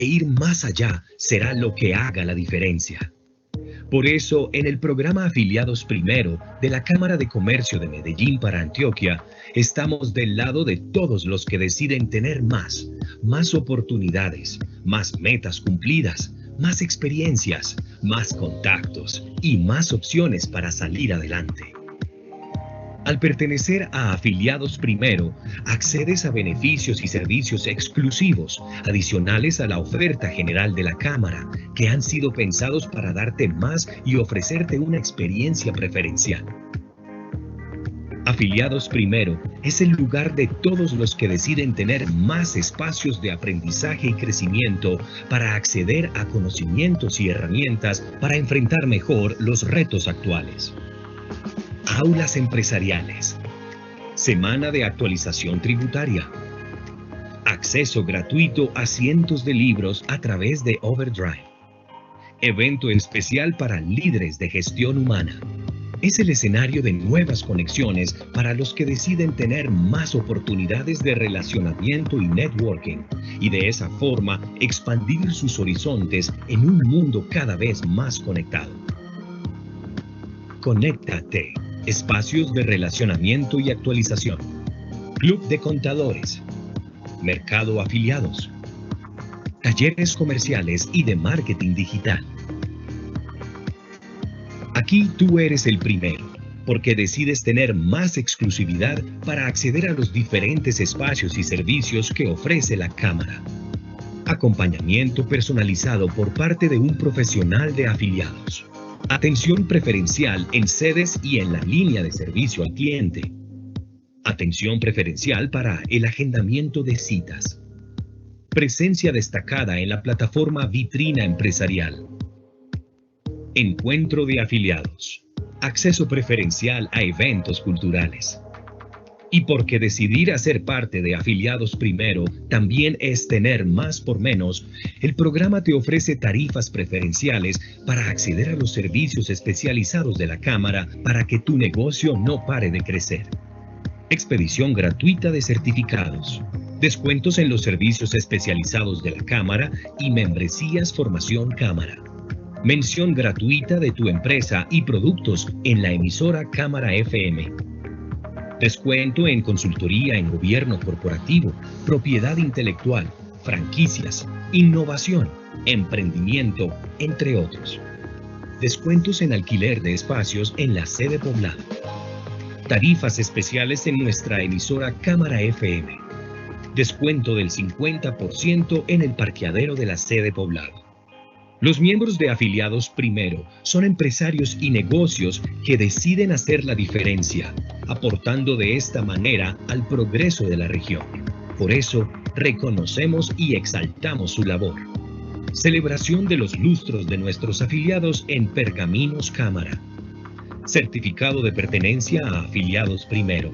e ir más allá será lo que haga la diferencia. Por eso, en el programa Afiliados Primero de la Cámara de Comercio de Medellín para Antioquia, estamos del lado de todos los que deciden tener más oportunidades, más metas cumplidas, más experiencias, más contactos y más opciones para salir adelante. Al pertenecer a Afiliados Primero, accedes a beneficios y servicios exclusivos, adicionales a la oferta general de la Cámara, que han sido pensados para darte más y ofrecerte una experiencia preferencial. Afiliados Primero es el lugar de todos los que deciden tener más espacios de aprendizaje y crecimiento para acceder a conocimientos y herramientas para enfrentar mejor los retos actuales. Aulas empresariales. Semana de actualización tributaria. Acceso gratuito a cientos de libros a través de Overdrive. Evento especial para líderes de gestión humana. Es el escenario de nuevas conexiones para los que deciden tener más oportunidades de relacionamiento y networking, y de esa forma expandir sus horizontes en un mundo cada vez más conectado. Conéctate. Espacios de relacionamiento y actualización. Club de contadores. Mercado afiliados. Talleres comerciales y de marketing digital. Aquí tú eres el primero, porque decides tener más exclusividad para acceder a los diferentes espacios y servicios que ofrece la Cámara. Acompañamiento personalizado por parte de un profesional de afiliados. Atención preferencial en sedes y en la línea de servicio al cliente. Atención preferencial para el agendamiento de citas. Presencia destacada en la plataforma Vitrina Empresarial. Encuentro de afiliados. Acceso preferencial a eventos culturales. Y porque decidir hacer parte de Afiliados Primero también es tener más por menos, el programa te ofrece tarifas preferenciales para acceder a los servicios especializados de la Cámara para que tu negocio no pare de crecer. Expedición gratuita de certificados. Descuentos en los servicios especializados de la Cámara y membresías Formación Cámara. Mención gratuita de tu empresa y productos en la emisora Cámara FM. Descuento en consultoría en gobierno corporativo, propiedad intelectual, franquicias, innovación, emprendimiento, entre otros. Descuentos en alquiler de espacios en la sede poblada. Tarifas especiales en nuestra emisora Cámara FM. Descuento del 50% en el parqueadero de la sede poblada. Los miembros de Afiliados Primero son empresarios y negocios que deciden hacer la diferencia, aportando de esta manera al progreso de la región. Por eso, reconocemos y exaltamos su labor. Celebración de los lustros de nuestros afiliados en Pergaminos Cámara. Certificado de pertenencia a Afiliados Primero.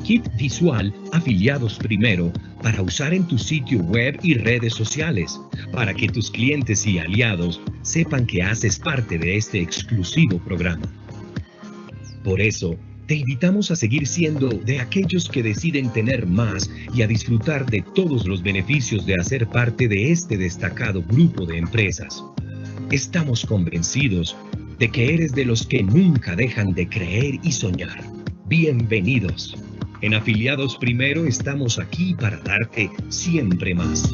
Kit visual Afiliados Primero para usar en tu sitio web y redes sociales, para que tus clientes y aliados sepan que haces parte de este exclusivo programa. Por eso, te invitamos a seguir siendo de aquellos que deciden tener más y a disfrutar de todos los beneficios de hacer parte de este destacado grupo de empresas. Estamos convencidos de que eres de los que nunca dejan de creer y soñar. Bienvenidos. En Afiliados Primero estamos aquí para darte siempre más.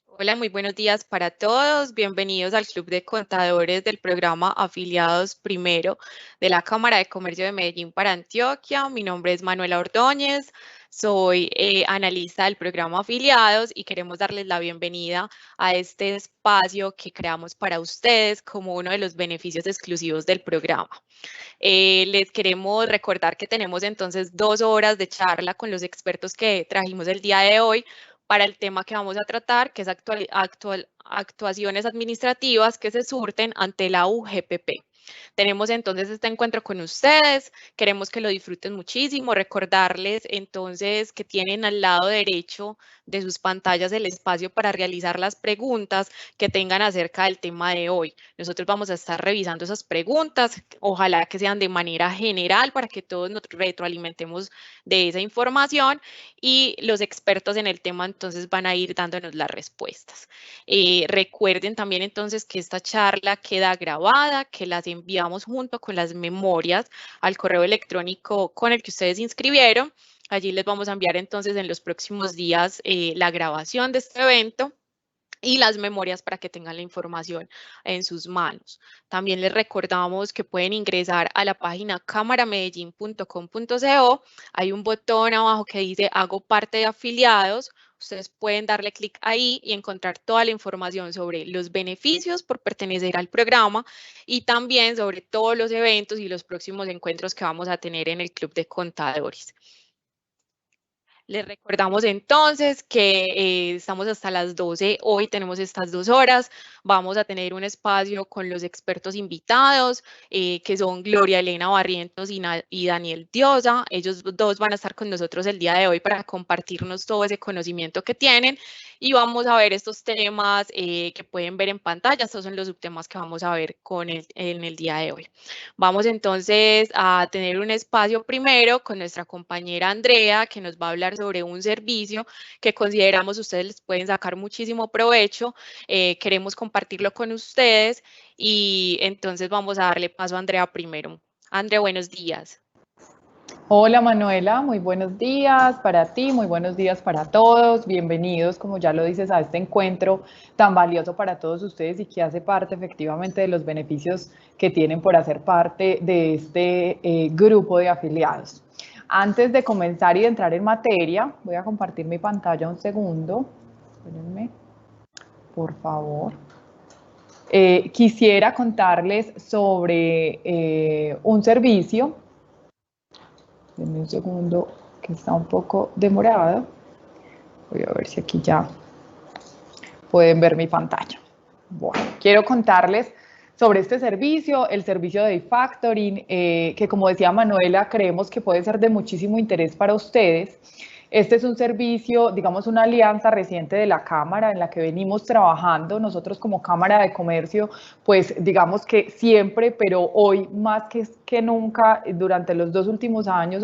Hola, muy buenos días para todos. Bienvenidos al Club de Contadores del programa Afiliados Primero de la Cámara de Comercio de Medellín para Antioquia. Mi nombre es Manuela Ordóñez, soy analista del programa Afiliados y queremos darles la bienvenida a este espacio que creamos para ustedes como uno de los beneficios exclusivos del programa. Les queremos recordar que tenemos entonces 2 horas de charla con los expertos que trajimos el día de hoy para el tema que vamos a tratar, que es actuaciones administrativas que se surten ante la UGPP. Tenemos entonces este encuentro con ustedes, queremos que lo disfruten muchísimo, recordarles entonces que tienen al lado derecho de sus pantallas el espacio para realizar las preguntas que tengan acerca del tema de hoy. Nosotros vamos a estar revisando esas preguntas, ojalá que sean de manera general para que todos nos retroalimentemos de esa información y los expertos en el tema entonces van a ir dándonos las respuestas. Recuerden también entonces que esta charla queda grabada, que las enviamos junto con las memorias al correo electrónico con el que ustedes se inscribieron. Allí les vamos a enviar entonces en los próximos días la grabación de este evento y las memorias para que tengan la información en sus manos. También les recordamos que pueden ingresar a la página cámaramedellín.com.co. Hay un botón abajo que dice hago parte de afiliados. Ustedes pueden darle clic ahí y encontrar toda la información sobre los beneficios por pertenecer al programa y también sobre todos los eventos y los próximos encuentros que vamos a tener en el Club de Contadores. Les recordamos entonces que estamos hasta las 12, hoy tenemos estas 2 horas, vamos a tener un espacio con los expertos invitados, que son Gloria Elena Barrientos y Daniel Diosa. Ellos dos van a estar con nosotros el día de hoy para compartirnos todo ese conocimiento que tienen y vamos a ver estos temas que pueden ver en pantalla. Estos son los subtemas que vamos a ver en el día de hoy. Vamos entonces a tener un espacio primero con nuestra compañera Andrea, que nos va a hablar sobre un servicio que consideramos ustedes les pueden sacar muchísimo provecho. Queremos compartirlo con ustedes y entonces vamos a darle paso a Andrea primero. Andrea, buenos días. Hola Manuela, muy buenos días para ti, muy buenos días para todos. Bienvenidos, como ya lo dices, a este encuentro tan valioso para todos ustedes y que hace parte efectivamente de los beneficios que tienen por hacer parte de este grupo de afiliados. Antes de comenzar y de entrar en materia, voy a compartir mi pantalla un segundo. Espérenme, por favor. Quisiera contarles sobre un servicio. Denme un segundo, que está un poco demorado. Voy a ver si aquí ya pueden ver mi pantalla. Bueno, quiero contarles sobre este servicio, el servicio de e-factoring, que como decía Manuela, creemos que puede ser de muchísimo interés para ustedes. Este es un servicio, digamos, una alianza reciente de la Cámara en la que venimos trabajando. Nosotros como Cámara de Comercio, pues digamos que siempre, pero hoy más que nunca, durante los 2 últimos años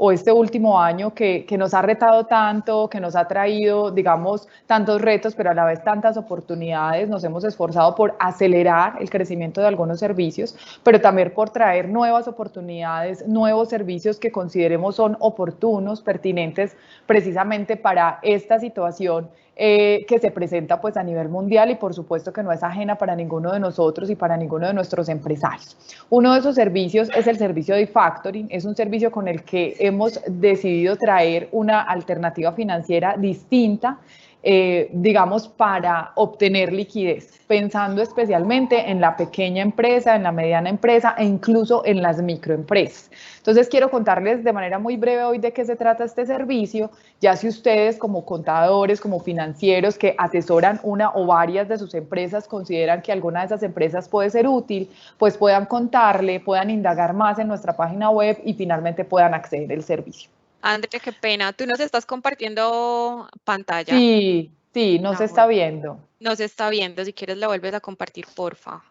o este último año que nos ha retado tanto, que nos ha traído, digamos, tantos retos, pero a la vez tantas oportunidades, nos hemos esforzado por acelerar el crecimiento de algunos servicios, pero también por traer nuevas oportunidades, nuevos servicios que consideremos son oportunos, pertinentes precisamente para esta situación que se presenta pues a nivel mundial y por supuesto que no es ajena para ninguno de nosotros y para ninguno de nuestros empresarios. Uno de esos servicios es el servicio de e-factoring, es un servicio con el que hemos decidido traer una alternativa financiera distinta, digamos, para obtener liquidez, pensando especialmente en la pequeña empresa, en la mediana empresa e incluso en las microempresas. Entonces quiero contarles de manera muy breve hoy de qué se trata este servicio, ya si ustedes como contadores, como financieros que atesoran una o varias de sus empresas consideran que alguna de esas empresas puede ser útil, pues puedan contarle, puedan indagar más en nuestra página web y finalmente puedan acceder al servicio. Andrea, qué pena, tú nos estás compartiendo pantalla. Sí, sí, no se está viendo. No se está viendo, si quieres la vuelves a compartir, porfa.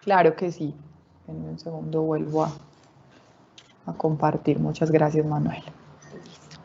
Claro que sí. En un segundo vuelvo a compartir. Muchas gracias, Manuel. Listo.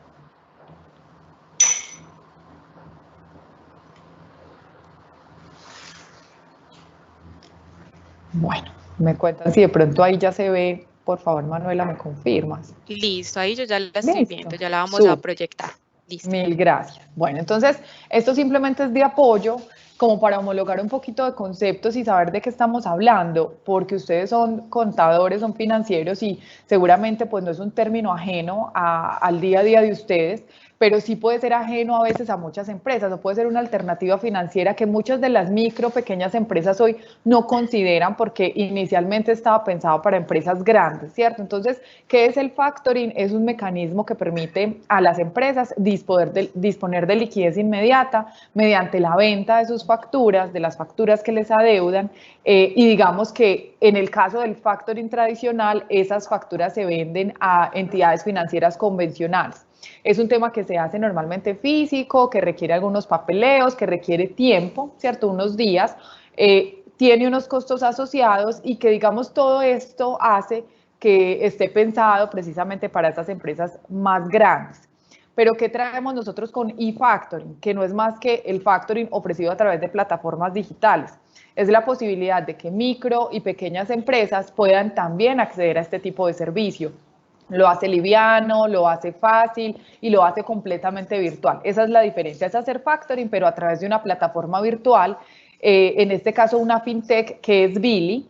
Bueno, me cuentan si de pronto ahí ya se ve. Por favor, Manuela, ¿me confirmas? Listo, ahí yo ya la estoy viendo, ya la vamos a proyectar. Listo. Mil gracias. Bueno, entonces, esto simplemente es de apoyo, como para homologar un poquito de conceptos y saber de qué estamos hablando, porque ustedes son contadores, son financieros y seguramente pues no es un término ajeno al día a día de ustedes, pero sí puede ser ajeno a veces a muchas empresas, o puede ser una alternativa financiera que muchas de las micro, pequeñas empresas hoy no consideran porque inicialmente estaba pensado para empresas grandes, ¿cierto? Entonces, ¿qué es el factoring? Es un mecanismo que permite a las empresas disponer de liquidez inmediata mediante la venta de sus facturas, de las facturas que les adeudan, y digamos que en el caso del factoring tradicional, esas facturas se venden a entidades financieras convencionales. Es un tema que se hace normalmente físico, que requiere algunos papeleos, que requiere tiempo, ¿cierto? Unos días, tiene unos costos asociados y que, digamos, todo esto hace que esté pensado precisamente para estas empresas más grandes. Pero ¿qué traemos nosotros con e-factoring? Que no es más que el factoring ofrecido a través de plataformas digitales. Es la posibilidad de que micro y pequeñas empresas puedan también acceder a este tipo de servicio. Lo hace liviano, lo hace fácil y lo hace completamente virtual. Esa es la diferencia, es hacer factoring, pero a través de una plataforma virtual, en este caso una fintech que es Billy,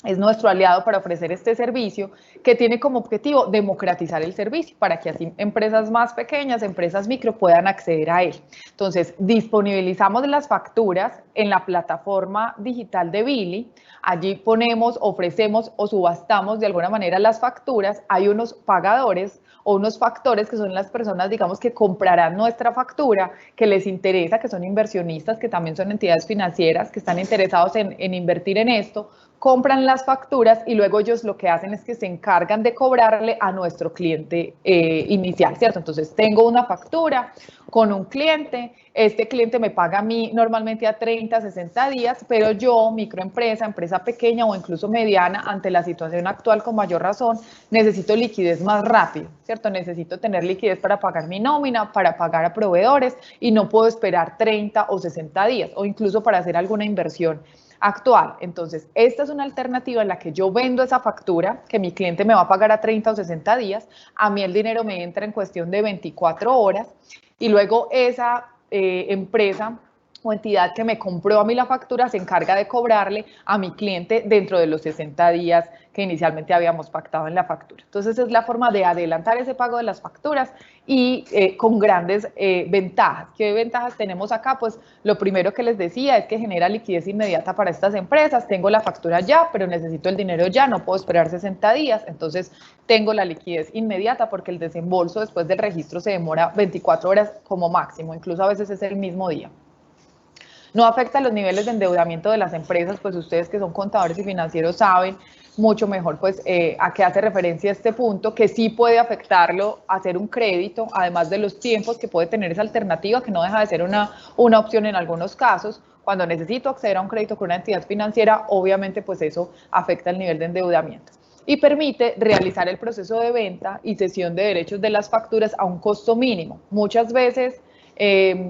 es nuestro aliado para ofrecer este servicio, que tiene como objetivo democratizar el servicio para que así empresas más pequeñas, empresas micro puedan acceder a él. Entonces, disponibilizamos las facturas en la plataforma digital de Billy. Allí ponemos, ofrecemos o subastamos de alguna manera las facturas. Hay unos pagadores o unos factores que son las personas, digamos, que comprarán nuestra factura, que les interesa, que son inversionistas, que también son entidades financieras, que están interesados en invertir en esto, compran las facturas y luego ellos lo que hacen es que se encargan de cobrarle a nuestro cliente inicial, ¿cierto? Entonces tengo una factura con un cliente, este cliente me paga a mí normalmente a 30, 60 días, pero yo, microempresa, empresa pequeña o incluso mediana, ante la situación actual con mayor razón, necesito liquidez más rápido, ¿cierto? Necesito tener liquidez para pagar mi nómina, para pagar a proveedores y no puedo esperar 30 o 60 días o incluso para hacer alguna inversión actual. Entonces, esta es una alternativa en la que yo vendo esa factura, que mi cliente me va a pagar a 30 o 60 días, a mí el dinero me entra en cuestión de 24 horas y luego esa empresa o entidad que me compró a mí la factura se encarga de cobrarle a mi cliente dentro de los 60 días que inicialmente habíamos pactado en la factura. Entonces es la forma de adelantar ese pago de las facturas y con grandes ventajas. ¿Qué ventajas tenemos acá? Pues lo primero que les decía es que genera liquidez inmediata para estas empresas. Tengo la factura ya, pero necesito el dinero ya, no puedo esperar 60 días, entonces tengo la liquidez inmediata porque el desembolso después del registro se demora 24 horas como máximo, incluso a veces es el mismo día. No afecta los niveles de endeudamiento de las empresas, pues ustedes que son contadores y financieros saben mucho mejor pues a qué hace referencia este punto, que sí puede afectarlo hacer un crédito, además de los tiempos que puede tener esa alternativa, que no deja de ser una opción en algunos casos. Cuando necesito acceder a un crédito con una entidad financiera, obviamente pues eso afecta el nivel de endeudamiento. Y permite realizar el proceso de venta y cesión de derechos de las facturas a un costo mínimo. Muchas veces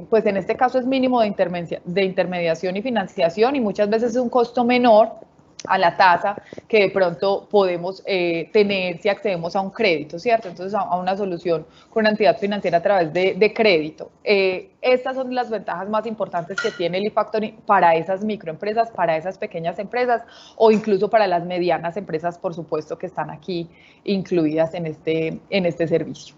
pues en este caso es mínimo de intermediación y financiación y muchas veces es un costo menor a la tasa que de pronto podemos tener si accedemos a un crédito, ¿cierto? Entonces a una solución con una entidad financiera a través de crédito. Estas son las ventajas más importantes que tiene el e-factoring para esas microempresas, para esas pequeñas empresas o incluso para las medianas empresas, por supuesto, que están aquí incluidas en este servicio.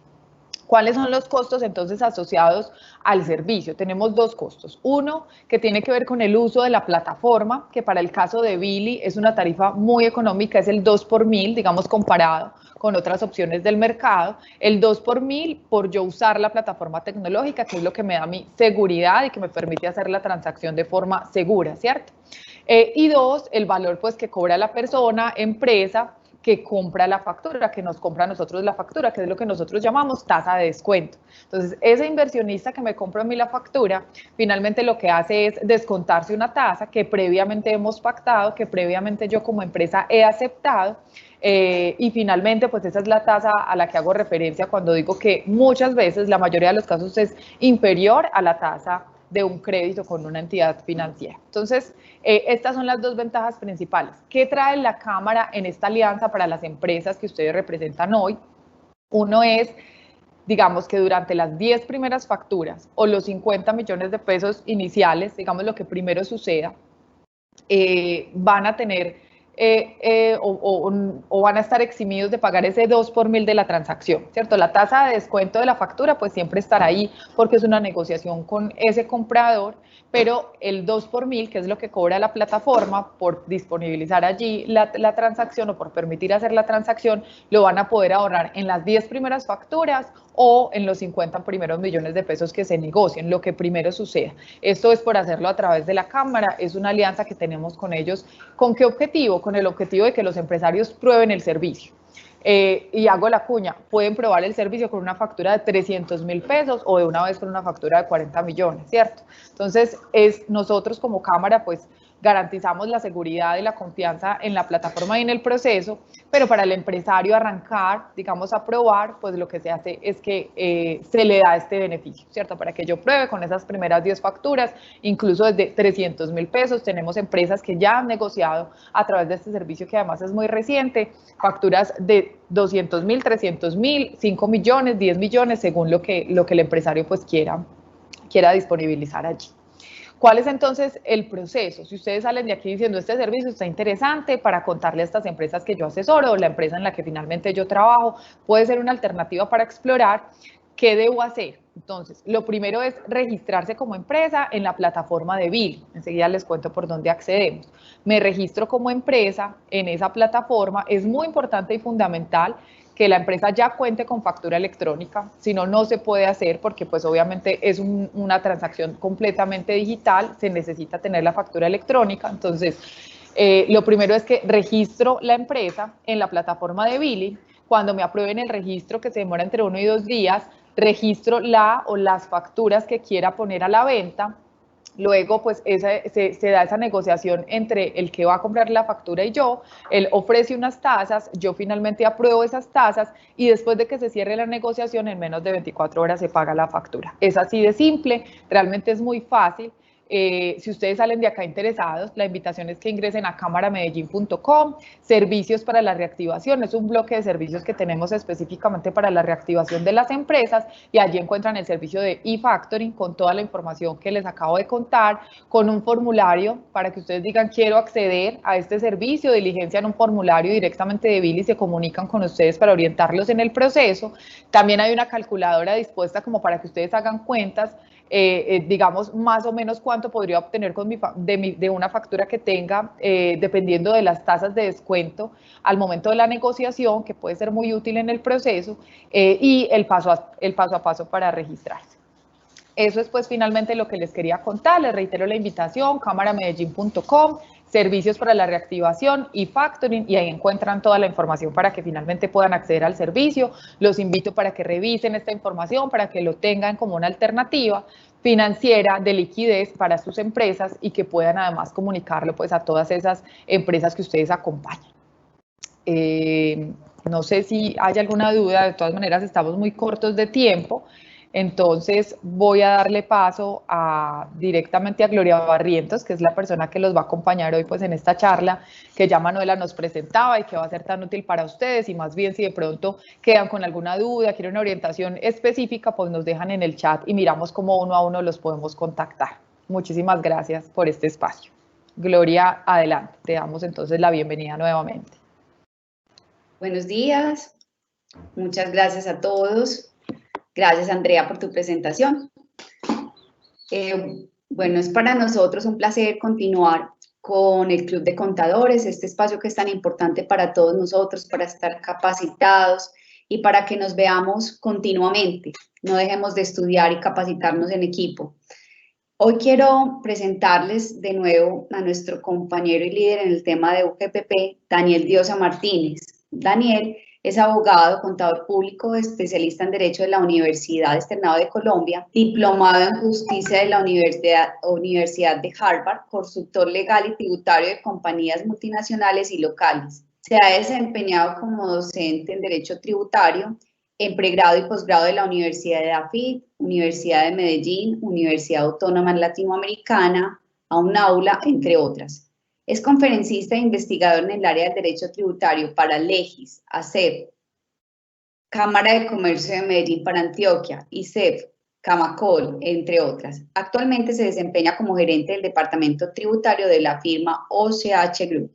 ¿Cuáles son los costos entonces asociados al servicio? Tenemos dos costos. Uno, que tiene que ver con el uso de la plataforma, que para el caso de Billy es una tarifa muy económica, es el 2 por 1000, digamos, comparado con otras opciones del mercado. El 2 por 1000 por yo usar la plataforma tecnológica, que es lo que me da mi seguridad y que me permite hacer la transacción de forma segura, ¿cierto? Y dos, el valor pues que cobra la persona, empresa, que compra la factura, que nos compra a nosotros la factura, que es lo que nosotros llamamos tasa de descuento. Entonces, ese inversionista que me compra a mí la factura, finalmente lo que hace es descontarse una tasa que previamente hemos pactado, que previamente yo como empresa he aceptado, y finalmente, pues esa es la tasa a la que hago referencia cuando digo que muchas veces, la mayoría de los casos, es inferior a la tasa de un crédito con una entidad financiera. Entonces, estas son las dos ventajas principales. ¿Qué trae la Cámara en esta alianza para las empresas que ustedes representan hoy? Uno es, digamos, que durante las 10 primeras facturas o los 50 millones de pesos iniciales, digamos lo que primero suceda, van a tener o van a estar eximidos de pagar ese 2 por 1000 de la transacción, ¿cierto? La tasa de descuento de la factura pues siempre estará ahí porque es una negociación con ese comprador, pero el 2 por 1000, que es lo que cobra la plataforma por disponibilizar allí la transacción o por permitir hacer la transacción, lo van a poder ahorrar en las 10 primeras facturas o en los 50 primeros millones de pesos que se negocien, lo que primero suceda. Esto es por hacerlo a través de la Cámara, es una alianza que tenemos con ellos. ¿Con qué objetivo? Con el objetivo de que los empresarios prueben el servicio. Y hago la cuña, pueden probar el servicio con una factura de 300.000 pesos o de una vez con una factura de 40 millones, ¿cierto? Entonces, nosotros como Cámara, pues, garantizamos la seguridad y la confianza en la plataforma y en el proceso, pero para el empresario arrancar, digamos, a probar, pues lo que se hace es que se le da este beneficio, ¿cierto? Para que yo pruebe con esas primeras 10 facturas, incluso desde 300.000 pesos, tenemos empresas que ya han negociado a través de este servicio que además es muy reciente, facturas de 200.000, 300.000, 5 millones, 10 millones, según lo que el empresario pues quiera disponibilizar allí. ¿Cuál es entonces el proceso? Si ustedes salen de aquí diciendo este servicio está interesante para contarle a estas empresas que yo asesoro o la empresa en la que finalmente yo trabajo, puede ser una alternativa para explorar, ¿qué debo hacer? Entonces, lo primero es registrarse como empresa en la plataforma de Bill. Enseguida les cuento por dónde accedemos. Me registro como empresa en esa plataforma. Es muy importante y fundamental que la empresa ya cuente con factura electrónica, si no, no se puede hacer porque pues obviamente es una transacción completamente digital, se necesita tener la factura electrónica. Entonces, lo primero es que registro la empresa en la plataforma de Billing. Cuando me aprueben el registro, que se demora entre 1 y 2 días, registro la o las facturas que quiera poner a la venta. Luego, pues, se da esa negociación entre el que va a comprar la factura y yo, él ofrece unas tasas, yo finalmente apruebo esas tasas y después de que se cierre la negociación, en menos de 24 horas se paga la factura. Es así de simple, realmente es muy fácil. Si ustedes salen de acá interesados, la invitación es que ingresen a cámaramedellín.com, servicios para la reactivación, es un bloque de servicios que tenemos específicamente para la reactivación de las empresas y allí encuentran el servicio de e-factoring con toda la información que les acabo de contar, con un formulario para que ustedes digan quiero acceder a este servicio, diligencian un formulario directamente de Bill y se comunican con ustedes para orientarlos en el proceso. También hay una calculadora dispuesta como para que ustedes hagan cuentas, digamos más o menos cuánto podría obtener de una factura que tenga, dependiendo de las tasas de descuento al momento de la negociación, que puede ser muy útil en el proceso, y el paso a paso para registrarse. Eso es pues finalmente lo que les quería contar. Les reitero la invitación, cámaramedellín.com, servicios para la reactivación y factoring, y ahí encuentran toda la información para que finalmente puedan acceder al servicio. Los invito para que revisen esta información, para que lo tengan como una alternativa financiera de liquidez para sus empresas y que puedan además comunicarlo pues a todas esas empresas que ustedes acompañan. No sé si hay alguna duda, de todas maneras estamos muy cortos de tiempo. Entonces voy a darle paso directamente a Gloria Barrientos, que es la persona que los va a acompañar hoy pues en esta charla que ya Manuela nos presentaba y que va a ser tan útil para ustedes, y más bien si de pronto quedan con alguna duda, quieren una orientación específica, pues nos dejan en el chat y miramos cómo uno a uno los podemos contactar. Muchísimas gracias por este espacio. Gloria, adelante, te damos entonces la bienvenida nuevamente. Buenos días, muchas gracias a todos. Gracias, Andrea, por tu presentación. Bueno, es para nosotros un placer continuar con el Club de Contadores, este espacio que es tan importante para todos nosotros, para estar capacitados y para que nos veamos continuamente, no dejemos de estudiar y capacitarnos en equipo. Hoy quiero presentarles de nuevo a nuestro compañero y líder en el tema de UGPP, Daniel Diosa Martínez. Daniel es abogado, contador público, especialista en Derecho de la Universidad Externado de Colombia, diplomado en Justicia de la Universidad de Harvard, consultor legal y tributario de compañías multinacionales y locales. Se ha desempeñado como docente en Derecho Tributario, en pregrado y posgrado de la Universidad de AFIT, Universidad de Medellín, Universidad Autónoma Latinoamericana, AUNAULA, entre otras. Es conferencista e investigador en el área del derecho tributario para Legis, ACEP, Cámara de Comercio de Medellín para Antioquia, ICEF, Camacol, entre otras. Actualmente se desempeña como gerente del departamento tributario de la firma OCH Group.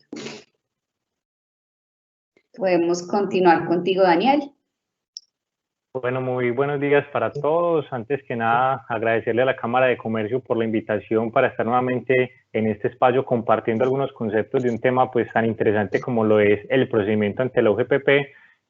Podemos continuar contigo, Daniel. Bueno, muy buenos días para todos. Antes que nada, agradecerle a la Cámara de Comercio por la invitación para estar nuevamente en este espacio compartiendo algunos conceptos de un tema pues tan interesante como lo es el procedimiento ante la UGPP,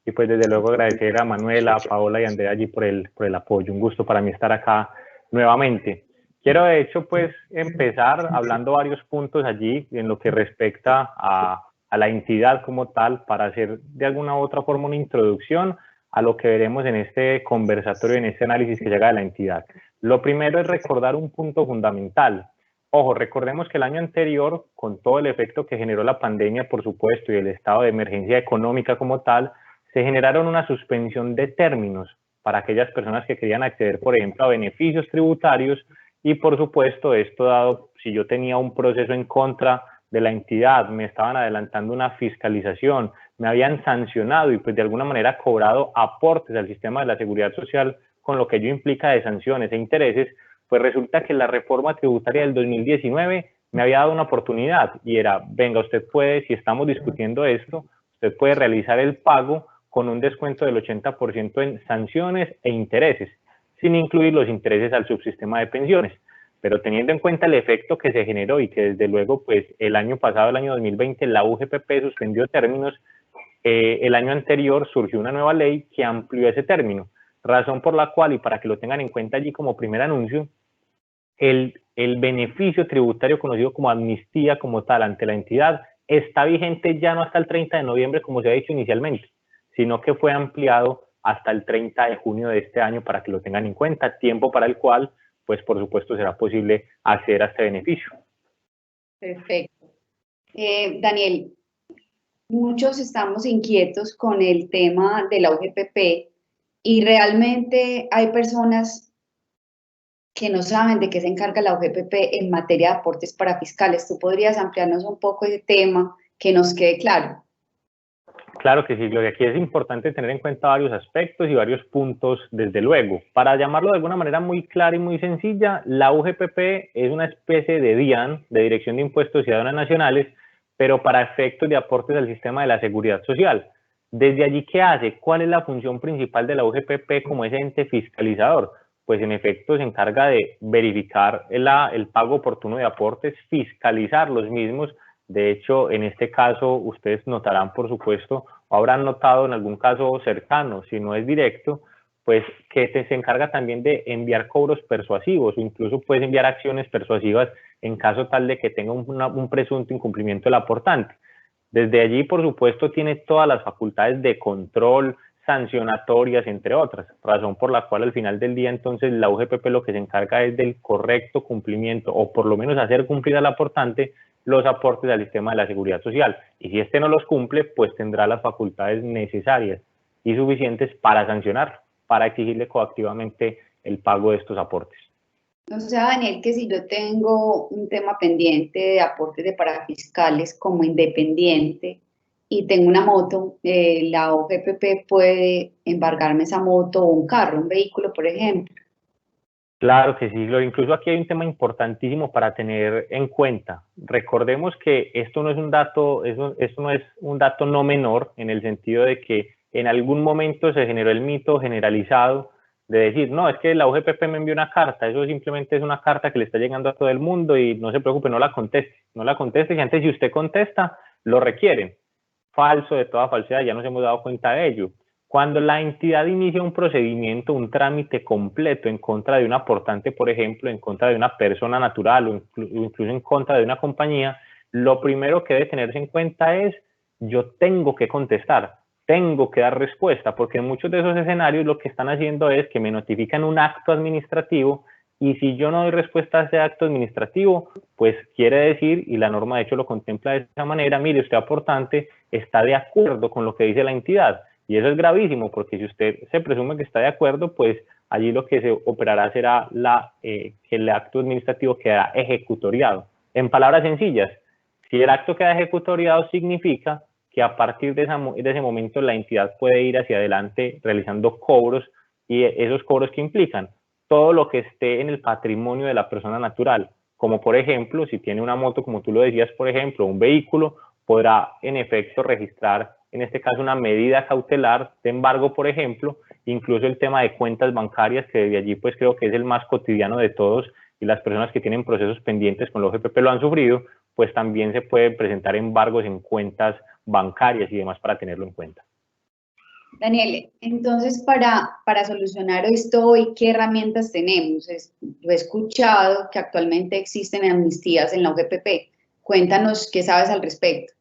y pues desde luego agradecer a Manuela, a Paola y a Andrea allí por el apoyo. Un gusto para mí estar acá nuevamente. Quiero de hecho pues empezar hablando varios puntos allí en lo que respecta a la entidad como tal, para hacer de alguna u otra forma una introducción a lo que veremos en este conversatorio, en este análisis que llega de la entidad. Lo primero es recordar un punto fundamental. Ojo, recordemos que el año anterior, con todo el efecto que generó la pandemia, por supuesto, y el estado de emergencia económica como tal, se generaron una suspensión de términos para aquellas personas que querían acceder, por ejemplo, a beneficios tributarios, y por supuesto, esto dado, si yo tenía un proceso en contra de la entidad, me estaban adelantando una fiscalización, me habían sancionado y pues de alguna manera cobrado aportes al sistema de la seguridad social, con lo que ello implica de sanciones e intereses, pues resulta que la reforma tributaria del 2019 me había dado una oportunidad, y era, venga, usted puede, si estamos discutiendo esto, usted puede realizar el pago con un descuento del 80% en sanciones e intereses, sin incluir los intereses al subsistema de pensiones. Pero teniendo en cuenta el efecto que se generó y que desde luego pues el año pasado, el año 2020, la UGPP suspendió términos, el año anterior surgió una nueva ley que amplió ese término, razón por la cual, y para que lo tengan en cuenta allí como primer anuncio, el beneficio tributario conocido como amnistía como tal ante la entidad está vigente ya no hasta el 30 de noviembre como se ha dicho inicialmente, sino que fue ampliado hasta el 30 de junio de este año, para que lo tengan en cuenta, tiempo para el cual pues por supuesto será posible acceder a este beneficio. Perfecto. Daniel, muchos estamos inquietos con el tema de la UGPP y realmente hay personas que no saben de qué se encarga la UGPP en materia de aportes para fiscales. ¿Tú podrías ampliarnos un poco ese tema, que nos quede claro? Claro que sí, Gloria. Aquí es importante tener en cuenta varios aspectos y varios puntos, desde luego. Para llamarlo de alguna manera muy clara y muy sencilla, la UGPP es una especie de DIAN, de Dirección de Impuestos y Aduanas Nacionales, pero para efectos de aportes al sistema de la seguridad social. Desde allí, ¿qué hace? ¿Cuál es la función principal de la UGPP como ese ente fiscalizador? Pues en efecto se encarga de verificar el pago oportuno de aportes, fiscalizar los mismos. De hecho, en este caso, ustedes notarán, por supuesto, o habrán notado en algún caso cercano, si no es directo, pues que se encarga también de enviar cobros persuasivos, o incluso puedes enviar acciones persuasivas en caso tal de que tenga un presunto incumplimiento del aportante. Desde allí, por supuesto, tiene todas las facultades de control, sancionatorias, entre otras, razón por la cual al final del día entonces la UGPP lo que se encarga es del correcto cumplimiento, o por lo menos hacer cumplir al aportante los aportes al sistema de la seguridad social, y si este no los cumple, pues tendrá las facultades necesarias y suficientes para sancionar, para exigirle coactivamente el pago de estos aportes. O sea, Daniel, que si yo tengo un tema pendiente de aportes de parafiscales como independiente y tengo una moto, la UGPP puede embargarme esa moto o un carro, un vehículo, por ejemplo. Claro que sí, incluso aquí hay un tema importantísimo para tener en cuenta. Recordemos que esto no es un dato, esto no es un dato no menor, en el sentido de que en algún momento se generó el mito generalizado de decir, no, es que la UGPP me envió una carta, eso simplemente es una carta que le está llegando a todo el mundo y no se preocupe, no la conteste, y antes si usted contesta, lo requieren. Falso de toda falsedad, ya nos hemos dado cuenta de ello. Cuando la entidad inicia un procedimiento, un trámite completo en contra de un aportante, por ejemplo, en contra de una persona natural o incluso en contra de una compañía, lo primero que debe tenerse en cuenta es, yo tengo que contestar, tengo que dar respuesta, porque en muchos de esos escenarios lo que están haciendo es que me notifican un acto administrativo, y si yo no doy respuesta a ese acto administrativo, pues quiere decir, y la norma de hecho lo contempla de esa manera, mire, usted aportante está de acuerdo con lo que dice la entidad. Y eso es gravísimo, porque si usted se presume que está de acuerdo, pues allí lo que se operará será que el acto administrativo queda ejecutoriado. En palabras sencillas, si el acto queda ejecutoriado, significa que a partir de ese momento la entidad puede ir hacia adelante realizando cobros, y esos cobros que implican todo lo que esté en el patrimonio de la persona natural, como por ejemplo, si tiene una moto, como tú lo decías, por ejemplo, un vehículo, podrá en efecto registrar en este caso una medida cautelar de embargo, por ejemplo, incluso el tema de cuentas bancarias, que de allí pues creo que es el más cotidiano de todos y las personas que tienen procesos pendientes con la OGPP lo han sufrido, pues también se pueden presentar embargos en cuentas bancarias y demás para tenerlo en cuenta. Daniel, entonces para solucionar esto hoy, ¿qué herramientas tenemos? Lo he escuchado que actualmente existen amnistías en la OGPP. Cuéntanos qué sabes al respecto.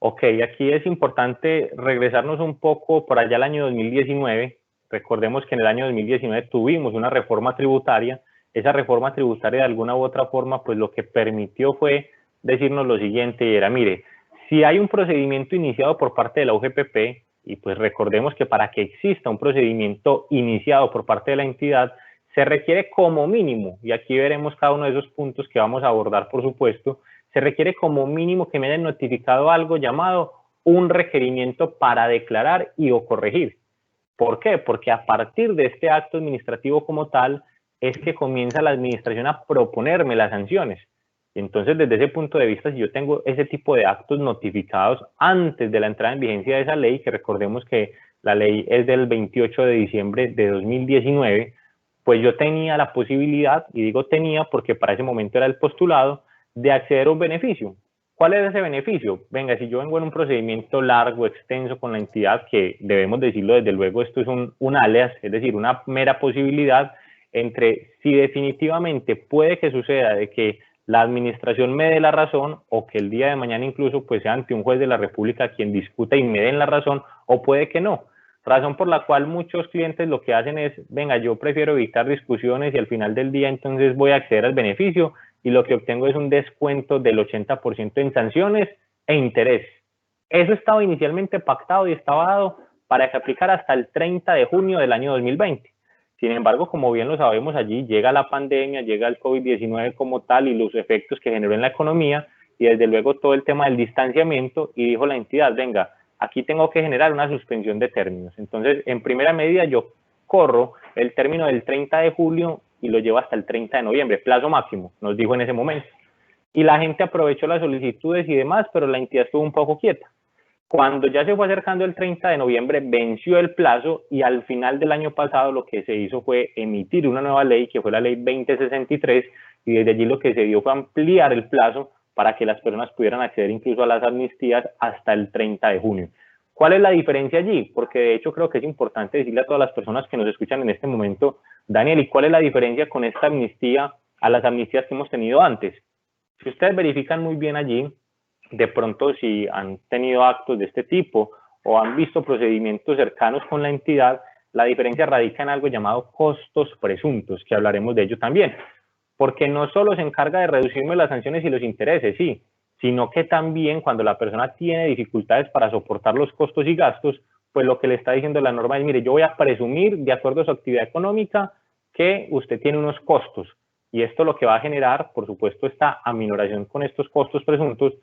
Ok, aquí es importante regresarnos un poco por allá al año 2019. Recordemos que en el año 2019 tuvimos una reforma tributaria. Esa reforma tributaria de alguna u otra forma, pues lo que permitió fue decirnos lo siguiente, y era, mire, si hay un procedimiento iniciado por parte de la OGPP, y pues recordemos que para que exista un procedimiento iniciado por parte de la entidad, se requiere como mínimo, y aquí veremos cada uno de esos puntos que vamos a abordar, por supuesto, se requiere como mínimo que me hayan notificado algo llamado un requerimiento para declarar y o corregir. ¿Por qué? Porque a partir de este acto administrativo como tal, es que comienza la administración a proponerme las sanciones. Entonces, desde ese punto de vista, si yo tengo ese tipo de actos notificados antes de la entrada en vigencia de esa ley, que recordemos que la ley es del 28 de diciembre de 2019, pues yo tenía la posibilidad, y digo tenía porque para ese momento era el postulado, de acceder a un beneficio. ¿Cuál es ese beneficio? Venga, si yo vengo en un procedimiento largo, extenso con la entidad, que debemos decirlo desde luego, esto es un alias, es decir, una mera posibilidad entre si definitivamente puede que suceda de que la administración me dé la razón o que el día de mañana incluso pues sea ante un juez de la República quien discuta y me den la razón, o puede que no. Razón por la cual muchos clientes lo que hacen es, venga, yo prefiero evitar discusiones y al final del día entonces voy a acceder al beneficio y lo que obtengo es un descuento del 80% en sanciones e intereses. Eso estaba inicialmente pactado y estaba dado para que aplicara hasta el 30 de junio del año 2020. Sin embargo, como bien lo sabemos, allí llega la pandemia, llega el COVID-19 como tal y los efectos que generó en la economía y desde luego todo el tema del distanciamiento, y dijo la entidad, venga, aquí tengo que generar una suspensión de términos. Entonces, en primera medida, yo corro el término del 30 de julio y lo llevo hasta el 30 de noviembre, plazo máximo, nos dijo en ese momento. Y la gente aprovechó las solicitudes y demás, pero la entidad estuvo un poco quieta. Cuando ya se fue acercando el 30 de noviembre, venció el plazo y al final del año pasado lo que se hizo fue emitir una nueva ley, que fue la ley 2063, y desde allí lo que se dio fue ampliar el plazo para que las personas pudieran acceder incluso a las amnistías hasta el 30 de junio. ¿Cuál es la diferencia allí? Porque de hecho creo que es importante decirle a todas las personas que nos escuchan en este momento, Daniel, ¿y cuál es la diferencia con esta amnistía a las amnistías que hemos tenido antes? Si ustedes verifican muy bien allí, de pronto si han tenido actos de este tipo o han visto procedimientos cercanos con la entidad, la diferencia radica en algo llamado costos presuntos, que hablaremos de ello también, porque no solo se encarga de reducirme las sanciones y los intereses, sí, sino que también cuando la persona tiene dificultades para soportar los costos y gastos, pues lo que le está diciendo la norma es, mire, yo voy a presumir, de acuerdo a su actividad económica, que usted tiene unos costos, y esto lo que va a generar, por supuesto, esta aminoración con estos costos presuntos,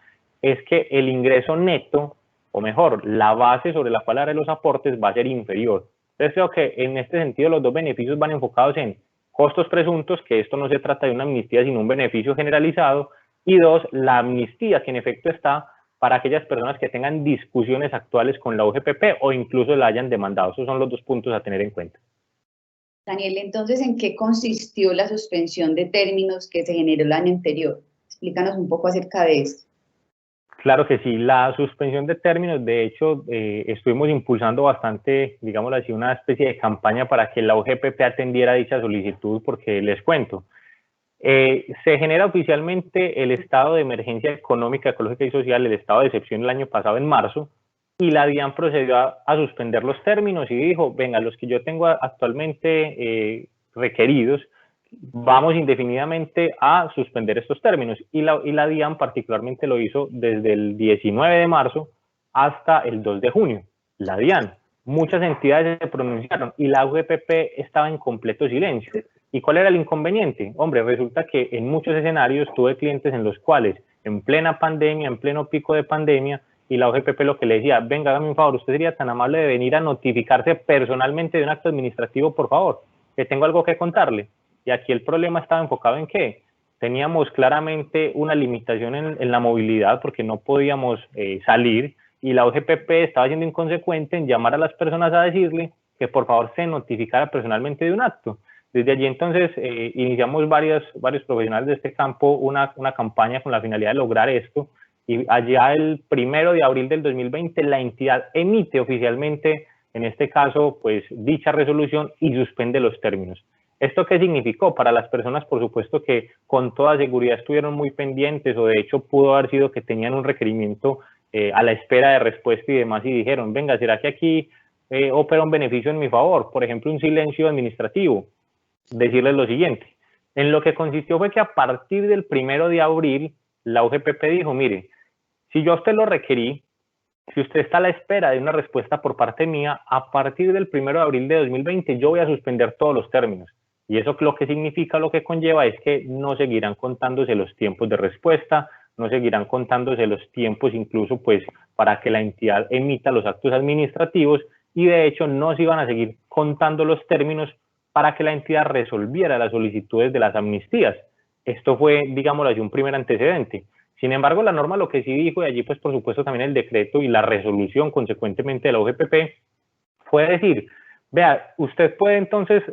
es que el ingreso neto, o mejor, la base sobre la cual haré los aportes va a ser inferior. Entonces creo que en este sentido los dos beneficios van enfocados en costos presuntos, que esto no se trata de una amnistía sino un beneficio generalizado, y dos, la amnistía que en efecto está para aquellas personas que tengan discusiones actuales con la OGPP o incluso la hayan demandado. Esos son los dos puntos a tener en cuenta. Daniel, entonces, ¿en qué consistió la suspensión de términos que se generó el año anterior? Explícanos un poco acerca de esto. Claro que sí, la suspensión de términos, de hecho, estuvimos impulsando bastante, digámoslo así, una especie de campaña para que la OGPP atendiera dicha solicitud, porque les cuento, se genera oficialmente el estado de emergencia económica, ecológica y social, el estado de excepción el año pasado en marzo, y la DIAN procedió a suspender los términos y dijo, venga, los que yo tengo actualmente requeridos, vamos indefinidamente a suspender estos términos, y la DIAN particularmente lo hizo desde el 19 de marzo hasta el 2 de junio. La DIAN, muchas entidades se pronunciaron y la OGPP estaba en completo silencio. ¿Y cuál era el inconveniente? Hombre, resulta que en muchos escenarios tuve clientes en los cuales en plena pandemia, en pleno pico de pandemia, y la OGPP lo que le decía, venga, hágame un favor, usted sería tan amable de venir a notificarse personalmente de un acto administrativo, por favor, que tengo algo que contarle. Y aquí el problema estaba enfocado en qué. Teníamos claramente una limitación en la movilidad porque no podíamos salir, y la UGPP estaba siendo inconsecuente en llamar a las personas a decirle que por favor se notificara personalmente de un acto. Desde allí entonces iniciamos varios profesionales de este campo una campaña con la finalidad de lograr esto, y allá el 1 de abril del 2020 la entidad emite oficialmente, en este caso, pues dicha resolución y suspende los términos. ¿Esto qué significó? Para las personas, por supuesto, que con toda seguridad estuvieron muy pendientes, o de hecho pudo haber sido que tenían un requerimiento a la espera de respuesta y demás, y dijeron, venga, ¿será que aquí opera un beneficio en mi favor? Por ejemplo, un silencio administrativo. Decirles lo siguiente, en lo que consistió fue que a partir del 1 de abril, la UGPP dijo, mire, si yo a usted lo requerí, si usted está a la espera de una respuesta por parte mía, a partir del 1 de abril de 2020 yo voy a suspender todos los términos. Y eso lo que significa, lo que conlleva es que no seguirán contándose los tiempos de respuesta, no seguirán contándose los tiempos incluso pues para que la entidad emita los actos administrativos, y de hecho no se iban a seguir contando los términos para que la entidad resolviera las solicitudes de las amnistías. Esto fue, digámoslo así, un primer antecedente. Sin embargo, la norma lo que sí dijo, y allí pues por supuesto también el decreto y la resolución consecuentemente de la UGPP, fue decir, vea, usted puede entonces,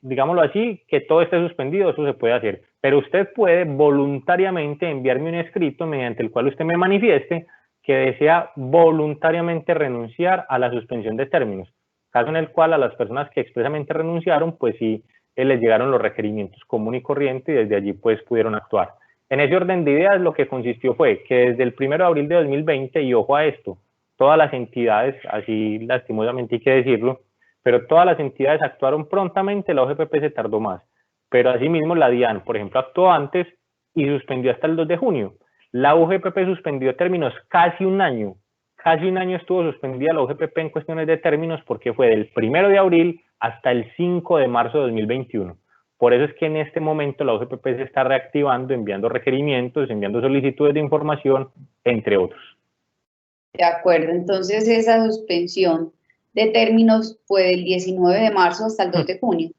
digámoslo así, que todo esté suspendido, eso se puede hacer, pero usted puede voluntariamente enviarme un escrito mediante el cual usted me manifieste que desea voluntariamente renunciar a la suspensión de términos, caso en el cual a las personas que expresamente renunciaron, pues sí, les llegaron los requerimientos común y corriente, y desde allí pues pudieron actuar. En ese orden de ideas, lo que consistió fue que desde el 1 de abril de 2020, y ojo a esto, todas las entidades, así lastimosamente hay que decirlo, pero todas las entidades actuaron prontamente, la OGPP se tardó más, pero asimismo la DIAN, por ejemplo, actuó antes y suspendió hasta el 2 de junio. La UGPP suspendió términos casi un año estuvo suspendida la UGPP en cuestiones de términos, porque fue del 1 de abril hasta el 5 de marzo de 2021. Por eso es que en este momento la UGPP se está reactivando, enviando requerimientos, enviando solicitudes de información, entre otros. De acuerdo, entonces esa suspensión de términos fue del 19 de marzo hasta el 2 de junio.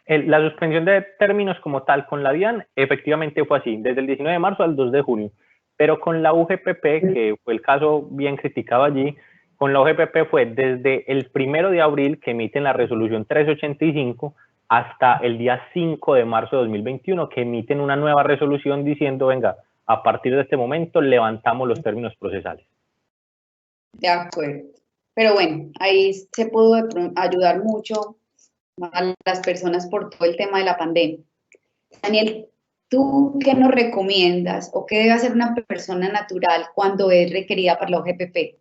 La suspensión de términos como tal con la DIAN efectivamente fue así, desde el 19 de marzo al 2 de junio. Pero con la UGPP, que fue el caso bien criticado allí, con la UGPP fue desde el 1 de abril, que emiten la resolución 385, hasta el día 5 de marzo de 2021, que emiten una nueva resolución diciendo, venga, a partir de este momento levantamos los términos procesales. De acuerdo. Pero bueno, ahí se pudo ayudar mucho a las personas por todo el tema de la pandemia. Daniel, ¿tú qué nos recomiendas o qué debe hacer una persona natural cuando es requerida por la UGPP?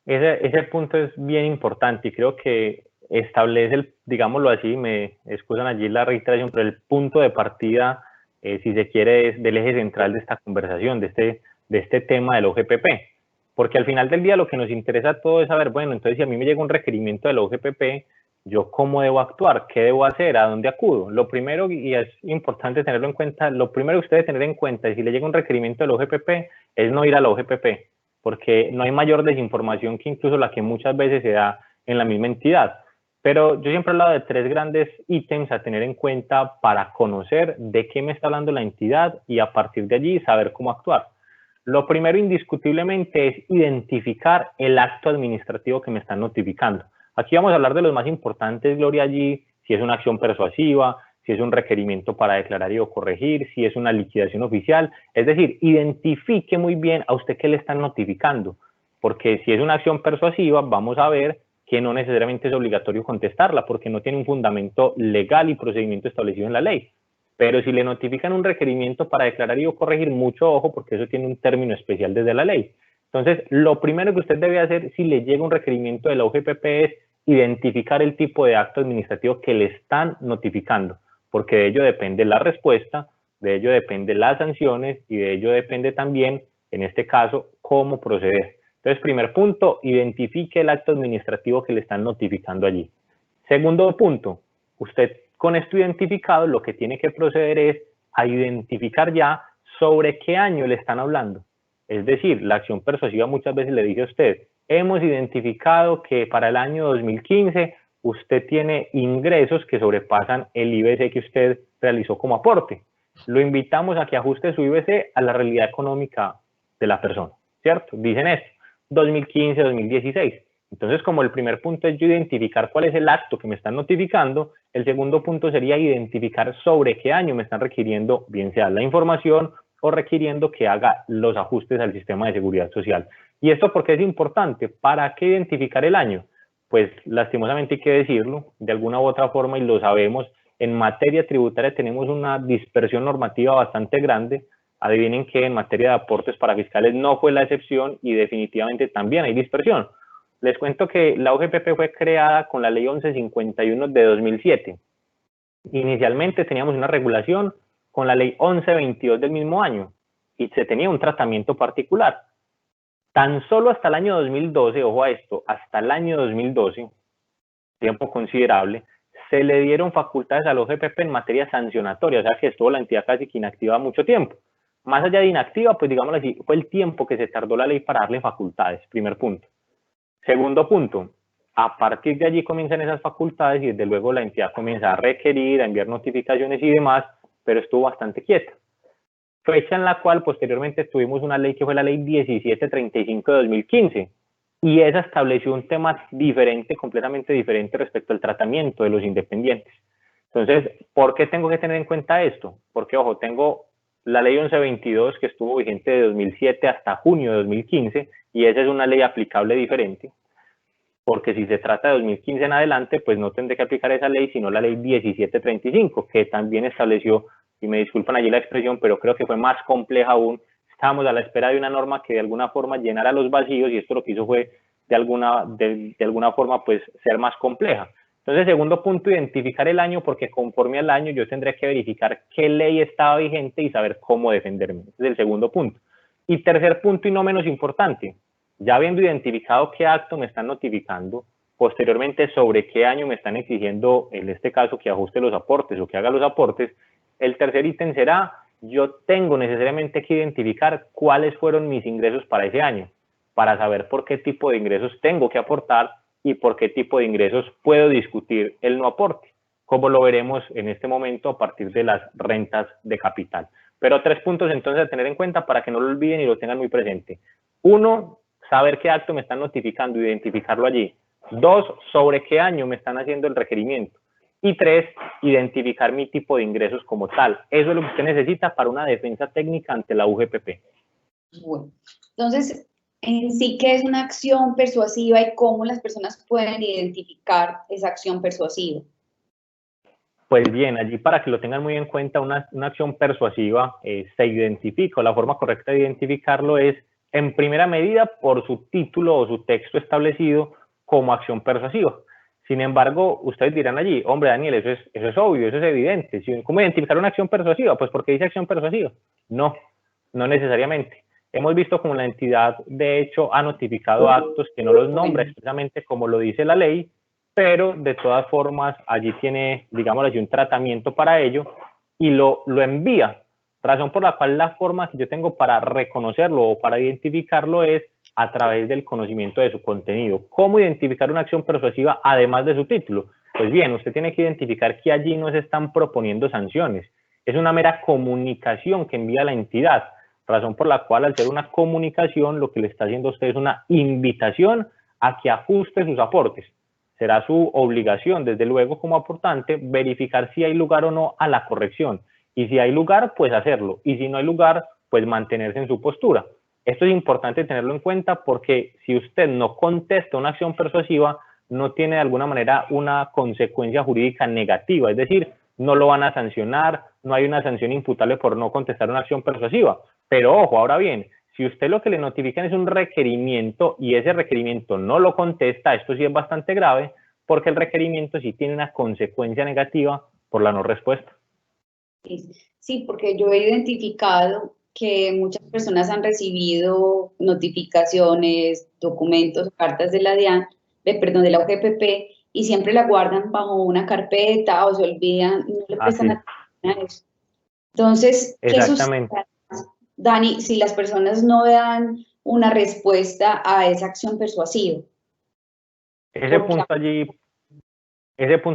Ese punto es bien importante, y creo que establece, digámoslo así, me excusan allí la reiteración, pero el punto de partida, si se quiere, es del eje central de esta conversación, de este tema del OGPP. Porque al final del día lo que nos interesa a todos es saber, bueno, entonces si a mí me llega un requerimiento de la OGPP, ¿yo cómo debo actuar? ¿Qué debo hacer? ¿A dónde acudo? Lo primero, y es importante tenerlo en cuenta, lo primero que usted debe tener en cuenta, si le llega un requerimiento de la OGPP, es no ir a la OGPP, porque no hay mayor desinformación que incluso la que muchas veces se da en la misma entidad. Pero yo siempre he hablado de 3 grandes ítems a tener en cuenta para conocer de qué me está hablando la entidad y a partir de allí saber cómo actuar. Lo primero indiscutiblemente es identificar el acto administrativo que me están notificando. Aquí vamos a hablar de los más importantes, Gloria, allí, si es una acción persuasiva, si es un requerimiento para declarar y o corregir, si es una liquidación oficial. Es decir, identifique muy bien a usted qué le están notificando, porque si es una acción persuasiva, vamos a ver que no necesariamente es obligatorio contestarla, porque no tiene un fundamento legal y procedimiento establecido en la ley. Pero si le notifican un requerimiento para declarar y o corregir, mucho ojo, porque eso tiene un término especial desde la ley. Entonces, lo primero que usted debe hacer si le llega un requerimiento de la UGPP es identificar el tipo de acto administrativo que le están notificando, porque de ello depende la respuesta, de ello depende las sanciones y de ello depende también, en este caso, cómo proceder. Entonces, primer punto, identifique el acto administrativo que le están notificando allí. Segundo punto, usted con esto identificado lo que tiene que proceder es a identificar ya sobre qué año le están hablando. Es decir, la acción persuasiva muchas veces le dice a usted, hemos identificado que para el año 2015 usted tiene ingresos que sobrepasan el IBC que usted realizó como aporte. Lo invitamos a que ajuste su IBC a la realidad económica de la persona, ¿cierto? Dicen esto, 2015, 2016. Entonces, como el primer punto es yo identificar cuál es el acto que me están notificando, el segundo punto sería identificar sobre qué año me están requiriendo, bien sea la información o requiriendo que haga los ajustes al sistema de seguridad social. ¿Y esto por qué es importante? ¿Para qué identificar el año? Pues lastimosamente hay que decirlo, de alguna u otra forma, y lo sabemos, en materia tributaria tenemos una dispersión normativa bastante grande. Adivinen que en materia de aportes para fiscales no fue la excepción y definitivamente también hay dispersión. Les cuento que la UGPP fue creada con la ley 1151 de 2007. Inicialmente teníamos una regulación con la ley 1122 del mismo año y se tenía un tratamiento particular. Tan solo hasta el año 2012, ojo a esto, hasta el año 2012, tiempo considerable, se le dieron facultades a la UGPP en materia sancionatoria, o sea que estuvo la entidad casi que inactiva mucho tiempo. Más allá de inactiva, pues digámoslo así, fue el tiempo que se tardó la ley para darle facultades, primer punto. Segundo punto, a partir de allí comienzan esas facultades y desde luego la entidad comienza a requerir, a enviar notificaciones y demás, pero estuvo bastante quieta. Fecha en la cual posteriormente tuvimos una ley que fue la ley 1735 de 2015 y esa estableció un tema diferente, completamente diferente respecto al tratamiento de los independientes. Entonces, ¿por qué tengo que tener en cuenta esto? Porque, ojo, tengo la ley 1122 que estuvo vigente de 2007 hasta junio de 2015 y esa es una ley aplicable diferente, porque si se trata de 2015 en adelante, pues no tendré que aplicar esa ley, sino la ley 1735, que también estableció, y me disculpan allí la expresión, pero creo que fue más compleja aún. Estábamos a la espera de una norma que de alguna forma llenara los vacíos y esto lo que hizo fue de alguna forma pues ser más compleja. Entonces, segundo punto, identificar el año, porque conforme al año yo tendré que verificar qué ley estaba vigente y saber cómo defenderme. Ese es el segundo punto. Y tercer punto y no menos importante, ya habiendo identificado qué acto me están notificando, posteriormente sobre qué año me están exigiendo, en este caso, que ajuste los aportes o que haga los aportes, el tercer ítem será, yo tengo necesariamente que identificar cuáles fueron mis ingresos para ese año, para saber por qué tipo de ingresos tengo que aportar y por qué tipo de ingresos puedo discutir el no aporte, como lo veremos en este momento a partir de las rentas de capital. Pero 3 puntos entonces a tener en cuenta para que no lo olviden y lo tengan muy presente. 1, saber qué acto me están notificando, identificarlo allí. 2, sobre qué año me están haciendo el requerimiento. Y 3, identificar mi tipo de ingresos como tal. Eso es lo que usted necesita para una defensa técnica ante la UGPP. Bueno, entonces, en sí, ¿qué es una acción persuasiva y cómo las personas pueden identificar esa acción persuasiva? Pues bien, allí para que lo tengan muy en cuenta, una acción persuasiva se identifica, o la forma correcta de identificarlo es, en primera medida, por su título o su texto establecido como acción persuasiva. Sin embargo, ustedes dirán allí, hombre, Daniel, eso es obvio, eso es evidente. ¿Cómo identificar una acción persuasiva? Pues porque dice acción persuasiva. No, no necesariamente. Hemos visto como la entidad, de hecho, ha notificado actos que no los nombra expresamente como lo dice la ley, pero de todas formas allí tiene, digamos así, un tratamiento para ello y lo envía. Razón por la cual la forma que yo tengo para reconocerlo o para identificarlo es a través del conocimiento de su contenido. ¿Cómo identificar una acción persuasiva además de su título? Pues bien, usted tiene que identificar que allí no se están proponiendo sanciones. Es una mera comunicación que envía la entidad. Razón por la cual al ser una comunicación lo que le está haciendo a usted es una invitación a que ajuste sus aportes. Será su obligación, desde luego, como aportante, verificar si hay lugar o no a la corrección. Y si hay lugar, pues hacerlo. Y si no hay lugar, pues mantenerse en su postura. Esto es importante tenerlo en cuenta porque si usted no contesta una acción persuasiva, no tiene de alguna manera una consecuencia jurídica negativa. Es decir, no lo van a sancionar, no hay una sanción imputable por no contestar una acción persuasiva. Pero ojo, ahora bien, si usted lo que le notifican es un requerimiento y ese requerimiento no lo contesta, esto sí es bastante grave porque el requerimiento sí tiene una consecuencia negativa por la no respuesta. Sí, porque yo he identificado que muchas personas han recibido notificaciones, documentos, cartas de la DIAN, de la UGPP, y siempre la guardan bajo una carpeta o se olvidan y no le prestan atención a eso. Entonces, ¿qué sucede, Dani, si las personas no dan una respuesta a esa acción persuasiva? Ese punto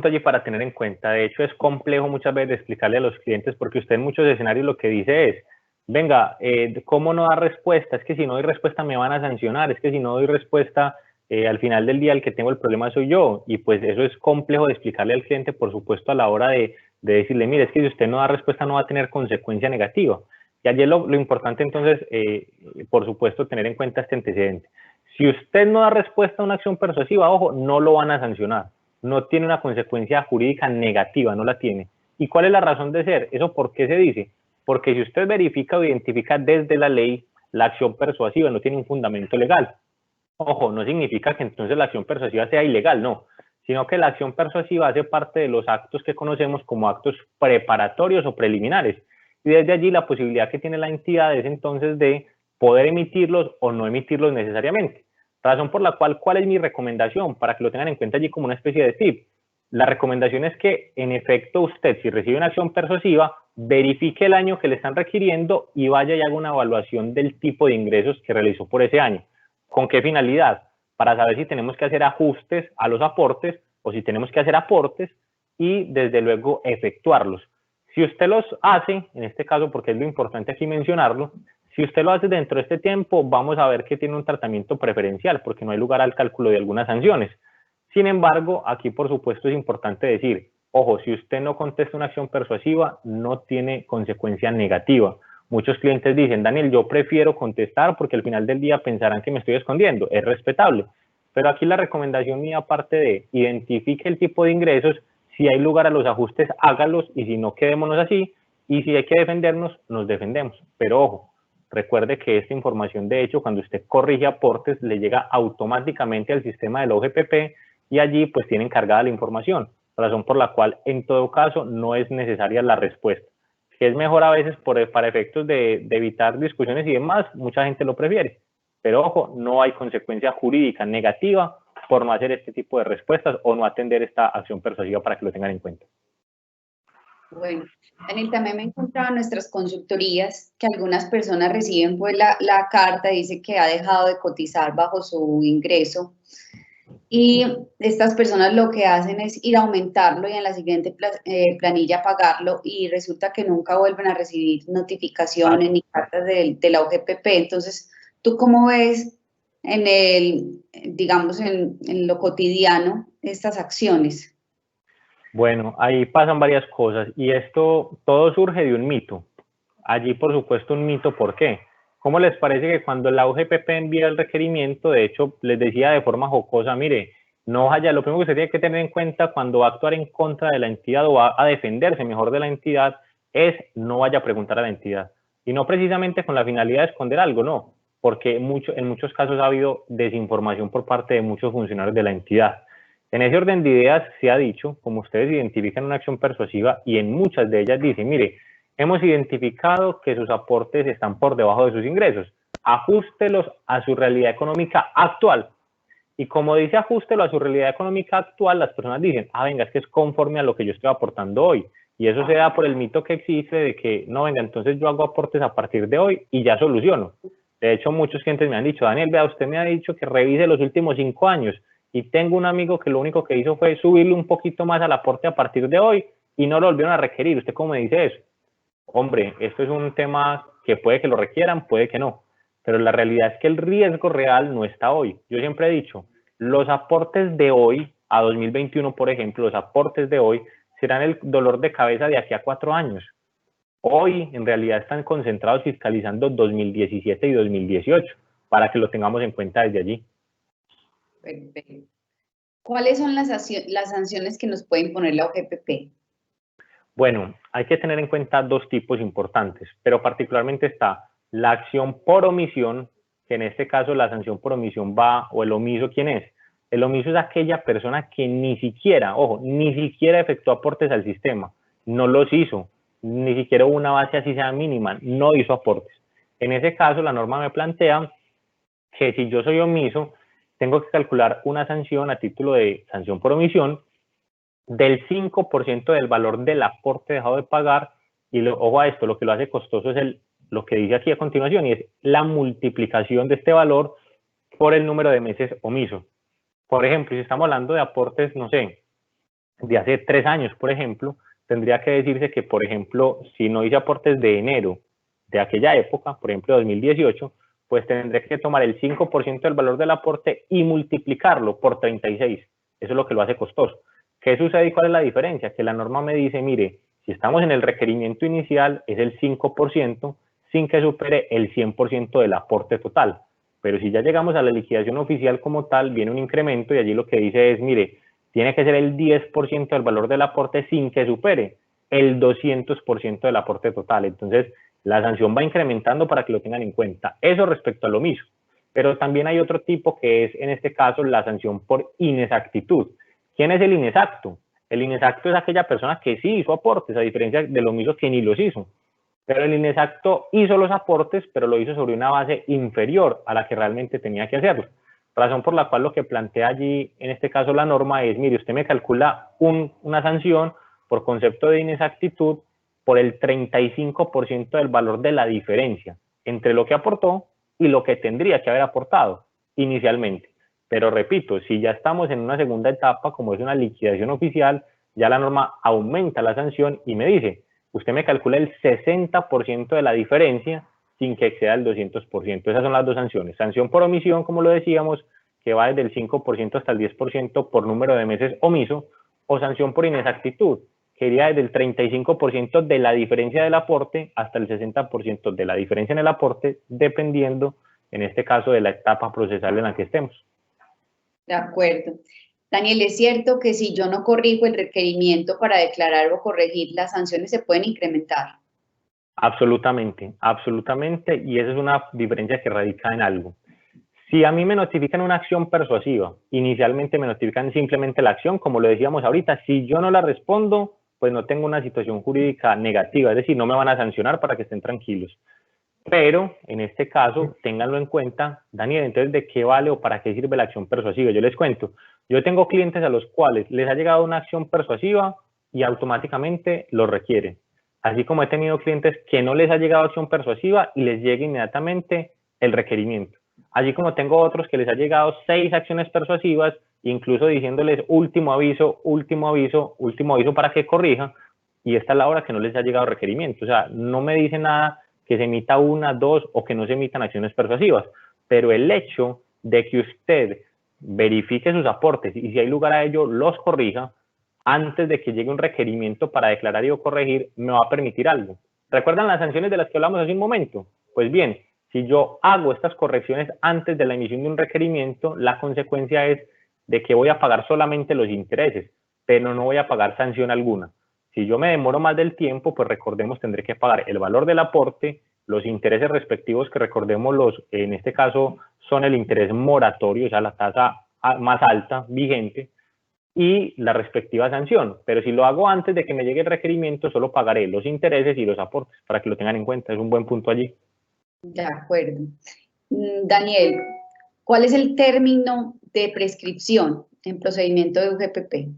allí para tener en cuenta, de hecho es complejo muchas veces explicarle a los clientes porque usted en muchos escenarios lo que dice es, venga, ¿cómo no dar respuesta? Es que si no doy respuesta me van a sancionar, es que si no doy respuesta, al final del día el que tengo el problema soy yo. Y pues eso es complejo de explicarle al cliente, por supuesto, a la hora de decirle, mire, es que si usted no da respuesta no va a tener consecuencia negativa. Y allí lo importante entonces, por supuesto, tener en cuenta este antecedente. Si usted no da respuesta a una acción persuasiva, ojo, no lo van a sancionar. No tiene una consecuencia jurídica negativa, no la tiene. ¿Y cuál es la razón de ser? ¿Eso por qué se dice? Porque si usted verifica o identifica desde la ley, la acción persuasiva no tiene un fundamento legal. Ojo, no significa que entonces la acción persuasiva sea ilegal, no, sino que la acción persuasiva hace parte de los actos que conocemos como actos preparatorios o preliminares. Y desde allí la posibilidad que tiene la entidad es entonces de poder emitirlos o no emitirlos necesariamente. Razón por la cual, ¿cuál es mi recomendación? Para que lo tengan en cuenta allí como una especie de tip. La recomendación es que, en efecto, usted, si recibe una acción persuasiva, verifique el año que le están requiriendo y vaya y haga una evaluación del tipo de ingresos que realizó por ese año. ¿Con qué finalidad? Para saber si tenemos que hacer ajustes a los aportes o si tenemos que hacer aportes y, desde luego, efectuarlos. Si usted los hace, en este caso, porque es lo importante aquí mencionarlo, si usted lo hace dentro de este tiempo, vamos a ver que tiene un tratamiento preferencial porque no hay lugar al cálculo de algunas sanciones. Sin embargo, aquí por supuesto es importante decir, ojo, si usted no contesta una acción persuasiva, no tiene consecuencia negativa. Muchos clientes dicen, Daniel, yo prefiero contestar porque al final del día pensarán que me estoy escondiendo. Es respetable. Pero aquí la recomendación mía, aparte de identifique el tipo de ingresos, si hay lugar a los ajustes, hágalos y si no, quedémonos así. Y si hay que defendernos, nos defendemos. Pero ojo, recuerde que esta información, de hecho, cuando usted corrige aportes, le llega automáticamente al sistema del OGPP y allí pues tienen cargada la información, razón por la cual en todo caso no es necesaria la respuesta. Que es mejor a veces para efectos de evitar discusiones y demás, mucha gente lo prefiere. Pero ojo, no hay consecuencia jurídica negativa por no hacer este tipo de respuestas o no atender esta acción persuasiva, para que lo tengan en cuenta. Bueno, Daniel, también me he encontrado en nuestras consultorías que algunas personas reciben pues la carta, dice que ha dejado de cotizar bajo su ingreso y estas personas lo que hacen es ir a aumentarlo y en la siguiente planilla pagarlo y resulta que nunca vuelven a recibir notificaciones ni cartas de la OGPP. Entonces, ¿tú cómo ves en digamos, en lo cotidiano estas acciones? Bueno, ahí pasan varias cosas y esto todo surge de un mito. Allí, por supuesto, un mito. ¿Por qué? ¿Cómo les parece que cuando la OGPP envía el requerimiento, de hecho, les decía de forma jocosa, mire, no vaya, lo primero que usted tiene que tener en cuenta cuando va a actuar en contra de la entidad o va a defenderse mejor de la entidad, es no vaya a preguntar a la entidad. Y no precisamente con la finalidad de esconder algo, no, porque en muchos casos ha habido desinformación por parte de muchos funcionarios de la entidad. En ese orden de ideas se ha dicho, como ustedes identifican una acción persuasiva y en muchas de ellas dicen, mire, hemos identificado que sus aportes están por debajo de sus ingresos. Ajústelos a su realidad económica actual. Y como dice ajústelo a su realidad económica actual, las personas dicen, venga, es que es conforme a lo que yo estoy aportando hoy. Y eso se da por el mito que existe de que, no, venga, entonces yo hago aportes a partir de hoy y ya soluciono. De hecho, muchos clientes me han dicho, Daniel, vea, usted me ha dicho que revise los últimos 5 años y tengo un amigo que lo único que hizo fue subirle un poquito más al aporte a partir de hoy y no lo volvieron a requerir. ¿Usted cómo me dice eso? Hombre, esto es un tema que puede que lo requieran, puede que no, pero la realidad es que el riesgo real no está hoy. Yo siempre he dicho, los aportes de hoy, a 2021, por ejemplo, los aportes de hoy serán el dolor de cabeza de aquí a 4 años. Hoy, en realidad, están concentrados fiscalizando 2017 y 2018, para que lo tengamos en cuenta desde allí. Perfecto. ¿Cuáles son las sanciones que nos pueden poner la OGPP? Bueno, hay que tener en cuenta 2 tipos importantes, pero particularmente está la acción por omisión, que en este caso la sanción por omisión va, o el omiso, ¿quién es? El omiso es aquella persona que ni siquiera, ojo, ni siquiera efectuó aportes al sistema, no los hizo, ni siquiera una base así sea mínima, no hizo aportes. En ese caso, la norma me plantea que si yo soy omiso, tengo que calcular una sanción a título de sanción por omisión del 5% del valor del aporte dejado de pagar, y ojo a esto, lo que lo hace costoso es lo que dice aquí a continuación, y es la multiplicación de este valor por el número de meses omiso. Por ejemplo, si estamos hablando de aportes, no sé, de hace 3 años, por ejemplo, tendría que decirse que, por ejemplo, si no hice aportes de enero de aquella época, por ejemplo 2018, pues tendré que tomar el 5% del valor del aporte y multiplicarlo por 36. Eso es lo que lo hace costoso. ¿Qué sucede y cuál es la diferencia? Que la norma me dice, mire, si estamos en el requerimiento inicial es el 5% sin que supere el 100% del aporte total. Pero si ya llegamos a la liquidación oficial como tal, viene un incremento y allí lo que dice es, mire, tiene que ser el 10% del valor del aporte sin que supere el 200% del aporte total. Entonces, la sanción va incrementando para que lo tengan en cuenta. Eso respecto a lo mismo. Pero también hay otro tipo que es, en este caso, la sanción por inexactitud. ¿Quién es el inexacto? El inexacto es aquella persona que sí hizo aportes, a diferencia de los mismos que ni los hizo. Pero el inexacto hizo los aportes, pero lo hizo sobre una base inferior a la que realmente tenía que hacerlo. Razón por la cual lo que plantea allí, en este caso la norma, es, mire, usted me calcula una sanción por concepto de inexactitud por el 35% del valor de la diferencia entre lo que aportó y lo que tendría que haber aportado inicialmente. Pero repito, si ya estamos en una segunda etapa, como es una liquidación oficial, ya la norma aumenta la sanción y me dice, usted me calcula el 60% de la diferencia sin que exceda el 200%. Esas son las dos sanciones. Sanción por omisión, como lo decíamos, que va desde el 5% hasta el 10% por número de meses omiso, o sanción por inexactitud, que iría desde el 35% de la diferencia del aporte hasta el 60% de la diferencia en el aporte, dependiendo, en este caso, de la etapa procesal en la que estemos. De acuerdo. Daniel, ¿es cierto que si yo no corrijo el requerimiento para declarar o corregir, las sanciones se pueden incrementar? Absolutamente, absolutamente, y esa es una diferencia que radica en algo. Si a mí me notifican una acción persuasiva, inicialmente me notifican simplemente la acción, como lo decíamos ahorita, si yo no la respondo, pues no tengo una situación jurídica negativa, es decir, no me van a sancionar para que estén tranquilos. Pero, en este caso, ténganlo en cuenta, Daniel, entonces, ¿de qué vale o para qué sirve la acción persuasiva? Yo les cuento, yo tengo clientes a los cuales les ha llegado una acción persuasiva y automáticamente lo requieren. Así como he tenido clientes que no les ha llegado acción persuasiva y les llega inmediatamente el requerimiento. Así como tengo otros que les ha llegado 6 acciones persuasivas, incluso diciéndoles último aviso, último aviso, último aviso para que corrija, y esta es la hora que no les ha llegado requerimiento. O sea, no me dice nada que se emita una, dos o que no se emitan acciones persuasivas, pero el hecho de que usted verifique sus aportes y si hay lugar a ello los corrija antes de que llegue un requerimiento para declarar y o corregir, me va a permitir algo. ¿Recuerdan las sanciones de las que hablamos hace un momento? Pues bien, si yo hago estas correcciones antes de la emisión de un requerimiento, la consecuencia es de que voy a pagar solamente los intereses, pero no voy a pagar sanción alguna. Si yo me demoro más del tiempo, pues recordemos, tendré que pagar el valor del aporte, los intereses respectivos, que recordemos, en este caso son el interés moratorio, o sea, la tasa más alta vigente, y la respectiva sanción. Pero si lo hago antes de que me llegue el requerimiento, solo pagaré los intereses y los aportes, para que lo tengan en cuenta. Es un buen punto allí. De acuerdo. Daniel, ¿cuál es el término de prescripción en procedimiento de UGPP?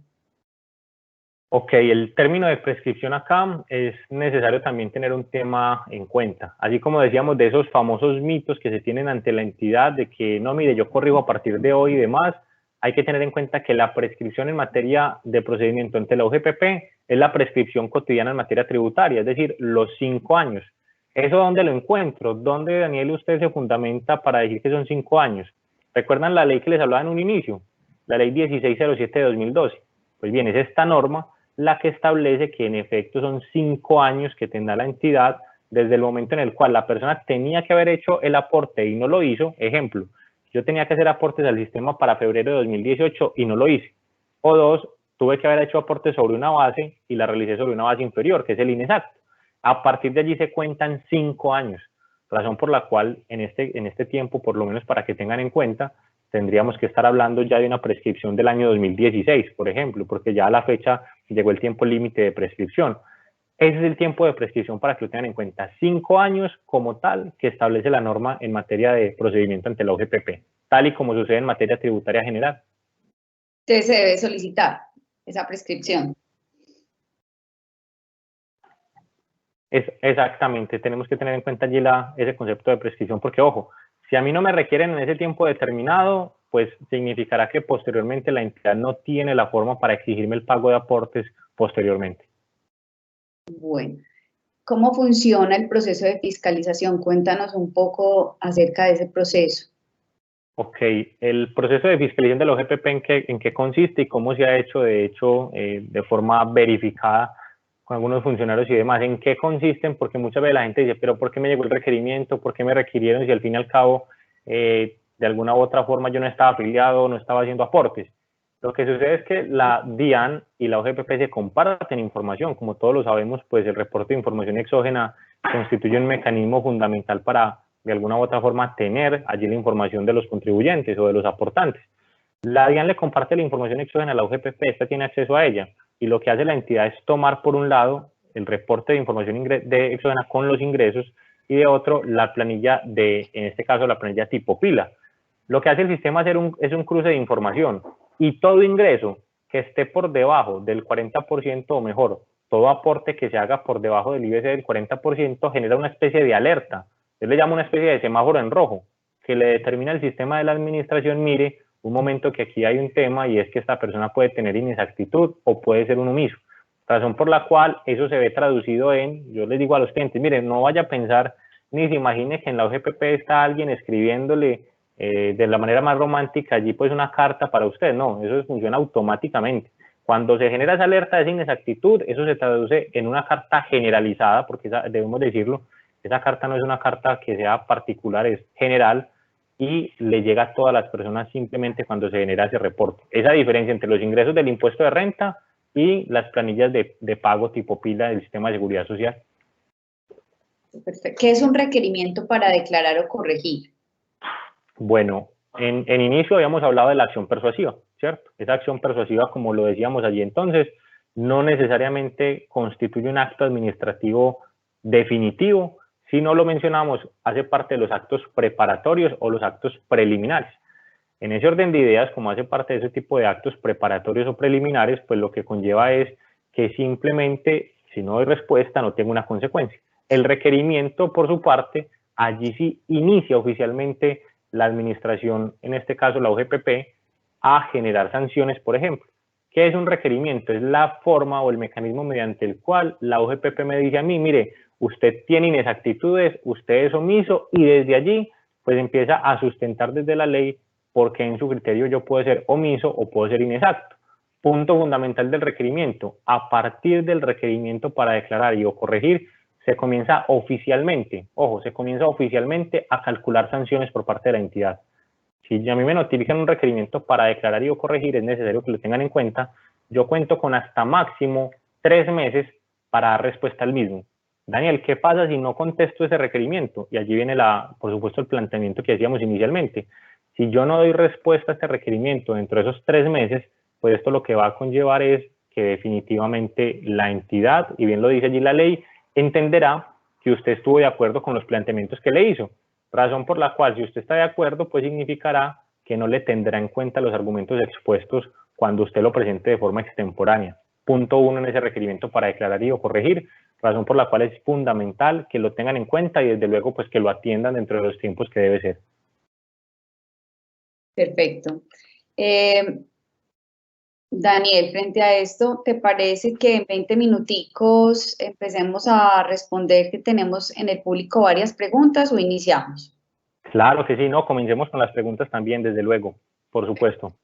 Ok, el término de prescripción acá es necesario también tener un tema en cuenta. Así como decíamos de esos famosos mitos que se tienen ante la entidad de que no, mire, yo corrijo a partir de hoy y demás, hay que tener en cuenta que la prescripción en materia de procedimiento ante la UGPP es la prescripción cotidiana en materia tributaria, es decir, los 5 años. ¿Eso dónde lo encuentro? ¿Dónde, Daniel, usted se fundamenta para decir que son 5 años? ¿Recuerdan la ley que les hablaba en un inicio? La ley 1607 de 2012. Pues bien, es esta norma la que establece que en efecto son 5 años que tendrá la entidad desde el momento en el cual la persona tenía que haber hecho el aporte y no lo hizo. Ejemplo, yo tenía que hacer aportes al sistema para febrero de 2018 y no lo hice. O 2, tuve que haber hecho aportes sobre una base y la realicé sobre una base inferior, que es el inexacto. A partir de allí se cuentan 5 años, razón por la cual en este tiempo, por lo menos para que tengan en cuenta, tendríamos que estar hablando ya de una prescripción del año 2016, por ejemplo, porque ya a la fecha llegó el tiempo límite de prescripción. Ese es el tiempo de prescripción para que lo tengan en cuenta. 5 años como tal que establece la norma en materia de procedimiento ante la UGPP, tal y como sucede en materia tributaria general. Entonces se debe solicitar esa prescripción. Exactamente, tenemos que tener en cuenta allí ese concepto de prescripción, porque ojo, si a mí no me requieren en ese tiempo determinado, pues significará que posteriormente la entidad no tiene la forma para exigirme el pago de aportes posteriormente. Bueno, ¿Cómo funciona el proceso de fiscalización? Cuéntanos un poco acerca de ese proceso. Ok, el proceso de fiscalización de la OGPP, ¿en qué consiste y cómo se ha hecho, de hecho, de forma verificada con algunos funcionarios y demás? ¿En qué consisten? Porque muchas veces la gente dice, pero ¿por qué me llegó el requerimiento? ¿Por qué me requirieron si al fin y al cabo, de alguna u otra forma, yo no estaba afiliado, no estaba haciendo aportes? Lo que sucede es que la DIAN y la OGPP se comparten información. Como todos lo sabemos, pues el reporte de información exógena constituye un mecanismo fundamental para, de alguna u otra forma, tener allí la información de los contribuyentes o de los aportantes. La DIAN le comparte la información exógena a la OGPP, esta tiene acceso a ella, y lo que hace la entidad es tomar, por un lado, el reporte de información exógena con los ingresos, y de otro, la planilla en este caso, la planilla tipo pila. Lo que hace el sistema es un cruce de información, y todo ingreso que esté por debajo del 40% o mejor, todo aporte que se haga por debajo del IBC del 40% genera una especie de alerta. Yo le llamo una especie de semáforo en rojo, que le determina al sistema de la administración, mire, un momento que aquí hay un tema y es que esta persona puede tener inexactitud o puede ser un omiso. Razón por la cual eso se ve traducido yo les digo a los clientes, miren, no vaya a pensar ni se imagine que en la OGPP está alguien escribiéndole de la manera más romántica allí pues una carta para usted. No, eso funciona automáticamente. Cuando se genera esa alerta de esa inexactitud, eso se traduce en una carta generalizada, porque debemos decirlo, esa carta no es una carta que sea particular, es general, y le llega a todas las personas simplemente cuando se genera ese reporte. Esa diferencia entre los ingresos del impuesto de renta y las planillas de pago tipo pila del sistema de seguridad social. Perfecto. ¿Qué es un requerimiento para declarar o corregir? Bueno, en inicio habíamos hablado de la acción persuasiva, ¿cierto? Esa acción persuasiva, como lo decíamos allí entonces, no necesariamente constituye un acto administrativo definitivo, si no lo mencionamos, hace parte de los actos preparatorios o los actos preliminares. En ese orden de ideas, como hace parte de ese tipo de actos preparatorios o preliminares, pues lo que conlleva es que simplemente, si no doy respuesta, no tengo una consecuencia. El requerimiento, por su parte, allí sí inicia oficialmente la administración, en este caso la OGPP, a generar sanciones, por ejemplo. ¿Qué es un requerimiento? Es la forma o el mecanismo mediante el cual la OGPP me dice a mí, mire, usted tiene inexactitudes, usted es omiso, y desde allí pues empieza a sustentar desde la ley porque en su criterio yo puedo ser omiso o puedo ser inexacto. Punto fundamental del requerimiento. A partir del requerimiento para declarar y o corregir, se comienza oficialmente, ojo, se comienza oficialmente a calcular sanciones por parte de la entidad. Si a mí me notifican un requerimiento para declarar y o corregir, es necesario que lo tengan en cuenta. Yo cuento con hasta máximo 3 meses para dar respuesta al mismo. Daniel, ¿qué pasa si no contesto ese requerimiento? Y allí viene, por supuesto, el planteamiento que hacíamos inicialmente. Si yo no doy respuesta a este requerimiento dentro de esos 3 meses, pues esto lo que va a conllevar es que definitivamente la entidad, y bien lo dice allí la ley, entenderá que usted estuvo de acuerdo con los planteamientos que le hizo. Razón por la cual, si usted está de acuerdo, pues significará que no le tendrá en cuenta los argumentos expuestos cuando usted lo presente de forma extemporánea. Punto 1 en ese requerimiento para declarar y o corregir, razón por la cual es fundamental que lo tengan en cuenta y desde luego pues que lo atiendan dentro de los tiempos que debe ser. Perfecto. Daniel, frente a esto, ¿te parece que en 20 minuticos empecemos a responder, que tenemos en el público varias preguntas, o iniciamos? Claro que sí, no, comencemos con las preguntas también, desde luego, por supuesto.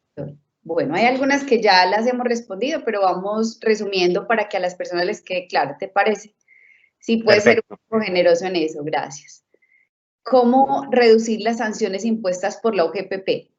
Bueno, hay algunas que ya las hemos respondido, pero vamos resumiendo para que a las personas les quede claro, ¿te parece? Sí, puedes ser un poco generoso en eso, gracias. ¿Cómo reducir las sanciones impuestas por la OGPP?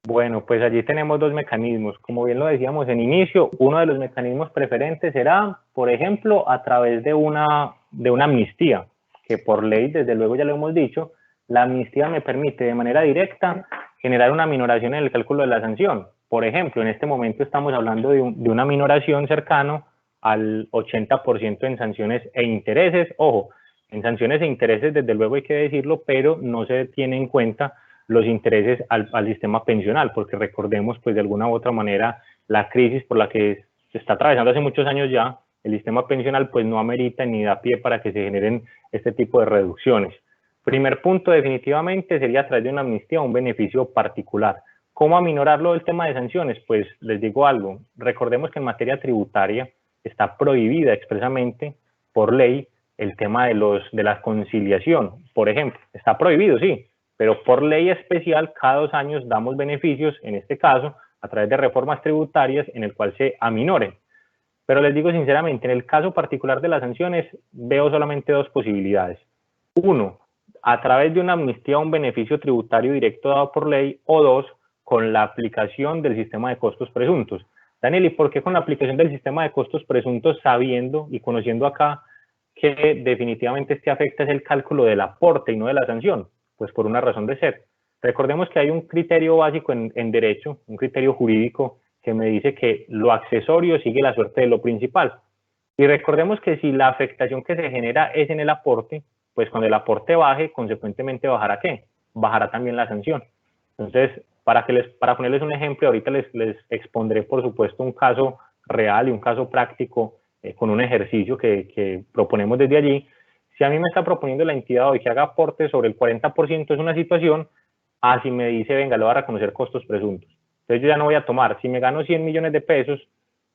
Bueno, pues allí tenemos 2 mecanismos. Como bien lo decíamos en inicio, uno de los mecanismos preferentes será, por ejemplo, a través de una amnistía, que por ley, desde luego ya lo hemos dicho, la amnistía me permite de manera directa generar una minoración en el cálculo de la sanción. Por ejemplo, en este momento estamos hablando de una minoración cercano al 80% en sanciones e intereses. Ojo, en sanciones e intereses desde luego hay que decirlo, pero no se tiene en cuenta los intereses al sistema pensional, porque recordemos pues de alguna u otra manera la crisis por la que se está atravesando hace muchos años ya, el sistema pensional pues no amerita ni da pie para que se generen este tipo de reducciones. Primer punto definitivamente sería a través de una amnistía un beneficio particular. ¿Cómo aminorarlo el tema de sanciones? Pues les digo algo, recordemos que en materia tributaria está prohibida expresamente por ley el tema de la conciliación. Por ejemplo, está prohibido, sí, pero por ley especial cada 2 años damos beneficios, en este caso, a través de reformas tributarias en el cual se aminoren. Pero les digo sinceramente, en el caso particular de las sanciones, veo solamente 2 posibilidades. 1, a través de una amnistía o un beneficio tributario directo dado por ley, o 2, con la aplicación del sistema de costos presuntos. Daniel, ¿y por qué con la aplicación del sistema de costos presuntos, sabiendo y conociendo acá que definitivamente este afecta es el cálculo del aporte y no de la sanción? Pues por una razón de ser. Recordemos que hay un criterio básico en derecho, un criterio jurídico que me dice que lo accesorio sigue la suerte de lo principal. Y recordemos que si la afectación que se genera es en el aporte, pues cuando el aporte baje, consecuentemente bajará ¿qué? Bajará también la sanción. Entonces, para ponerles un ejemplo, ahorita les expondré, por supuesto, un caso real y un caso práctico con un ejercicio que proponemos desde allí. Si a mí me está proponiendo la entidad hoy que haga aporte sobre el 40% es una situación, así me dice, venga, le voy a reconocer costos presuntos. Entonces yo ya no voy a tomar, si me gano 100 millones de pesos,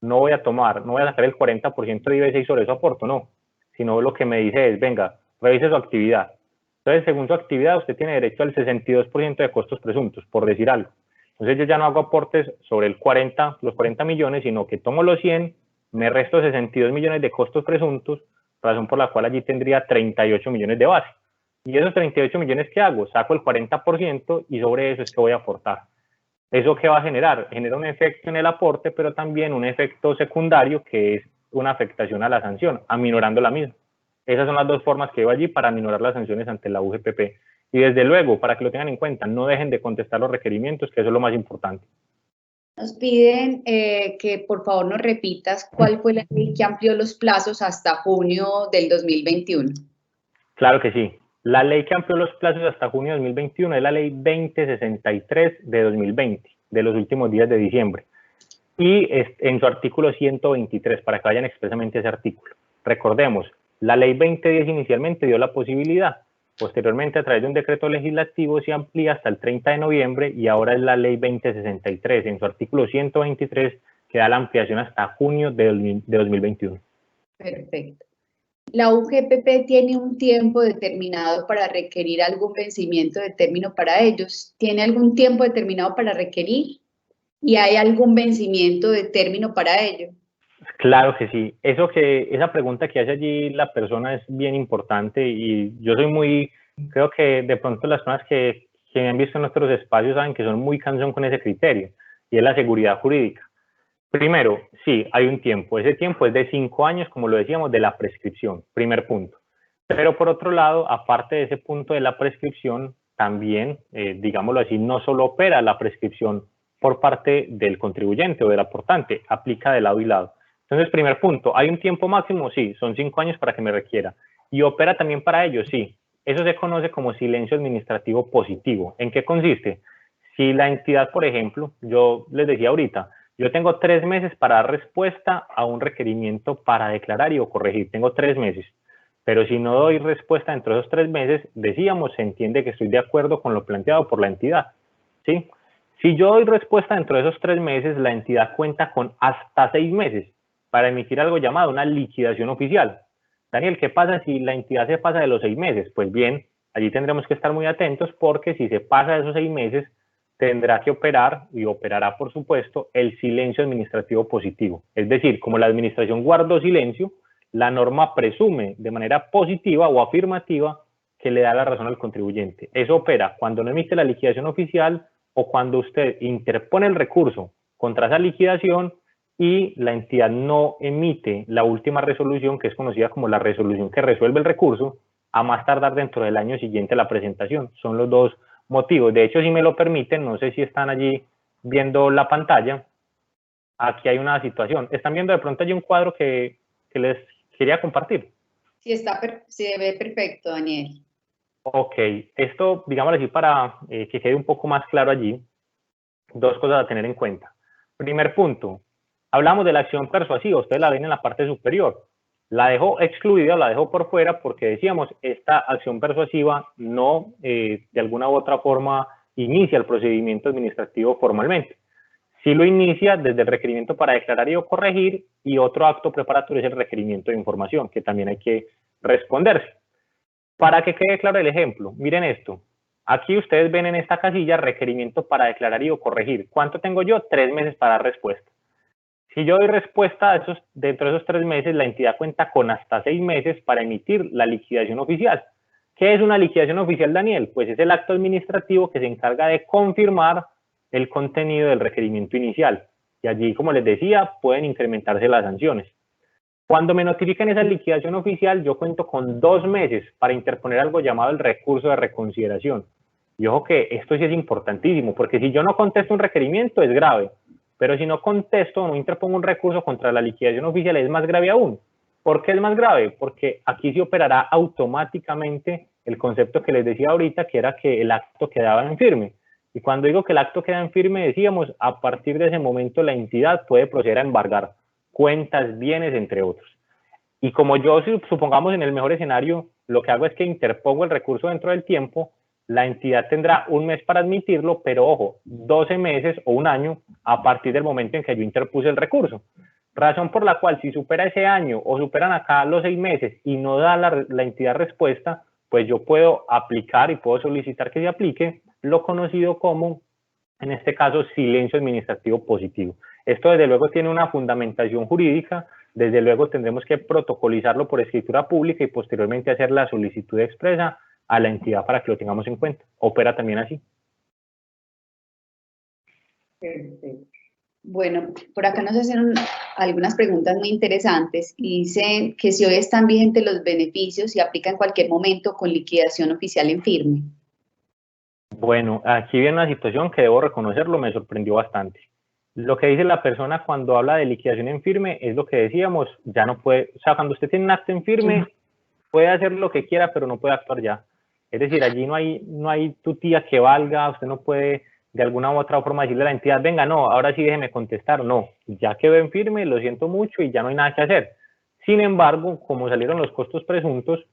no voy a sacar el 40% de IVA y sobre eso aporto, no. Sino lo que me dice es, venga, revise su actividad. Entonces, según su actividad, usted tiene derecho al 62% de costos presuntos, por decir algo. Entonces yo ya no hago aportes sobre los 40 millones, sino que tomo los 100, me resto 62 millones de costos presuntos, razón por la cual allí tendría 38 millones de base. Y esos 38 millones, ¿qué hago? Saco el 40% y sobre eso es que voy a aportar. ¿Eso qué va a generar? Genera un efecto en el aporte, pero también un efecto secundario que es una afectación a la sanción, aminorando la misma. Esas son las 2 formas que veo allí para aminorar las sanciones ante la UGPP. Y desde luego, para que lo tengan en cuenta, no dejen de contestar los requerimientos, que eso es lo más importante. Nos piden que por favor nos repitas cuál fue la ley que amplió los plazos hasta junio del 2021. Claro que sí. La ley que amplió los plazos hasta junio de 2021 es la ley 2063 de 2020, de los últimos días de diciembre. Y en su artículo 123, para que vayan expresamente a ese artículo. Recordemos, la ley 2010 inicialmente dio la posibilidad. Posteriormente, a través de un decreto legislativo, se amplía hasta el 30 de noviembre y ahora es la ley 2063, en su artículo 123, que da la ampliación hasta junio de 2021. Perfecto. ¿La UGPP tiene un tiempo determinado para requerir algún vencimiento de término para ellos? ¿Tiene algún tiempo determinado para requerir? ¿Y hay algún vencimiento de término para ello? Claro que sí. Esa pregunta que hace allí la persona es bien importante y yo creo que de pronto las personas que me han visto en nuestros espacios saben que son muy cansón con ese criterio y es la seguridad jurídica. Primero, sí, hay un tiempo. Ese tiempo es de 5 años, como lo decíamos, de la prescripción, primer punto. Pero por otro lado, aparte de ese punto de la prescripción, también, digámoslo así, no solo opera la prescripción por parte del contribuyente o del aportante, aplica de lado y lado. Entonces, primer punto, ¿hay un tiempo máximo? Sí, son 5 años para que me requiera. ¿Y opera también para ello? Sí. Eso se conoce como silencio administrativo positivo. ¿En qué consiste? Si la entidad, por ejemplo, yo les decía ahorita, yo tengo 3 meses para dar respuesta a un requerimiento para declarar y o corregir. Tengo 3 meses. Pero si no doy respuesta dentro de esos 3 meses, decíamos, se entiende que estoy de acuerdo con lo planteado por la entidad. ¿Sí? Si yo doy respuesta dentro de esos 3 meses, la entidad cuenta con hasta 6 meses para emitir algo llamado una liquidación oficial. Daniel, ¿qué pasa si la entidad se pasa de los 6 meses? Pues bien, allí tendremos que estar muy atentos porque si se pasa de esos 6 meses, tendrá que operar y operará, por supuesto, el silencio administrativo positivo. Es decir, como la administración guardó silencio, la norma presume de manera positiva o afirmativa que le da la razón al contribuyente. Eso opera cuando no emite la liquidación oficial o cuando usted interpone el recurso contra esa liquidación y la entidad no emite la última resolución, que es conocida como la resolución que resuelve el recurso, a más tardar dentro del año siguiente a la presentación. Son los 2 motivos. De hecho, si me lo permiten, no sé si están allí viendo la pantalla, aquí hay una situación. ¿Están viendo de pronto allí un cuadro que les quería compartir? Sí, se ve perfecto, Daniel. Ok, esto, digámoslo así, para que quede un poco más claro allí, 2 cosas a tener en cuenta. Primer punto, hablamos de la acción persuasiva, ustedes la ven en la parte superior. La dejó excluida, la dejó por fuera porque decíamos, esta acción persuasiva no de alguna u otra forma inicia el procedimiento administrativo formalmente. sí lo inicia desde el requerimiento para declarar y o corregir, y otro acto preparatorio es el requerimiento de información, que también hay que responderse. Para que quede claro el ejemplo, miren esto. Aquí ustedes ven en esta casilla requerimiento para declarar y o corregir. ¿Cuánto tengo yo? 3 meses para dar respuesta. Si yo doy respuesta a dentro de esos 3 meses, la entidad cuenta con hasta 6 meses para emitir la liquidación oficial. ¿Qué es una liquidación oficial, Daniel? Pues es el acto administrativo que se encarga de confirmar el contenido del requerimiento inicial. Y allí, como les decía, pueden incrementarse las sanciones. Cuando me notifiquen esa liquidación oficial, yo cuento con 2 meses para interponer algo llamado el recurso de reconsideración. Y ojo que esto sí es importantísimo, porque si yo no contesto un requerimiento es grave, pero si no contesto o no interpongo un recurso contra la liquidación oficial es más grave aún. ¿Por qué es más grave? Porque aquí se operará automáticamente el concepto que les decía ahorita, que era que el acto quedaba en firme. Y cuando digo que el acto queda en firme, decíamos, a partir de ese momento la entidad puede proceder a embargar cuentas, bienes, entre otros. Y como yo, supongamos en el mejor escenario, lo que hago es que interpongo el recurso dentro del tiempo, la entidad tendrá 1 mes para admitirlo, pero ojo, 12 meses o 1 año a partir del momento en que yo interpuse el recurso. Razón por la cual si supera ese año o superan acá los 6 meses y no da la entidad respuesta, pues yo puedo aplicar y puedo solicitar que se aplique lo conocido como, en este caso, silencio administrativo positivo. Esto desde luego tiene una fundamentación jurídica, desde luego tendremos que protocolizarlo por escritura pública y posteriormente hacer la solicitud expresa a la entidad para que lo tengamos en cuenta. Opera también así. Perfecto. Bueno, por acá nos hacen algunas preguntas muy interesantes y dicen que si hoy están vigentes los beneficios y aplica en cualquier momento con liquidación oficial en firme. Bueno, aquí viene una situación que debo reconocerlo, me sorprendió bastante. Lo que dice la persona cuando habla de liquidación en firme es lo que decíamos, ya no puede, o sea, cuando usted tiene un acto en firme, puede hacer lo que quiera, pero no puede actuar ya. Es decir, allí no hay tutía que valga, usted no puede de alguna u otra forma decirle a la entidad, venga, no, ahora sí déjeme contestar, no, ya quedó en firme, lo siento mucho y ya no hay nada que hacer. Sin embargo, como salieron los costos presuntos,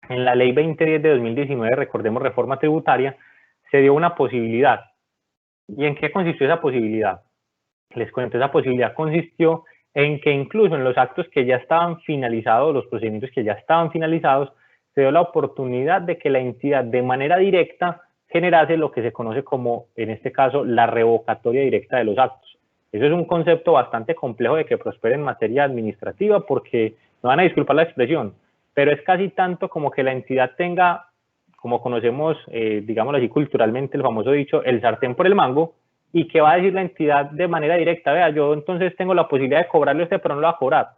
en la ley 2010 de 2019, recordemos reforma tributaria, se dio una posibilidad. ¿Y en qué consistió esa posibilidad? Les cuento, esa posibilidad consistió en que incluso en los actos que ya estaban finalizados, los procedimientos que ya estaban finalizados, se dio la oportunidad de que la entidad de manera directa generase lo que se conoce como, en este caso, la revocatoria directa de los actos. Eso es un concepto bastante complejo de que prospere en materia administrativa porque, no van a disculpar la expresión, pero es casi tanto como que la entidad tenga, como conocemos, digámoslo así culturalmente, el famoso dicho, el sartén por el mango, y que va a decir la entidad de manera directa, vea, yo entonces tengo la posibilidad de cobrarle a usted, pero no lo va a cobrar.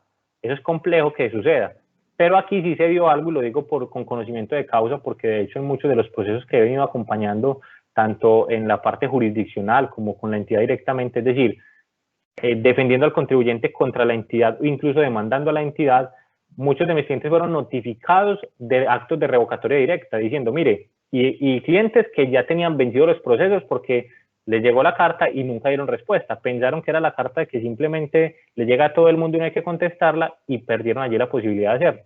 Eso es complejo que suceda. Pero aquí sí se dio algo, y lo digo con conocimiento de causa, porque de hecho en muchos de los procesos que he venido acompañando, tanto en la parte jurisdiccional como con la entidad directamente, es decir, defendiendo al contribuyente contra la entidad o incluso demandando a la entidad, muchos de mis clientes fueron notificados de actos de revocatoria directa, diciendo, mire, y clientes que ya tenían vencidos los procesos porque les llegó la carta y nunca dieron respuesta. Pensaron que era la carta de que simplemente le llega a todo el mundo y no hay que contestarla y perdieron allí la posibilidad de hacerlo.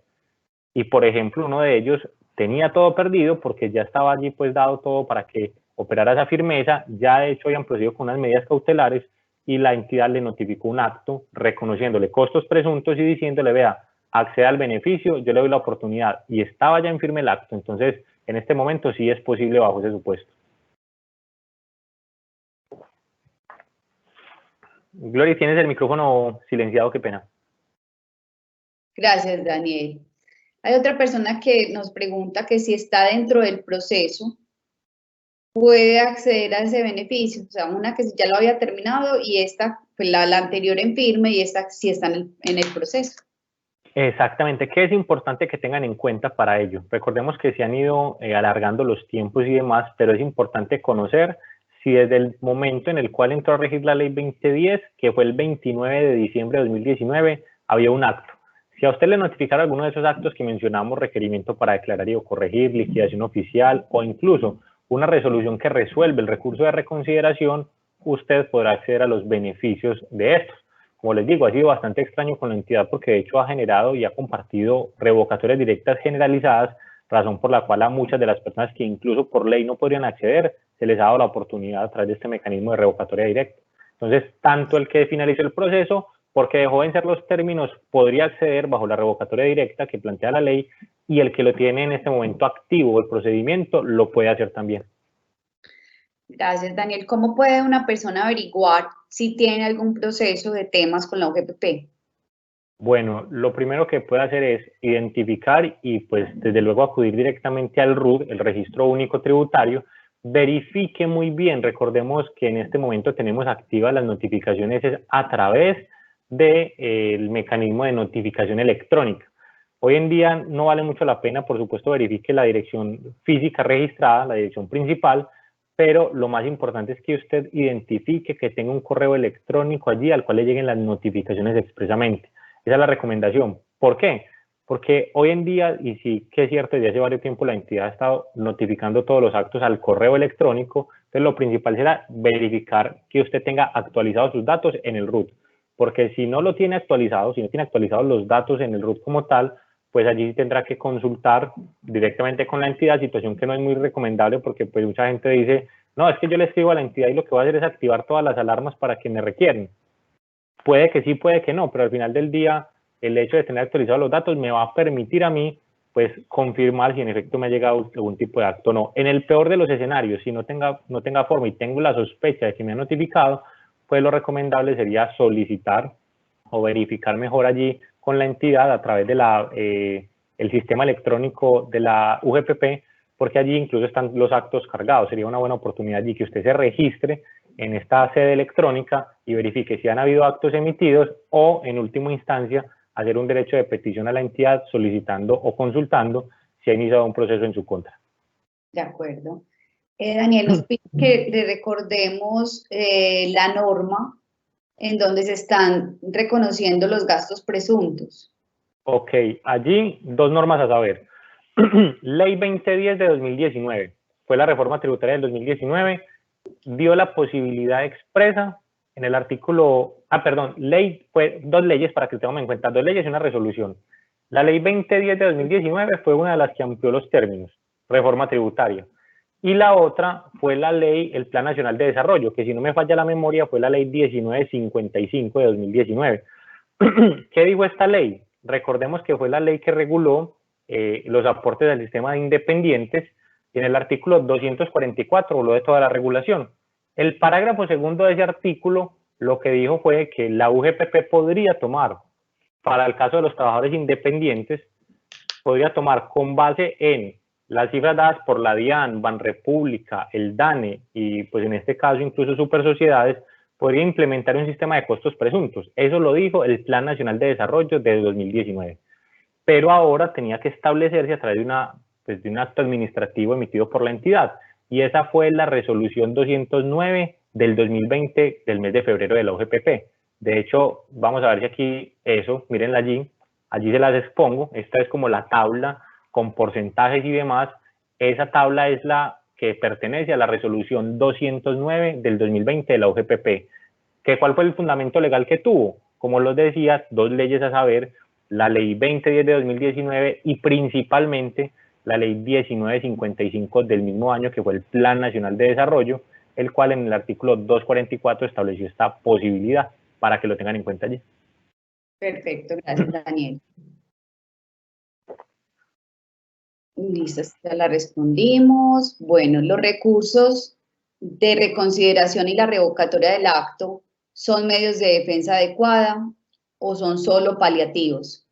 Y por ejemplo, uno de ellos tenía todo perdido porque ya estaba allí pues dado todo para que operara esa firmeza. Ya de hecho habían procedido con unas medidas cautelares y la entidad le notificó un acto reconociéndole costos presuntos y diciéndole, vea, acceda al beneficio, yo le doy la oportunidad y estaba ya en firme el acto. Entonces, en este momento sí es posible bajo ese supuesto. Gloria, tienes el micrófono silenciado, qué pena. Gracias, Daniel. Hay otra persona que nos pregunta que si está dentro del proceso, puede acceder a ese beneficio. O sea, una que ya lo había terminado y esta, pues la anterior en firme y esta sí está en el proceso. Exactamente, ¿qué es importante que tengan en cuenta para ello? Recordemos que se han ido alargando los tiempos y demás, pero es importante conocer si desde el momento en el cual entró a regir la ley 2010, que fue el 29 de diciembre de 2019, había un acto. Si a usted le notificaron alguno de esos actos que mencionamos, requerimiento para declarar y o corregir, liquidación oficial o incluso una resolución que resuelve el recurso de reconsideración, usted podrá acceder a los beneficios de estos. Como les digo, ha sido bastante extraño con la entidad porque de hecho ha generado y ha compartido revocatorias directas generalizadas, razón por la cual a muchas de las personas que incluso por ley no podrían acceder, se les ha dado la oportunidad a través de este mecanismo de revocatoria directa. Entonces, tanto el que finalizó el proceso, porque dejó vencer los términos, podría acceder bajo la revocatoria directa que plantea la ley, y el que lo tiene en este momento activo el procedimiento lo puede hacer también. Gracias, Daniel. ¿Cómo puede una persona averiguar si tiene algún proceso de temas con la UGPP? Bueno, lo primero que puede hacer es identificar y pues desde luego acudir directamente al RUT, el Registro Único Tributario. Verifique muy bien, recordemos que en este momento tenemos activas las notificaciones a través del mecanismo de notificación electrónica. Hoy en día no vale mucho la pena, por supuesto, verifique la dirección física registrada, la dirección principal, pero lo más importante es que usted identifique que tenga un correo electrónico allí al cual le lleguen las notificaciones expresamente. Esa es la recomendación. ¿Por qué? Porque hoy en día, y sí que es cierto, desde hace varios tiempo la entidad ha estado notificando todos los actos al correo electrónico, entonces lo principal será verificar que usted tenga actualizados sus datos en el RUT, porque si no lo tiene actualizado, si no tiene actualizados los datos en el RUT como tal, pues allí tendrá que consultar directamente con la entidad, situación que no es muy recomendable porque pues mucha gente dice, no, es que yo le escribo a la entidad y lo que voy a hacer es activar todas las alarmas para que me requieren. Puede que sí, puede que no, pero al final del día el hecho de tener actualizados los datos me va a permitir a mí pues confirmar si en efecto me ha llegado algún tipo de acto o no. En el peor de los escenarios, si no tenga forma y tengo la sospecha de que me ha notificado, pues lo recomendable sería solicitar o verificar mejor allí con la entidad a través de el sistema electrónico de la UGPP, porque allí incluso están los actos cargados. Sería una buena oportunidad allí que usted se registre en esta sede electrónica y verifique si han habido actos emitidos o, en última instancia, hacer un derecho de petición a la entidad solicitando o consultando si ha iniciado un proceso en su contra. De acuerdo. Daniel, nos pide que le recordemos la norma en donde se están reconociendo los gastos presuntos. Ok, allí dos normas a saber. Ley 2010 de 2019, fue la reforma tributaria del 2019, dio la posibilidad expresa en el artículo, fue dos leyes para que tengamos en cuenta, dos leyes y una resolución. La ley 2010 de 2019 fue una de las que amplió los términos, reforma tributaria. Y la otra fue la ley, el Plan Nacional de Desarrollo, que si no me falla la memoria fue la ley 1955 de 2019. ¿Qué dijo esta ley? Recordemos que fue la ley que reguló los aportes del sistema de independientes, y en el artículo 244 habló de toda la regulación. El parágrafo segundo de ese artículo lo que dijo fue que la UGPP podría tomar, para el caso de los trabajadores independientes, podría tomar con base en las cifras dadas por la DIAN, Banrepública, el DANE y pues en este caso incluso Supersociedades, podría implementar un sistema de costos presuntos. Eso lo dijo el Plan Nacional de Desarrollo de 2019. Pero ahora tenía que establecerse a través de un acto administrativo emitido por la entidad. Y esa fue la resolución 209 del 2020 del mes de febrero de la UGPP. De hecho, vamos a ver si aquí mírenla allí se las expongo. Esta es como la tabla con porcentajes y demás. Esa tabla es la que pertenece a la resolución 209 del 2020 de la UGPP. ¿Cuál fue el fundamento legal que tuvo? Como los decía, dos leyes a saber, la ley 2010 de 2019 y principalmente la ley 1955 del mismo año, que fue el Plan Nacional de Desarrollo, el cual en el artículo 244 estableció esta posibilidad para que lo tengan en cuenta allí. Perfecto, gracias Daniel. Listo, ya la respondimos. Bueno, los recursos de reconsideración y la revocatoria del acto son medios de defensa adecuada o son solo paliativos.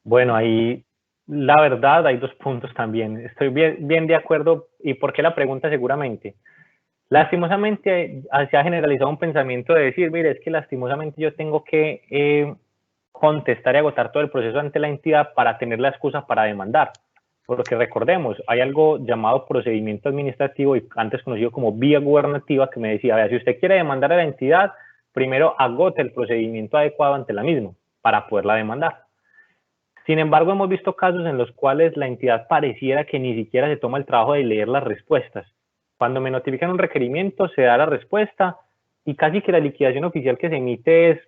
Bueno, ahí la verdad hay dos puntos también. Estoy bien de acuerdo. ¿Y por qué la pregunta? Seguramente. Lastimosamente se ha generalizado un pensamiento de decir, mire, es que lastimosamente yo tengo que contestar y agotar todo el proceso ante la entidad para tener la excusa para demandar. Porque recordemos, hay algo llamado procedimiento administrativo y antes conocido como vía gubernativa que me decía, vea, si usted quiere demandar a la entidad, primero agote el procedimiento adecuado ante la misma para poderla demandar. Sin embargo, hemos visto casos en los cuales la entidad pareciera que ni siquiera se toma el trabajo de leer las respuestas. Cuando me notifican un requerimiento, se da la respuesta y casi que la liquidación oficial que se emite es,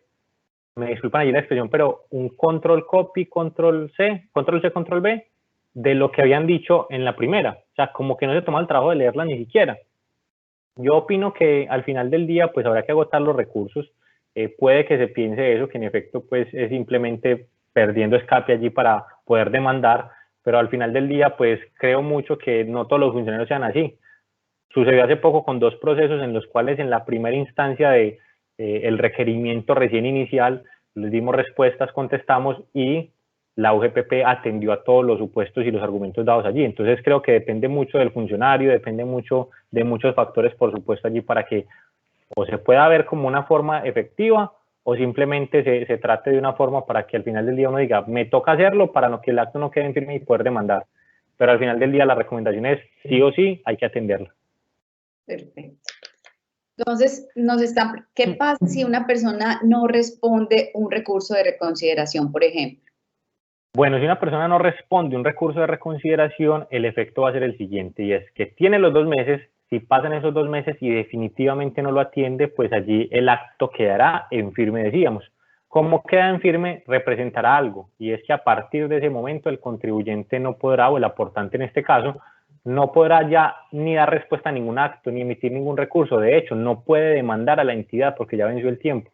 me disculpan allí la expresión, pero un control copy, control C, control V, de lo que habían dicho en la primera. O sea, como que no se toma el trabajo de leerla ni siquiera. Yo opino que al final del día pues habrá que agotar los recursos. Puede que se piense eso, que en efecto pues es simplemente perdiendo escape allí para poder demandar, pero al final del día pues creo mucho que no todos los funcionarios sean así. Sucedió hace poco con 2 procesos en los cuales en la primera instancia de el requerimiento recién inicial les dimos respuestas, contestamos y la UGPP atendió a todos los supuestos y los argumentos dados allí. Entonces creo que depende mucho del funcionario, depende mucho de muchos factores, por supuesto, allí para que o se pueda ver como una forma efectiva o simplemente se trate de una forma para que al final del día uno diga, me toca hacerlo para que el acto no quede en firme y poder demandar. Pero al final del día la recomendación es sí o sí, hay que atenderla. Perfecto. Entonces, ¿qué pasa si una persona no responde un recurso de reconsideración, por ejemplo? Bueno, si una persona no responde un recurso de reconsideración, el efecto va a ser el siguiente, y es que tiene los 2 meses, si pasan esos 2 meses y definitivamente no lo atiende, pues allí el acto quedará en firme, decíamos. ¿Cómo queda en firme? Representará algo, y es que a partir de ese momento el contribuyente no podrá, o el aportante en este caso, no podrá ya ni dar respuesta a ningún acto, ni emitir ningún recurso. De hecho, no puede demandar a la entidad porque ya venció el tiempo.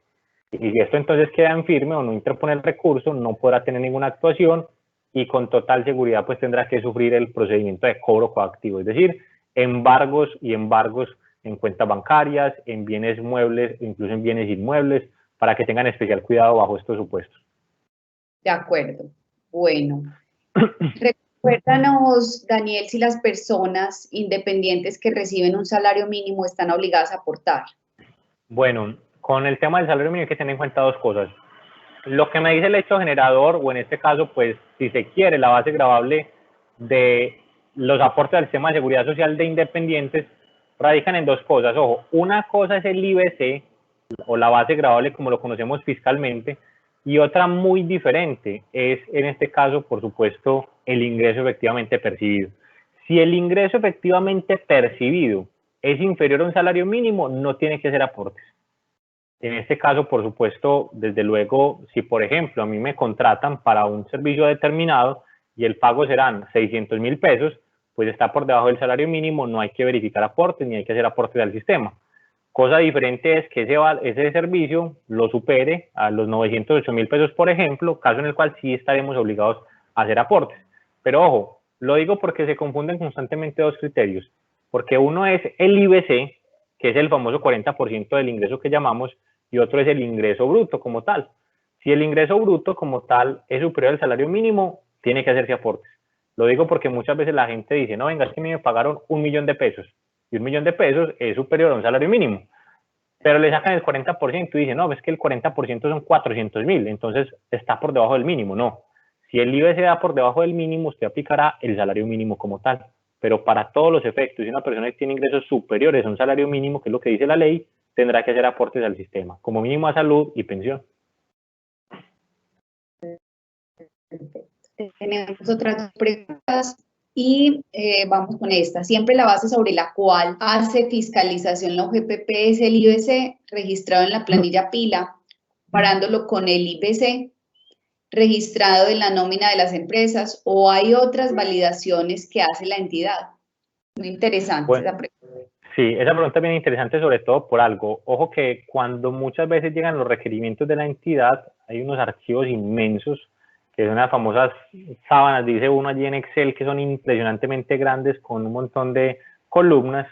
Y si esto entonces queda en firme o no interpone el recurso, no podrá tener ninguna actuación y con total seguridad pues tendrá que sufrir el procedimiento de cobro coactivo, es decir, embargos y embargos en cuentas bancarias, en bienes muebles, incluso en bienes inmuebles, para que tengan especial cuidado bajo estos supuestos. De acuerdo. Bueno. Recuérdanos, Daniel, si las personas independientes que reciben un salario mínimo están obligadas a aportar. Bueno, con el tema del salario mínimo hay que tener en cuenta 2 cosas. Lo que me dice el hecho generador, o en este caso, pues, si se quiere, la base gravable de los aportes al sistema de seguridad social de independientes, radican en 2 cosas. Ojo, una cosa es el IBC, o la base gravable como lo conocemos fiscalmente, y otra muy diferente es, en este caso, por supuesto, el ingreso efectivamente percibido. Si el ingreso efectivamente percibido es inferior a un salario mínimo, no tiene que hacer aportes. En este caso, por supuesto, desde luego, si por ejemplo a mí me contratan para un servicio determinado y el pago serán 600.000 pesos, pues está por debajo del salario mínimo, no hay que verificar aportes ni hay que hacer aportes al sistema. Cosa diferente es que ese servicio lo supere a los 908.000 pesos, por ejemplo, caso en el cual sí estaremos obligados a hacer aportes. Pero ojo, lo digo porque se confunden constantemente 2 criterios, porque uno es el IBC, que es el famoso 40% del ingreso que llamamos, y otro es el ingreso bruto como tal. Si el ingreso bruto como tal es superior al salario mínimo, tiene que hacerse aportes. Lo digo porque muchas veces la gente dice, no, venga, es que a mí me pagaron 1.000.000 de pesos, y 1.000.000 de pesos es superior a un salario mínimo, pero le sacan el 40% y dicen, no, es que el 40% son 400.000, entonces está por debajo del mínimo. No, si el IBC da por debajo del mínimo, usted aplicará el salario mínimo como tal. Pero para todos los efectos, si una persona tiene ingresos superiores a un salario mínimo, que es lo que dice la ley, tendrá que hacer aportes al sistema, como mínimo a salud y pensión. Tenemos otras preguntas y vamos con esta. Siempre la base sobre la cual hace fiscalización la UGPP es el IBC registrado en la planilla pila, parándolo con el IBC registrado en la nómina de las empresas, o hay otras validaciones que hace la entidad. Muy interesante esa pregunta. Sí, esa pregunta es bien interesante, sobre todo por algo. Ojo que cuando muchas veces llegan los requerimientos de la entidad, hay unos archivos inmensos, que son las famosas sábanas, dice uno allí en Excel, que son impresionantemente grandes con un montón de columnas,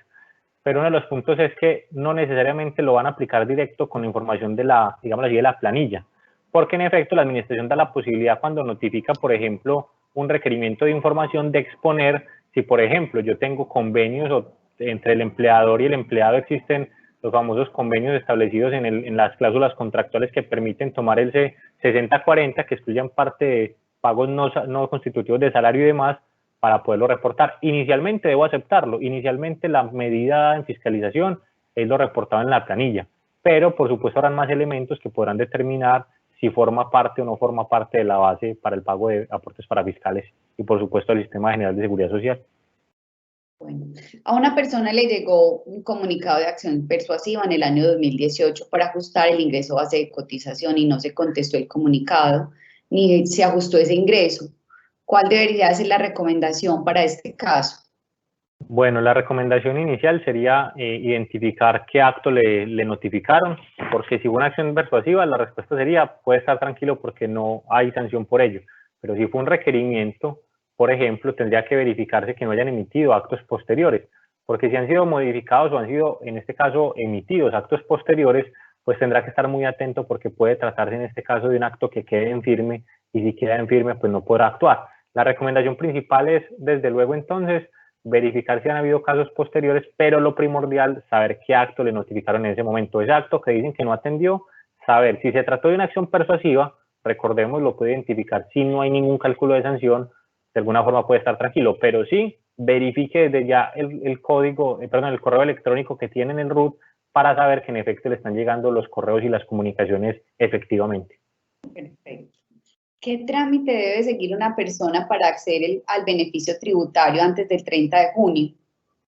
pero uno de los puntos es que no necesariamente lo van a aplicar directo con la información de la, digamos así, de la planilla, porque en efecto la administración da la posibilidad cuando notifica, por ejemplo, un requerimiento de información de exponer, si por ejemplo yo tengo convenios o entre el empleador y el empleado existen los famosos convenios establecidos en las cláusulas contractuales que permiten tomar el 60-40, que excluyan parte de pagos no constitutivos de salario y demás, para poderlo reportar. Inicialmente debo aceptarlo, inicialmente la medida en fiscalización es lo reportado en la planilla, pero por supuesto habrán más elementos que podrán determinar si forma parte o no forma parte de la base para el pago de aportes para fiscales y por supuesto el Sistema General de Seguridad Social. Bueno, a una persona le llegó un comunicado de acción persuasiva en el año 2018 para ajustar el ingreso base de cotización y no se contestó el comunicado ni se ajustó ese ingreso. ¿Cuál debería ser la recomendación para este caso? Bueno, la recomendación inicial sería identificar qué acto le notificaron, porque si fue una acción persuasiva, la respuesta sería, puede estar tranquilo porque no hay sanción por ello. Pero si fue un requerimiento, por ejemplo, tendría que verificarse que no hayan emitido actos posteriores, porque si han sido modificados o han sido, en este caso, emitidos actos posteriores, pues tendrá que estar muy atento porque puede tratarse en este caso de un acto que quede en firme, y si queda en firme, pues no podrá actuar. La recomendación principal es, desde luego entonces, verificar si han habido casos posteriores, pero lo primordial, saber qué acto le notificaron en ese momento. Ese acto que dicen que no atendió, saber si se trató de una acción persuasiva, recordemos, lo puede identificar si no hay ningún cálculo de sanción, de alguna forma puede estar tranquilo, pero sí, verifique desde ya el código, el correo electrónico que tienen en root para saber que en efecto le están llegando los correos y las comunicaciones efectivamente. Perfecto. ¿Qué trámite debe seguir una persona para acceder al beneficio tributario antes del 30 de junio?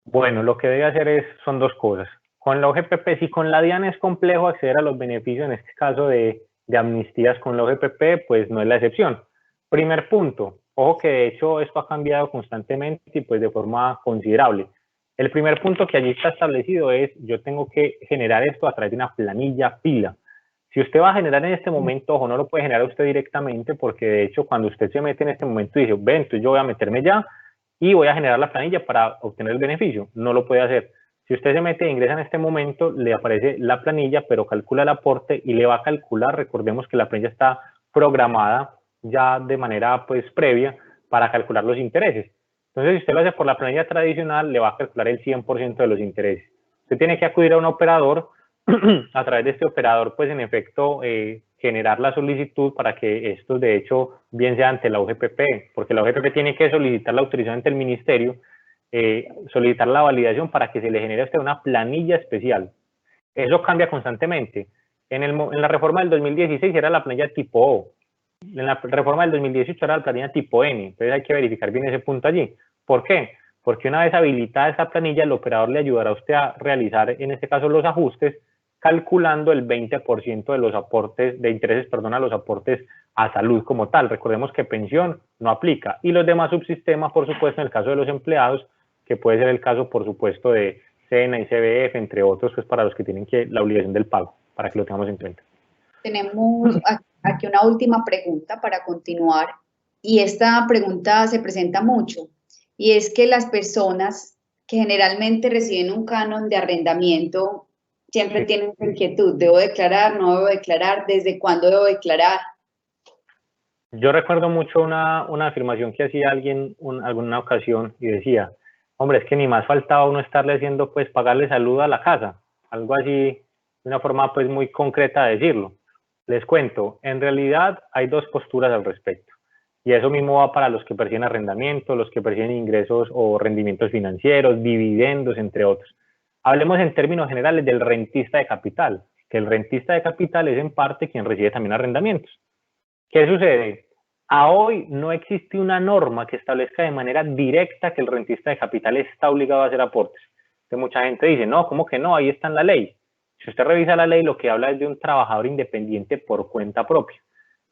Bueno, lo que debe hacer son dos cosas. Con la OGPP, si con la DIAN es complejo acceder a los beneficios, en este caso de amnistías con la OGPP, pues no es la excepción. Primer punto, ojo que de hecho esto ha cambiado constantemente y pues de forma considerable. El primer punto que allí está establecido es, yo tengo que generar esto a través de una planilla fila. Si usted va a generar en este momento, ojo, no lo puede generar usted directamente porque de hecho cuando usted se mete en este momento y dice, ven, entonces yo voy a meterme ya y voy a generar la planilla para obtener el beneficio, no lo puede hacer. Si usted se mete e ingresa en este momento, le aparece la planilla, pero calcula el aporte y le va a calcular, recordemos que la planilla está programada ya de manera pues previa para calcular los intereses. Entonces, si usted lo hace por la planilla tradicional, le va a calcular el 100% de los intereses. Usted tiene que acudir a un operador, a través de este operador, pues en efecto, generar la solicitud para que esto, de hecho, bien sea ante la UGPP, porque la UGPP tiene que solicitar la autorización ante el ministerio, solicitar la validación para que se le genere a usted una planilla especial. Eso cambia constantemente. En la reforma del 2016 era la planilla tipo O, en la reforma del 2018 era la planilla tipo N, entonces hay que verificar bien ese punto allí. ¿Por qué? Porque una vez habilitada esa planilla, el operador le ayudará a usted a realizar, en este caso, los ajustes, calculando el 20% de los aportes, de intereses, perdón, a los aportes a salud como tal. Recordemos que pensión no aplica. Y los demás subsistemas, por supuesto, en el caso de los empleados, que puede ser el caso, por supuesto, de SENA y CBF, entre otros, pues para los que tienen la obligación del pago, para que lo tengamos en cuenta. Tenemos aquí una última pregunta para continuar, y esta pregunta se presenta mucho, y es que las personas que generalmente reciben un canon de arrendamiento siempre tienen inquietud, ¿debo declarar, no debo declarar, desde cuándo debo declarar? Yo recuerdo mucho una afirmación que hacía alguien alguna ocasión y decía, hombre, es que ni más faltaba uno estarle haciendo, pues, pagarle salud a la casa, algo así, de una forma, pues, muy concreta de decirlo. Les cuento, en realidad hay dos posturas al respecto, y eso mismo va para los que perciben arrendamiento, los que perciben ingresos o rendimientos financieros, dividendos, entre otros. Hablemos en términos generales del rentista de capital, que el rentista de capital es en parte quien recibe también arrendamientos. ¿Qué sucede? A hoy no existe una norma que establezca de manera directa que el rentista de capital está obligado a hacer aportes. Entonces mucha gente dice, no, ¿cómo que no? Ahí está en la ley. Si usted revisa la ley, lo que habla es de un trabajador independiente por cuenta propia.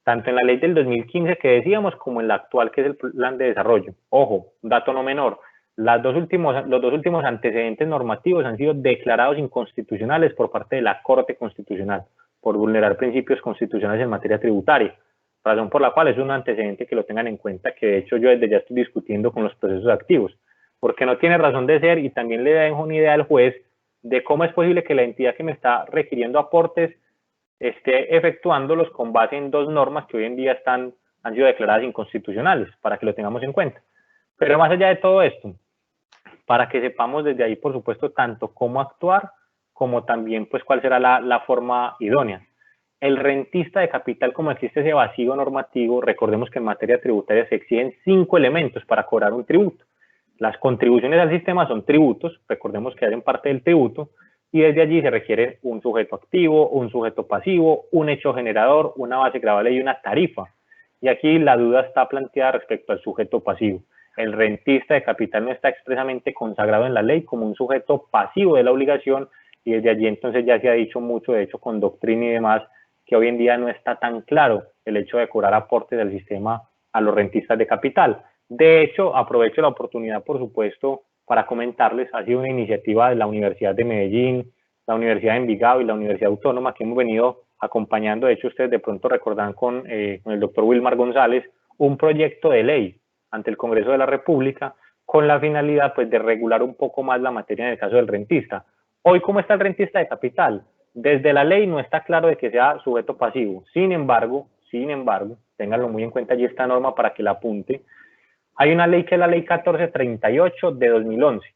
Tanto en la ley del 2015 que decíamos, como en la actual, que es el plan de desarrollo. Ojo, dato no menor, los dos últimos antecedentes normativos han sido declarados inconstitucionales por parte de la Corte Constitucional, por vulnerar principios constitucionales en materia tributaria, razón por la cual es un antecedente que lo tengan en cuenta, que de hecho yo desde ya estoy discutiendo con los procesos activos, porque no tiene razón de ser, y también le dejo una idea al juez de cómo es posible que la entidad que me está requiriendo aportes esté efectuándolos con base en dos normas que hoy en día han sido declaradas inconstitucionales, para que lo tengamos en cuenta. Pero más allá de todo esto, para que sepamos desde ahí, por supuesto, tanto cómo actuar, como también pues cuál será la forma idónea. El rentista de capital, como existe ese vacío normativo, recordemos que en materia tributaria se exigen 5 elementos para cobrar un tributo. Las contribuciones al sistema son tributos, recordemos que hacen parte del tributo, y desde allí se requiere un sujeto activo, un sujeto pasivo, un hecho generador, una base gravable y una tarifa. Y aquí la duda está planteada respecto al sujeto pasivo. El rentista de capital no está expresamente consagrado en la ley como un sujeto pasivo de la obligación, y desde allí entonces ya se ha dicho mucho, de hecho con doctrina y demás, que hoy en día no está tan claro el hecho de cobrar aportes del sistema a los rentistas de capital. De hecho, aprovecho la oportunidad, por supuesto, para comentarles. Ha sido una iniciativa de la Universidad de Medellín, la Universidad de Envigado y la Universidad Autónoma que hemos venido acompañando. De hecho, ustedes de pronto recordarán con el doctor Wilmar González un proyecto de ley ante el Congreso de la República con la finalidad pues, de regular un poco más la materia en el caso del rentista. Hoy, ¿cómo está el rentista de capital? Desde la ley no está claro de que sea sujeto pasivo. Sin embargo, ténganlo muy en cuenta allí esta norma para que la apunte. Hay una ley que es la ley 1438 de 2011.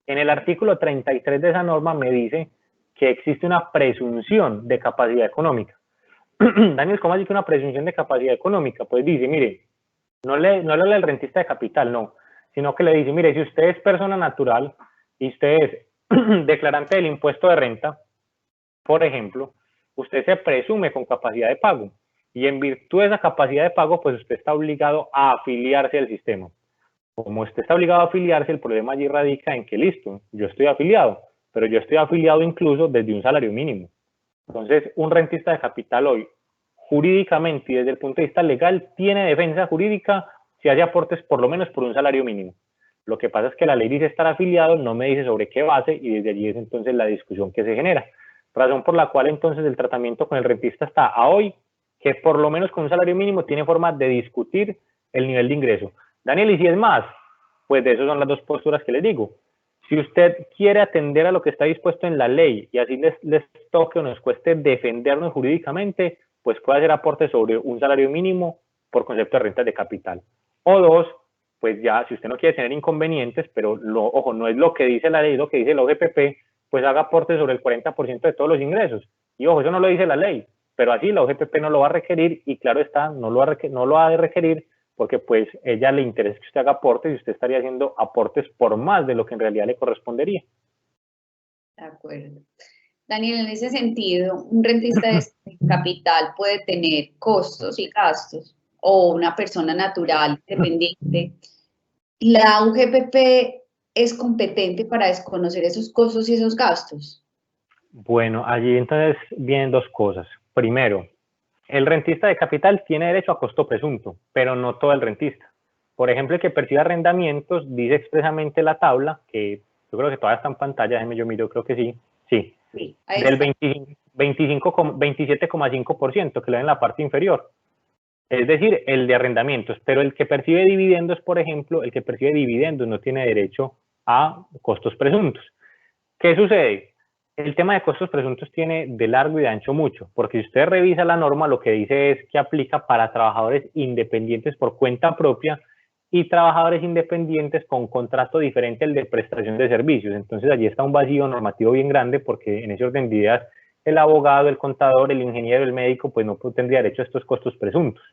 En el artículo 33 de esa norma me dice que existe una presunción de capacidad económica. Daniel, ¿cómo así que una presunción de capacidad económica? Pues dice, mire, no le habla del rentista de capital, no, sino que le dice, mire, si usted es persona natural y usted es declarante del impuesto de renta, por ejemplo, usted se presume con capacidad de pago y en virtud de esa capacidad de pago, pues usted está obligado a afiliarse al sistema. Como usted está obligado a afiliarse, el problema allí radica en que, listo, yo estoy afiliado, pero yo estoy afiliado incluso desde un salario mínimo. Entonces, un rentista de capital hoy, jurídicamente y desde el punto de vista legal, tiene defensa jurídica si hace aportes por lo menos por un salario mínimo. Lo que pasa es que la ley dice estar afiliado, no me dice sobre qué base y desde allí es entonces la discusión que se genera. Razón por la cual entonces el tratamiento con el rentista está a hoy, que por lo menos con un salario mínimo tiene forma de discutir el nivel de ingreso. Daniel, ¿y si es más? Pues de eso son las dos posturas que les digo. Si usted quiere atender a lo que está dispuesto en la ley y así les toque o nos cueste defendernos jurídicamente, pues puede hacer aportes sobre un salario mínimo por concepto de rentas de capital. O dos, pues ya, si usted no quiere tener inconvenientes, pero ojo, no es lo que dice la ley, lo que dice el OGPP, pues haga aportes sobre el 40% de todos los ingresos. Y ojo, eso no lo dice la ley, pero así la OGPP no lo va a requerir y claro está, no lo ha de requerir porque pues ella le interesa que usted haga aportes y usted estaría haciendo aportes por más de lo que en realidad le correspondería. De acuerdo. Daniel, en ese sentido, un rentista de capital puede tener costos y gastos o una persona natural dependiente. ¿La UGPP es competente para desconocer esos costos y esos gastos? Bueno, allí entonces vienen dos cosas. Primero, el rentista de capital tiene derecho a costo presunto, pero no todo el rentista. Por ejemplo, el que percibe arrendamientos, dice expresamente la tabla, que yo creo que todavía está en pantalla, déjenme yo miro, creo que sí, sí, del 27,5% que le da en la parte inferior. Es decir, el de arrendamientos, pero el que percibe dividendos, por ejemplo, el que percibe dividendos no tiene derecho a costos presuntos. ¿Qué sucede? El tema de costos presuntos tiene de largo y de ancho mucho, porque si usted revisa la norma, lo que dice es que aplica para trabajadores independientes por cuenta propia y trabajadores independientes con contrato diferente al de prestación de servicios. Entonces allí está un vacío normativo bien grande porque en ese orden de ideas el abogado, el contador, el ingeniero, el médico, pues no tendría derecho a estos costos presuntos,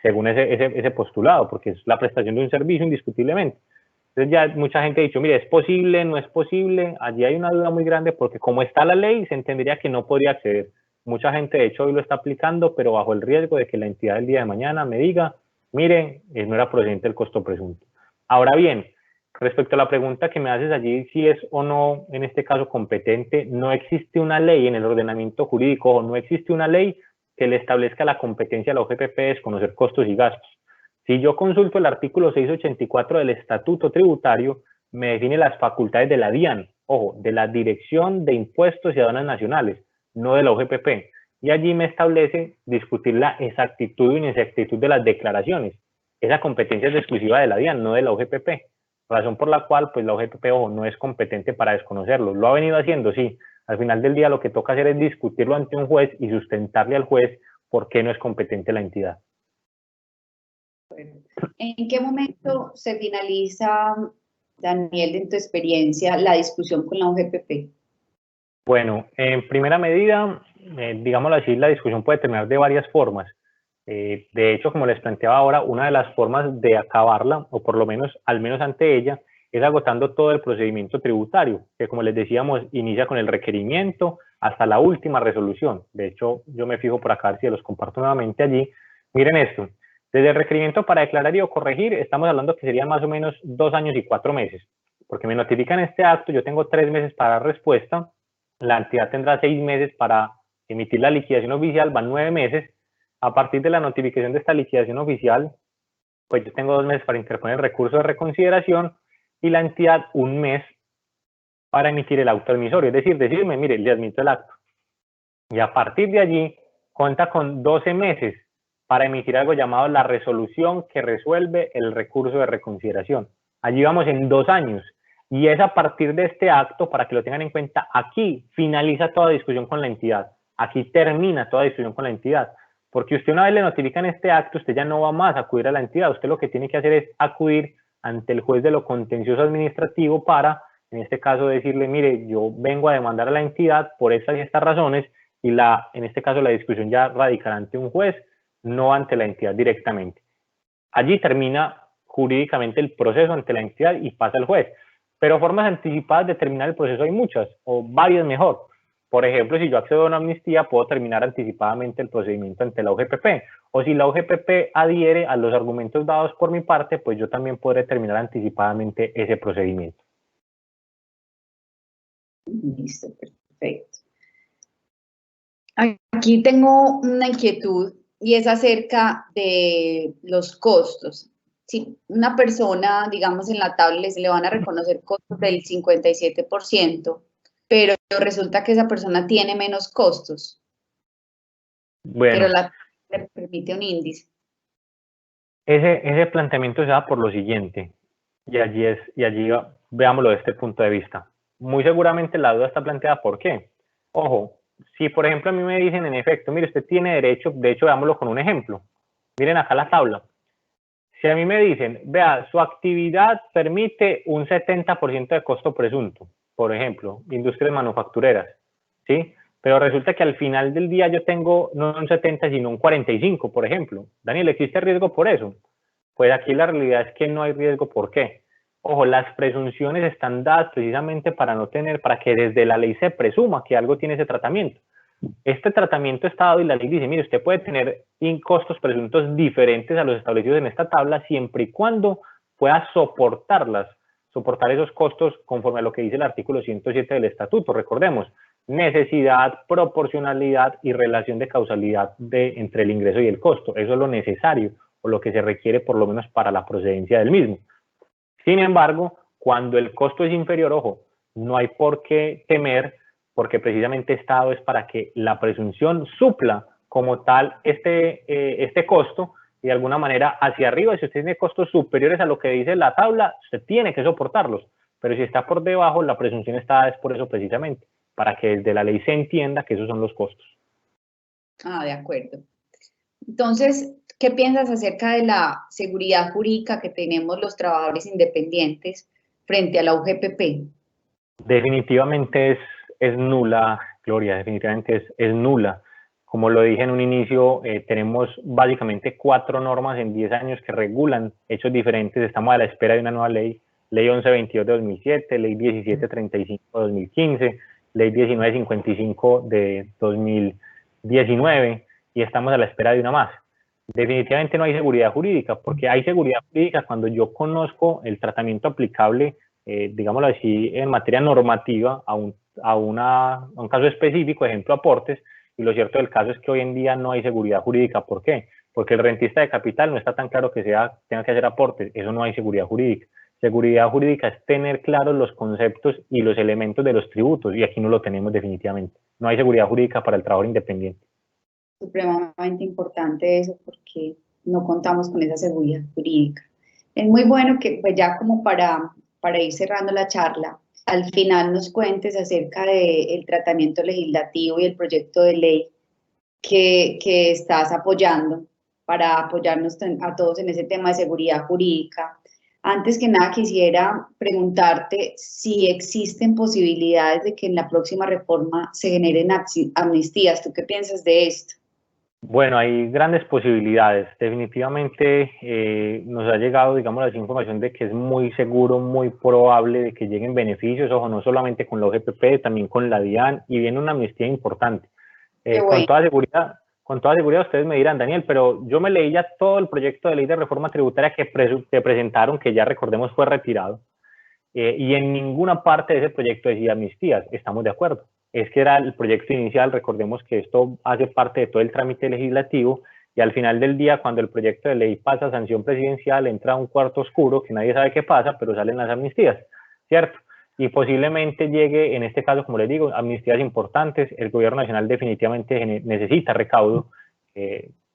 según ese postulado, porque es la prestación de un servicio indiscutiblemente. Entonces ya mucha gente ha dicho, mire, ¿es posible? ¿No es posible? Allí hay una duda muy grande porque como está la ley, se entendería que no podría acceder. Mucha gente, de hecho, hoy lo está aplicando, pero bajo el riesgo de que la entidad el día de mañana me diga, mire, no era procedente el costo presunto. Ahora bien, respecto a la pregunta que me haces allí, si es o no, en este caso, competente, no existe una ley en el ordenamiento jurídico, o no existe una ley que le establezca la competencia a la OGPP de desconocer costos y gastos. Si yo consulto el artículo 684 del Estatuto Tributario, me define las facultades de la DIAN, ojo, de la Dirección de Impuestos y Aduanas Nacionales, no de la OGPP. Y allí me establece discutir la exactitud o inexactitud de las declaraciones. Esa competencia es exclusiva de la DIAN, no de la OGPP. Razón por la cual, pues la OGPP, ojo, no es competente para desconocerlo. Lo ha venido haciendo, sí. Al final del día lo que toca hacer es discutirlo ante un juez y sustentarle al juez por qué no es competente la entidad. ¿En qué momento se finaliza, Daniel, en tu experiencia, la discusión con la OGPP? Bueno, en primera medida, digámoslo así, la discusión puede terminar de varias formas. De hecho, como les planteaba ahora, una de las formas de acabarla, o por lo menos, al menos ante ella, es agotando todo el procedimiento tributario, que como les decíamos, inicia con el requerimiento hasta la última resolución. De hecho, yo me fijo por acá, si los comparto nuevamente allí. Miren esto. Desde el requerimiento para declarar y o corregir, estamos hablando que serían más o menos 2 años y 4 meses, porque me notifican este acto, yo tengo 3 meses para dar respuesta, la entidad tendrá 6 meses para emitir la liquidación oficial, van 9 meses, a partir de la notificación de esta liquidación oficial, pues yo tengo 2 meses para interponer el recurso de reconsideración, y la entidad 1 mes para emitir el auto admisorio, es decir, decirme, mire, le admito el acto. Y a partir de allí, cuenta con 12 meses para emitir algo llamado la resolución que resuelve el recurso de reconsideración. Allí vamos en 2 años. Y es a partir de este acto, para que lo tengan en cuenta, aquí finaliza toda discusión con la entidad. Aquí termina toda discusión con la entidad. Porque usted una vez le notifican este acto, usted ya no va más a acudir a la entidad. Usted lo que tiene que hacer es acudir ante el juez de lo contencioso administrativo para, en este caso, decirle, mire, yo vengo a demandar a la entidad por estas y estas razones, y en este caso la discusión ya radicará ante un juez, no ante la entidad directamente. Allí termina jurídicamente el proceso ante la entidad y pasa al juez. Pero formas anticipadas de terminar el proceso hay muchas, o varias mejor. Por ejemplo, si yo accedo a una amnistía, puedo terminar anticipadamente el procedimiento ante la UGPP. O si la UGPP adhiere a los argumentos dados por mi parte, pues yo también podré terminar anticipadamente ese procedimiento. Listo, perfecto. Aquí tengo una inquietud y es acerca de los costos. Si una persona, digamos, en la tabla le van a reconocer costos del 57%, pero resulta que esa persona tiene menos costos, bueno, pero la le permite un índice. Ese planteamiento se da por lo siguiente, y allí veámoslo desde este punto de vista. Muy seguramente la duda está planteada, ¿por qué? Ojo, si por ejemplo a mí me dicen en efecto, mire, usted tiene derecho, de hecho veámoslo con un ejemplo, miren acá la tabla. Si a mí me dicen, vea, su actividad permite un 70% de costo presunto, por ejemplo, industrias manufactureras, ¿sí? Pero resulta que al final del día yo tengo no un 70, sino un 45, por ejemplo. Daniel, ¿existe riesgo por eso? Pues aquí la realidad es que no hay riesgo. ¿Por qué? Ojo, las presunciones están dadas precisamente para que desde la ley se presuma que algo tiene ese tratamiento. Este tratamiento está dado y la ley dice, mire, usted puede tener costos presuntos diferentes a los establecidos en esta tabla siempre y cuando pueda soportar esos costos conforme a lo que dice el artículo 107 del estatuto. Recordemos, necesidad, proporcionalidad y relación de causalidad entre el ingreso y el costo. Eso es lo necesario o lo que se requiere por lo menos para la procedencia del mismo. Sin embargo, cuando el costo es inferior, ojo, no hay por qué temer, porque precisamente Estado es para que la presunción supla como tal este costo y de alguna manera hacia arriba, si usted tiene costos superiores a lo que dice la tabla, usted tiene que soportarlos, pero si está por debajo, la presunción está es por eso precisamente, para que desde la ley se entienda que esos son los costos. Ah, de acuerdo. Entonces, ¿qué piensas acerca de la seguridad jurídica que tenemos los trabajadores independientes frente a la UGPP? Definitivamente es nula, Gloria, definitivamente es nula. Como lo dije en un inicio, tenemos básicamente 4 normas en 10 años que regulan hechos diferentes. Estamos a la espera de una nueva ley, Ley 1122 de 2007, Ley 1735 de 2015, Ley 1955 de 2019, y estamos a la espera de una más. Definitivamente no hay seguridad jurídica, porque hay seguridad jurídica cuando yo conozco el tratamiento aplicable, digámoslo así, en materia normativa a un caso específico, ejemplo, aportes, y lo cierto del caso es que hoy en día no hay seguridad jurídica. ¿Por qué? Porque el rentista de capital no está tan claro que tenga que hacer aportes, eso no hay seguridad jurídica. Seguridad jurídica es tener claros los conceptos y los elementos de los tributos, y aquí no lo tenemos definitivamente. No hay seguridad jurídica para el trabajador independiente. Supremamente importante eso, porque no contamos con esa seguridad jurídica. Es muy bueno que, pues ya como para ir cerrando la charla, al final nos cuentes acerca del tratamiento legislativo y el proyecto de ley que estás apoyando para apoyarnos a todos en ese tema de seguridad jurídica. Antes que nada quisiera preguntarte si existen posibilidades de que en la próxima reforma se generen amnistías. ¿Tú qué piensas de esto? Bueno, hay grandes posibilidades. Definitivamente nos ha llegado, digamos, la información de que es muy seguro, muy probable de que lleguen beneficios, ojo, no solamente con la OGPP, también con la DIAN, y viene una amnistía importante. Bueno. Con toda seguridad ustedes me dirán, Daniel, pero yo me leí ya todo el proyecto de ley de reforma tributaria que presentaron, que ya recordemos fue retirado, y en ninguna parte de ese proyecto decía amnistías. Estamos de acuerdo. Es que era el proyecto inicial, recordemos que esto hace parte de todo el trámite legislativo, y al final del día, cuando el proyecto de ley pasa a sanción presidencial, entra a un cuarto oscuro que nadie sabe qué pasa, pero salen las amnistías, ¿cierto? Y posiblemente llegue, en este caso, como les digo, amnistías importantes. El gobierno nacional definitivamente necesita recaudo.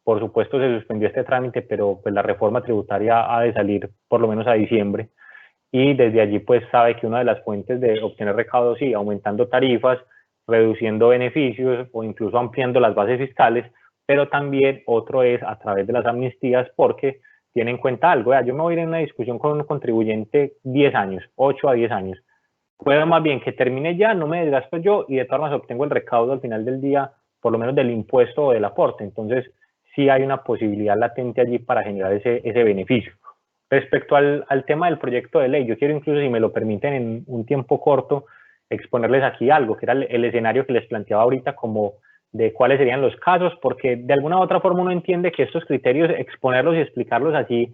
Por supuesto se suspendió este trámite, pero pues la reforma tributaria ha de salir por lo menos a diciembre. Y desde allí pues sabe que una de las fuentes de obtener recaudo, sí, aumentando tarifas, reduciendo beneficios o incluso ampliando las bases fiscales, pero también otro es a través de las amnistías, porque tiene en cuenta algo. Yo me voy a ir en una discusión con un contribuyente 10 años, 8 a 10 años. Puedo más bien que termine ya, no me desgasto yo y de todas maneras obtengo el recaudo al final del día, por lo menos del impuesto o del aporte. Entonces, sí hay una posibilidad latente allí para generar ese beneficio. Respecto al tema del proyecto de ley, yo quiero incluso, si me lo permiten, en un tiempo corto, exponerles aquí algo, que era el escenario que les planteaba ahorita, como de cuáles serían los casos, porque de alguna u otra forma uno entiende que estos criterios, exponerlos y explicarlos así,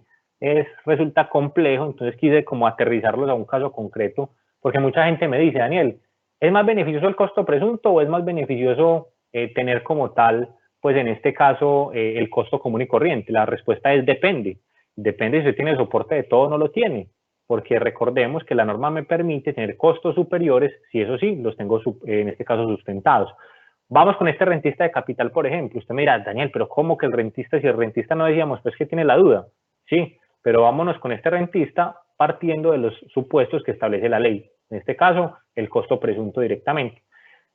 resulta complejo. Entonces quise como aterrizarlos a un caso concreto, porque mucha gente me dice, Daniel, ¿es más beneficioso el costo presunto o es más beneficioso tener como tal, pues en este caso, el costo común y corriente? La respuesta es depende. Depende si usted tiene soporte de todo o no lo tiene, porque recordemos que la norma me permite tener costos superiores, si eso sí, los tengo en este caso sustentados. Vamos con este rentista de capital, por ejemplo. Usted me dirá, Daniel, pero ¿cómo que el rentista? Si el rentista no decíamos, pues que tiene la duda. Sí, pero vámonos con este rentista partiendo de los supuestos que establece la ley. En este caso, el costo presunto directamente.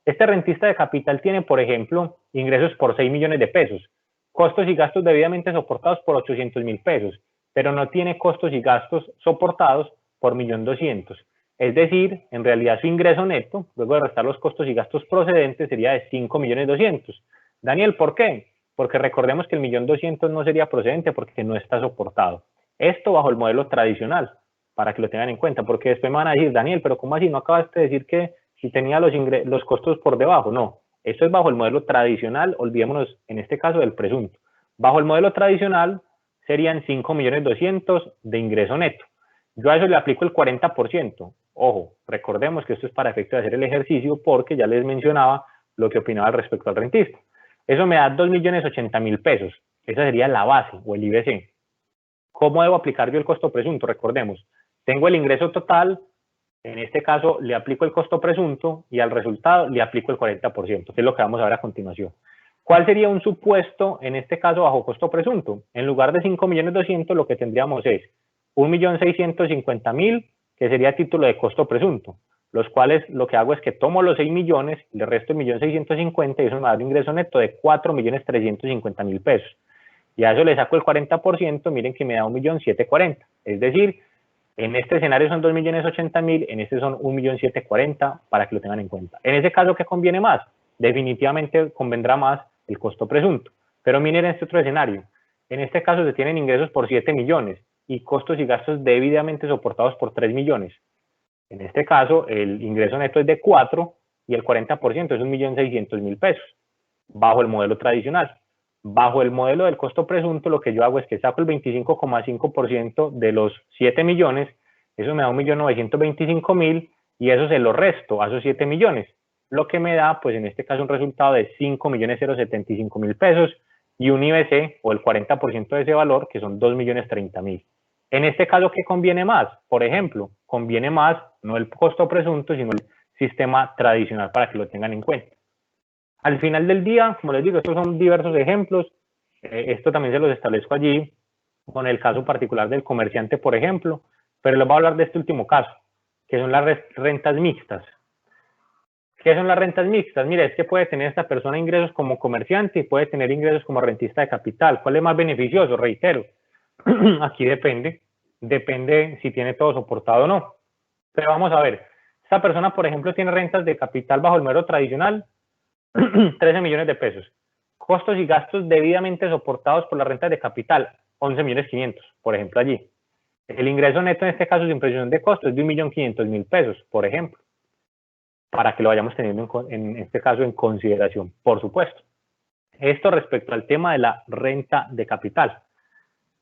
Este rentista de capital tiene, por ejemplo, ingresos por 6 millones de pesos, costos y gastos debidamente soportados por 800.000 pesos, pero no tiene costos y gastos soportados por 1.200.000. Es decir, en realidad su ingreso neto, luego de restar los costos y gastos procedentes, sería de 5.200.000. Daniel, ¿por qué? Porque recordemos que el 1.200.000 no sería procedente porque no está soportado. Esto bajo el modelo tradicional, para que lo tengan en cuenta, porque después me van a decir, Daniel, pero ¿cómo así? ¿No acabaste de decir que si tenía los costos por debajo? No, esto es bajo el modelo tradicional, olvidémonos en este caso del presunto. Bajo el modelo tradicional serían 5.200.000 de ingreso neto. Yo a eso le aplico el 40%. Ojo, recordemos que esto es para efecto de hacer el ejercicio, porque ya les mencionaba lo que opinaba respecto al rentista. Eso me da 2.080.000 pesos. Esa sería la base o el IBC. ¿Cómo debo aplicar yo el costo presunto? Recordemos, tengo el ingreso total, en este caso le aplico el costo presunto y al resultado le aplico el 40%, que es lo que vamos a ver a continuación. ¿Cuál sería un supuesto, en este caso, bajo costo presunto? En lugar de 5.200.000, lo que tendríamos es 1.650.000, que sería título de costo presunto, los cuales lo que hago es que tomo los 6 millones, le resto 1.650.000 y eso me da un ingreso neto de 4.350.000 pesos. Y a eso le saco el 40%, miren que me da 1.740.000. Es decir, en este escenario son 2.080.000, en este son 1.740.000, para que lo tengan en cuenta. En ese caso, ¿qué conviene más? Definitivamente convendrá más el costo presunto. Pero miren este otro escenario. En este caso se tienen ingresos por 7 millones y costos y gastos debidamente soportados por 3 millones. En este caso, el ingreso neto es de 4 y el 40% es 1.600.000 pesos, bajo el modelo tradicional. Bajo el modelo del costo presunto, lo que yo hago es que saco el 25,5% de los 7 millones, eso me da 1.925.000 y eso se lo resto a esos 7 millones, lo que me da, pues en este caso, un resultado de 5.075.000 pesos y un IBC, o el 40% de ese valor, que son 2.030.000. En este caso, ¿qué conviene más? Por ejemplo, conviene más no el costo presunto, sino el sistema tradicional, para que lo tengan en cuenta. Al final del día, como les digo, estos son diversos ejemplos. Esto también se los establezco allí con el caso particular del comerciante, por ejemplo, pero les voy a hablar de este último caso, que son las rentas mixtas. ¿Qué son las rentas mixtas? Mira, es que puede tener esta persona ingresos como comerciante y puede tener ingresos como rentista de capital. ¿Cuál es más beneficioso? Reitero, aquí depende si tiene todo soportado o no. Pero vamos a ver, esta persona, por ejemplo, tiene rentas de capital bajo el modelo tradicional, 13 millones de pesos. Costos y gastos debidamente soportados por las rentas de capital, 11.500.000, por ejemplo, allí. El ingreso neto en este caso sin previsión de costos es de 1.500.000 pesos, por ejemplo, para que lo vayamos teniendo en este caso en consideración, por supuesto. Esto respecto al tema de la renta de capital.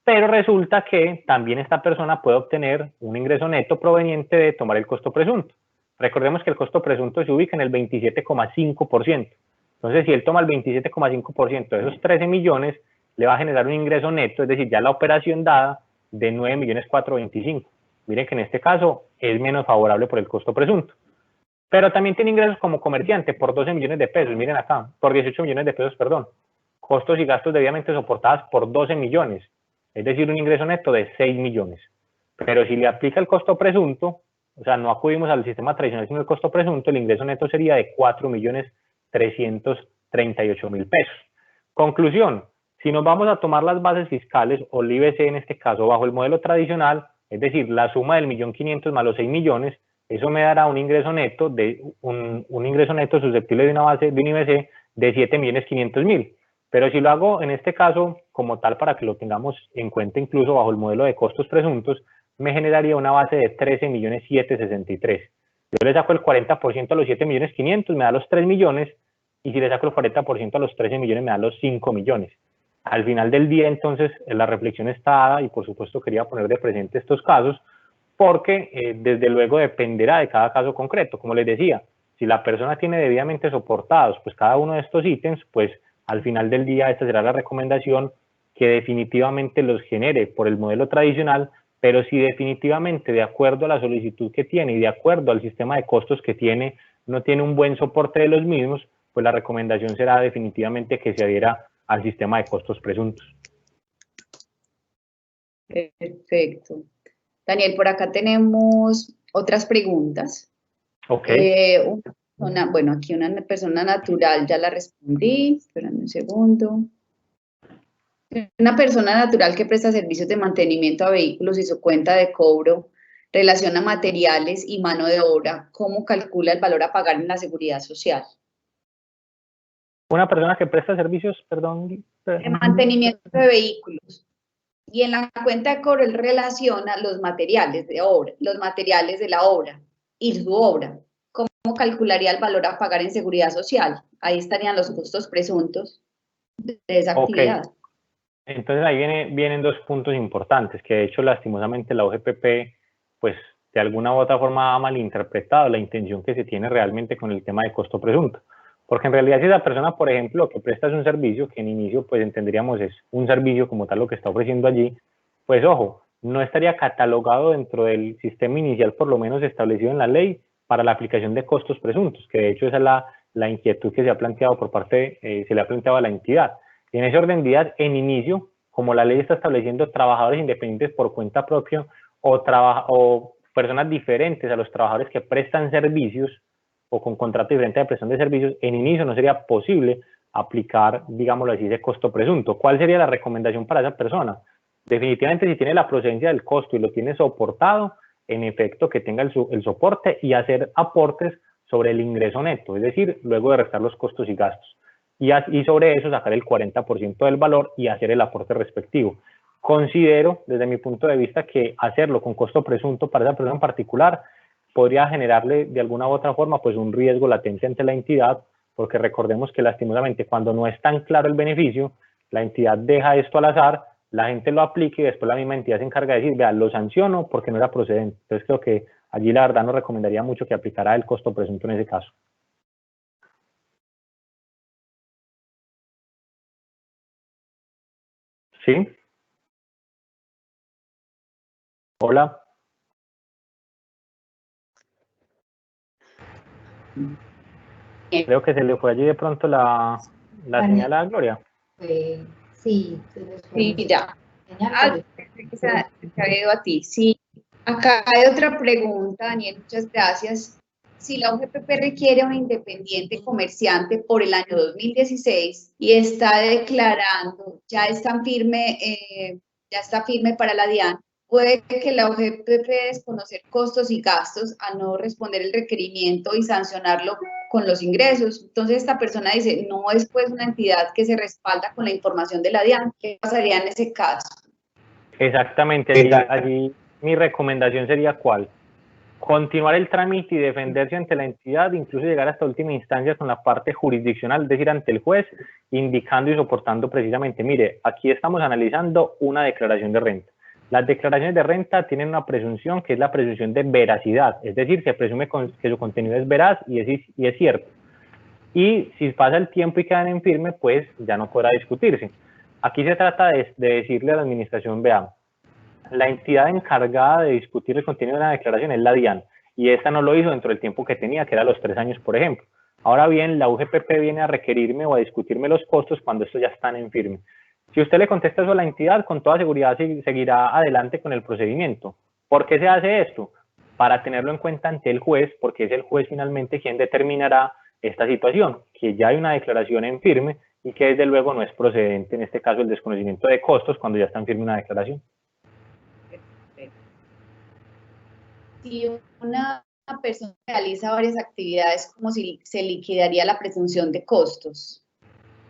Pero resulta que también esta persona puede obtener un ingreso neto proveniente de tomar el costo presunto. Recordemos que el costo presunto se ubica en el 27,5%. Entonces, si él toma el 27,5% de esos 13 millones, le va a generar un ingreso neto, es decir, ya la operación dada, de 9.425.000. Miren que en este caso es menos favorable por el costo presunto. Pero también tiene ingresos como comerciante por 12 millones de pesos, miren acá, por 18 millones de pesos, perdón. Costos y gastos debidamente soportados por 12 millones, es decir, un ingreso neto de 6 millones. Pero si le aplica el costo presunto, o sea, no acudimos al sistema tradicional, sino el costo presunto, el ingreso neto sería de 4.338.000 pesos. Conclusión, si nos vamos a tomar las bases fiscales o el IBC en este caso bajo el modelo tradicional, es decir, la suma del 1.500.000 más los 6 millones, eso me dará un ingreso neto un ingreso neto susceptible de una base de un IBC de 7.500.000. Pero si lo hago en este caso como tal para que lo tengamos en cuenta incluso bajo el modelo de costos presuntos, me generaría una base de 13.763.000. Yo le saco el 40% a los 7.500.000, me da los 3 millones, y si le saco el 40% a los 13 millones, me da los 5 millones. Al final del día, entonces, la reflexión está dada, y por supuesto quería poner de presente estos casos, porque desde luego dependerá de cada caso concreto. Como les decía, si la persona tiene debidamente soportados pues cada uno de estos ítems, pues al final del día esta será la recomendación que definitivamente los genere por el modelo tradicional, pero si definitivamente de acuerdo a la solicitud que tiene y de acuerdo al sistema de costos que tiene, no tiene un buen soporte de los mismos, pues la recomendación será definitivamente que se adhiera al sistema de costos presuntos. Perfecto. Daniel, por acá tenemos otras preguntas. Ok. Bueno, aquí una persona natural, ya la respondí. Espérame un segundo. Una persona natural que presta servicios de mantenimiento a vehículos y su cuenta de cobro relaciona materiales y mano de obra, ¿cómo calcula el valor a pagar en la seguridad social? Una persona que presta servicios, perdón. De mantenimiento de vehículos. Y en la cuenta de cobro él relaciona los materiales de obra, los materiales de la obra y su obra. ¿Cómo calcularía el valor a pagar en seguridad social? Ahí estarían los costos presuntos de esa actividad. Entonces ahí vienen dos puntos importantes, que de hecho lastimosamente la OGPP pues de alguna u otra forma ha malinterpretado la intención que se tiene realmente con el tema de costo presunto. Porque en realidad si esa persona, por ejemplo, que presta un servicio, que en inicio pues entenderíamos es un servicio como tal lo que está ofreciendo allí, pues ojo, no estaría catalogado dentro del sistema inicial por lo menos establecido en la ley para la aplicación de costos presuntos, que de hecho esa es la inquietud que se ha planteado por parte, se le ha planteado a la entidad. Y en ese orden de ideas, en inicio, como la ley está estableciendo trabajadores independientes por cuenta propia o personas diferentes a los trabajadores que prestan servicios o con contrato diferente de prestación de servicios, en inicio no sería posible aplicar, digámoslo así, ese costo presunto. ¿Cuál sería la recomendación para esa persona? Definitivamente si tiene la procedencia del costo y lo tiene soportado, en efecto que tenga el soporte y hacer aportes sobre el ingreso neto, es decir, luego de restar los costos y gastos. Y sobre eso sacar el 40% del valor y hacer el aporte respectivo. Considero, desde mi punto de vista, que hacerlo con costo presunto para esa persona en particular podría generarle de alguna u otra forma pues un riesgo latente ante la entidad, porque recordemos que lastimosamente cuando no es tan claro el beneficio, la entidad deja esto al azar, la gente lo aplica y después la misma entidad se encarga de decir, vea, lo sanciono porque no era procedente. Entonces creo que allí la verdad nos recomendaría mucho que aplicara el costo presunto en ese caso. ¿Sí? Hola. Creo que se le fue allí de pronto la señal a Gloria. Sí, ya. Te veo a ti. Sí. Acá hay otra pregunta, Daniel, muchas gracias. Si la OGPP requiere a un independiente comerciante por el año 2016 y está declarando, ya está firme para la DIAN, puede que la OGPP desconocer costos y gastos al no responder el requerimiento y sancionarlo con los ingresos. Entonces esta persona dice, no es pues una entidad que se respalda con la información de la DIAN. ¿Qué pasaría en ese caso? Exactamente, allí mi recomendación sería ¿cuál? Continuar el trámite y defenderse ante la entidad, incluso llegar hasta última instancia con la parte jurisdiccional, es decir, ante el juez, indicando y soportando precisamente, mire, aquí estamos analizando una declaración de renta. Las declaraciones de renta tienen una presunción que es la presunción de veracidad, es decir, se presume que su contenido es veraz y es cierto. Y si pasa el tiempo y quedan en firme, pues ya no podrá discutirse. Aquí se trata de decirle a la administración, vean, la entidad encargada de discutir el contenido de la declaración es la DIAN, y esta no lo hizo dentro del tiempo que tenía, que era los 3 años, por ejemplo. Ahora bien, la UGPP viene a requerirme o a discutirme los costos cuando estos ya están en firme. Si usted le contesta eso a la entidad, con toda seguridad seguirá adelante con el procedimiento. ¿Por qué se hace esto? Para tenerlo en cuenta ante el juez, porque es el juez finalmente quien determinará esta situación, que ya hay una declaración en firme y que desde luego no es procedente, en este caso, el desconocimiento de costos cuando ya está en firme una declaración. Si una persona realiza varias actividades, ¿cómo si se liquidaría la presunción de costos?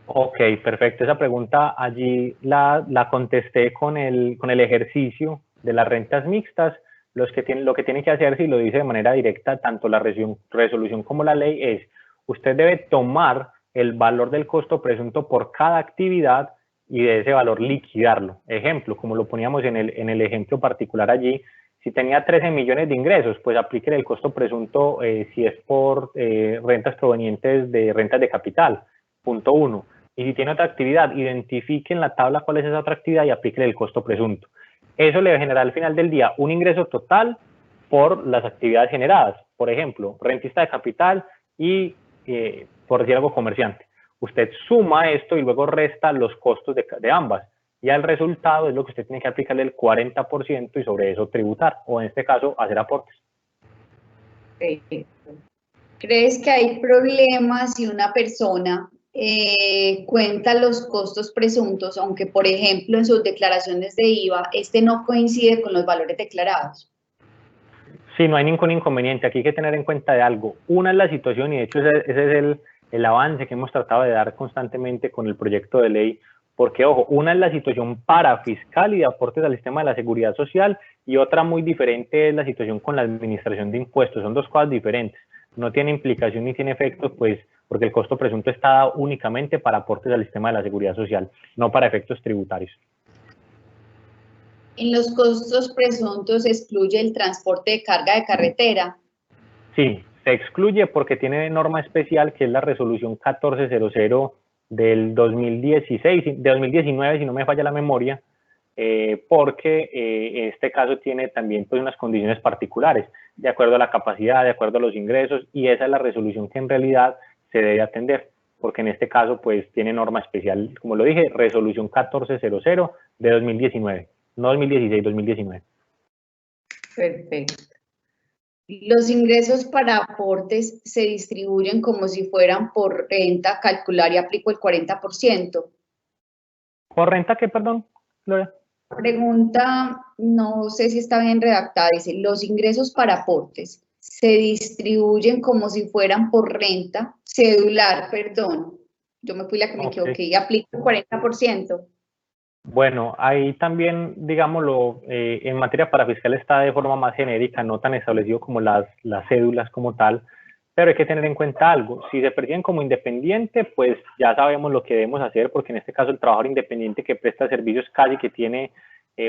Ok, perfecto. Esa pregunta allí la contesté con el ejercicio de las rentas mixtas. Lo que tienen que hacer, si lo dice de manera directa, tanto la resolución como la ley, es usted debe tomar el valor del costo presunto por cada actividad y de ese valor liquidarlo. Ejemplo, como lo poníamos en el ejemplo particular allí, si tenía 13 millones de ingresos, pues aplique el costo presunto si es por rentas provenientes de rentas de capital, punto 1. Y si tiene otra actividad, identifique en la tabla cuál es esa otra actividad y aplique el costo presunto. Eso le generará al final del día un ingreso total por las actividades generadas. Por ejemplo, rentista de capital y, por decir algo, comerciante. Usted suma esto y luego resta los costos de ambas. Ya el resultado es lo que usted tiene que aplicarle el 40% y sobre eso tributar, o en este caso, hacer aportes. ¿Crees que hay problemas si una persona cuenta los costos presuntos, aunque, por ejemplo, en sus declaraciones de IVA, este no coincide con los valores declarados? Sí, no hay ningún inconveniente. Aquí hay que tener en cuenta de algo. Una es la situación, y de hecho ese es el avance que hemos tratado de dar constantemente con el proyecto de ley, porque, ojo, una es la situación parafiscal y de aportes al sistema de la seguridad social, y otra muy diferente es la situación con la administración de impuestos. Son dos cosas diferentes. No tiene implicación ni tiene efectos, pues, porque el costo presunto está dado únicamente para aportes al sistema de la seguridad social, no para efectos tributarios. ¿En los costos presuntos se excluye el transporte de carga de carretera? Sí, se excluye porque tiene norma especial que es la resolución 1400 del 2016, de 2019, si no me falla la memoria, porque en este caso tiene también pues unas condiciones particulares, de acuerdo a la capacidad, de acuerdo a los ingresos, y esa es la resolución que en realidad se debe atender, porque en este caso pues tiene norma especial, como lo dije, resolución 1400 de 2019, no 2016, 2019. Perfecto. Los ingresos para aportes se distribuyen como si fueran por renta, calcular y aplico el 40%. ¿Por renta qué, perdón, Gloria? Pregunta, no sé si está bien redactada, dice, los ingresos para aportes se distribuyen como si fueran por renta, cedular, perdón, yo me fui la que me equivoqué, y aplico el 40%. Bueno, ahí también, digámoslo, en materia parafiscal está de forma más genérica, no tan establecido como las cédulas como tal, pero hay que tener en cuenta algo. Si se perciben como independiente, pues ya sabemos lo que debemos hacer, porque en este caso el trabajador independiente que presta servicios casi que tiene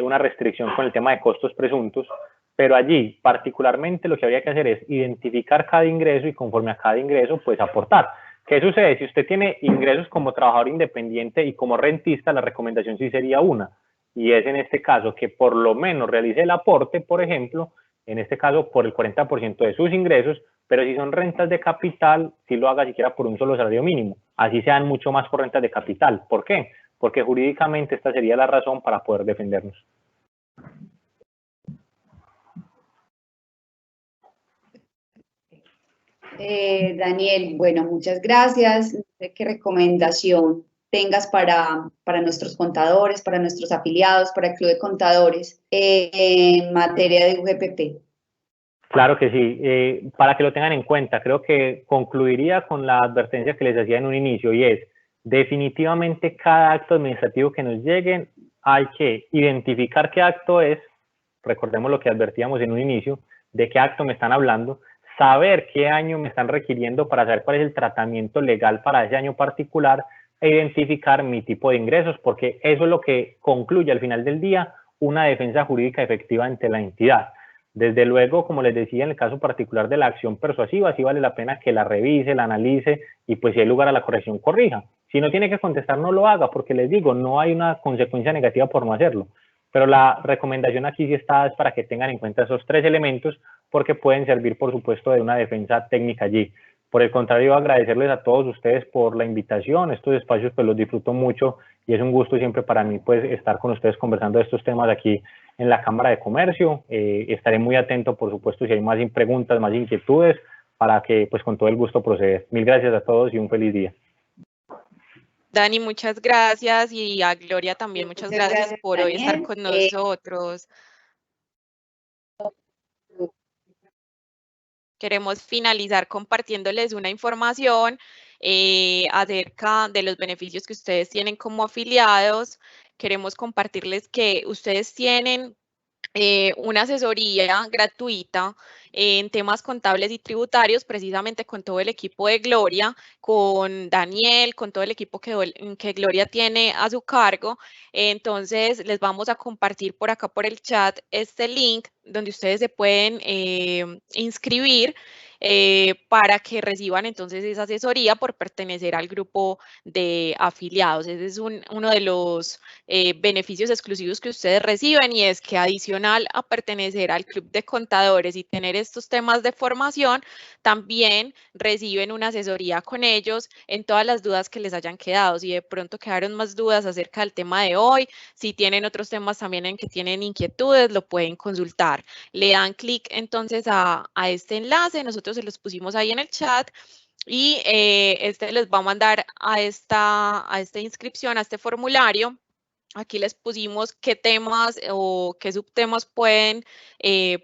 una restricción con el tema de costos presuntos, pero allí particularmente lo que habría que hacer es identificar cada ingreso y conforme a cada ingreso, pues aportar. ¿Qué sucede? Si usted tiene ingresos como trabajador independiente y como rentista, la recomendación sí sería una, y es en este caso que por lo menos realice el aporte, por ejemplo, en este caso por el 40% de sus ingresos, pero si son rentas de capital, sí lo haga siquiera por un solo salario mínimo, así sean mucho más por rentas de capital. ¿Por qué? Porque jurídicamente esta sería la razón para poder defendernos. Daniel, bueno, muchas gracias. No sé qué recomendación tengas para nuestros contadores, para nuestros afiliados, para el Club de Contadores en materia de UGPP. Claro que sí, para que lo tengan en cuenta, creo que concluiría con la advertencia que les hacía en un inicio, y es, definitivamente cada acto administrativo que nos llegue, hay que identificar qué acto es, recordemos lo que advertíamos en un inicio, de qué acto me están hablando, saber qué año me están requiriendo para saber cuál es el tratamiento legal para ese año particular, e identificar mi tipo de ingresos, porque eso es lo que concluye al final del día una defensa jurídica efectiva ante la entidad. Desde luego, como les decía, en el caso particular de la acción persuasiva, sí vale la pena que la revise, la analice y pues si hay lugar a la corrección, corrija. Si no tiene que contestar, no lo haga, porque les digo, no hay una consecuencia negativa por no hacerlo. Pero la recomendación aquí sí está es para que tengan en cuenta esos 3 elementos, porque pueden servir, por supuesto, de una defensa técnica allí. Por el contrario, agradecerles a todos ustedes por la invitación. Estos espacios pues los disfruto mucho y es un gusto siempre para mí pues estar con ustedes conversando de estos temas aquí en la Cámara de Comercio. Estaré muy atento, por supuesto, si hay más preguntas, más inquietudes, para que pues con todo el gusto proceder. Mil gracias a todos y un feliz día. Dani, muchas gracias, y a Gloria también muchas gracias por hoy estar con nosotros. Queremos finalizar compartiéndoles una información acerca de los beneficios que ustedes tienen como afiliados. Queremos compartirles que ustedes tienen una asesoría gratuita en temas contables y tributarios, precisamente con todo el equipo de Gloria, con Daniel, con todo el equipo que Gloria tiene a su cargo. Entonces, les vamos a compartir por acá por el chat este link donde ustedes se pueden inscribir para que reciban entonces esa asesoría por pertenecer al grupo de afiliados. Ese es uno de los beneficios exclusivos que ustedes reciben, y es que adicional a pertenecer al club de contadores y tener estos temas de formación, también reciben una asesoría con ellos en todas las dudas que les hayan quedado. Si de pronto quedaron más dudas acerca del tema de hoy, si tienen otros temas también en que tienen inquietudes, lo pueden consultar. Le dan clic entonces a este enlace, nosotros se los pusimos ahí en el chat, y este les va a mandar a esta inscripción, a este formulario. Aquí les pusimos qué temas o qué subtemas pueden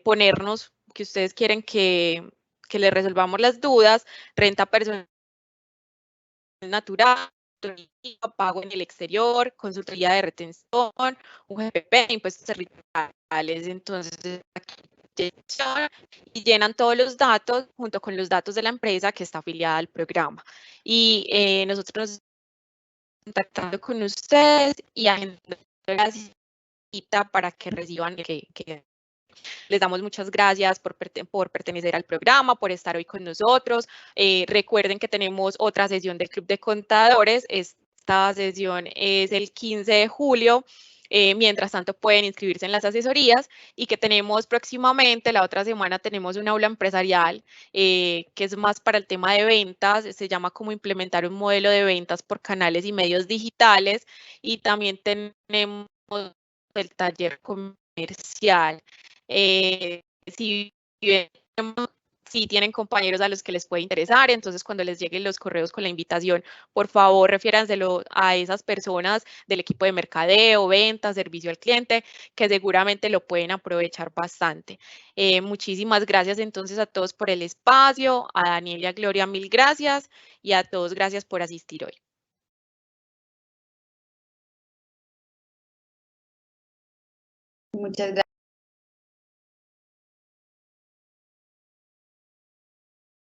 ponernos, que ustedes quieren que les resolvamos las dudas: renta personal natural, pago en el exterior, consultoría de retención, UGPP, impuestos territoriales. Entonces, aquí y llenan todos los datos junto con los datos de la empresa que está afiliada al programa. Y nosotros nos contactando con ustedes y agendando la cita para que reciban que les damos muchas gracias por pertenecer al programa, por estar hoy con nosotros. Recuerden que tenemos otra sesión del Club de Contadores. Esta sesión es el 15 de julio. Mientras tanto, pueden inscribirse en las asesorías, y que tenemos próximamente, la otra semana, tenemos un aula empresarial que es más para el tema de ventas. Se llama cómo implementar un modelo de ventas por canales y medios digitales, y también tenemos el taller comercial. Si tienen compañeros a los que les puede interesar, entonces cuando les lleguen los correos con la invitación, por favor, refiéranselo a esas personas del equipo de mercadeo, ventas, servicio al cliente, que seguramente lo pueden aprovechar bastante. Muchísimas gracias entonces a todos por el espacio, a Daniel y a Gloria, mil gracias, y a todos gracias por asistir hoy. Muchas gracias.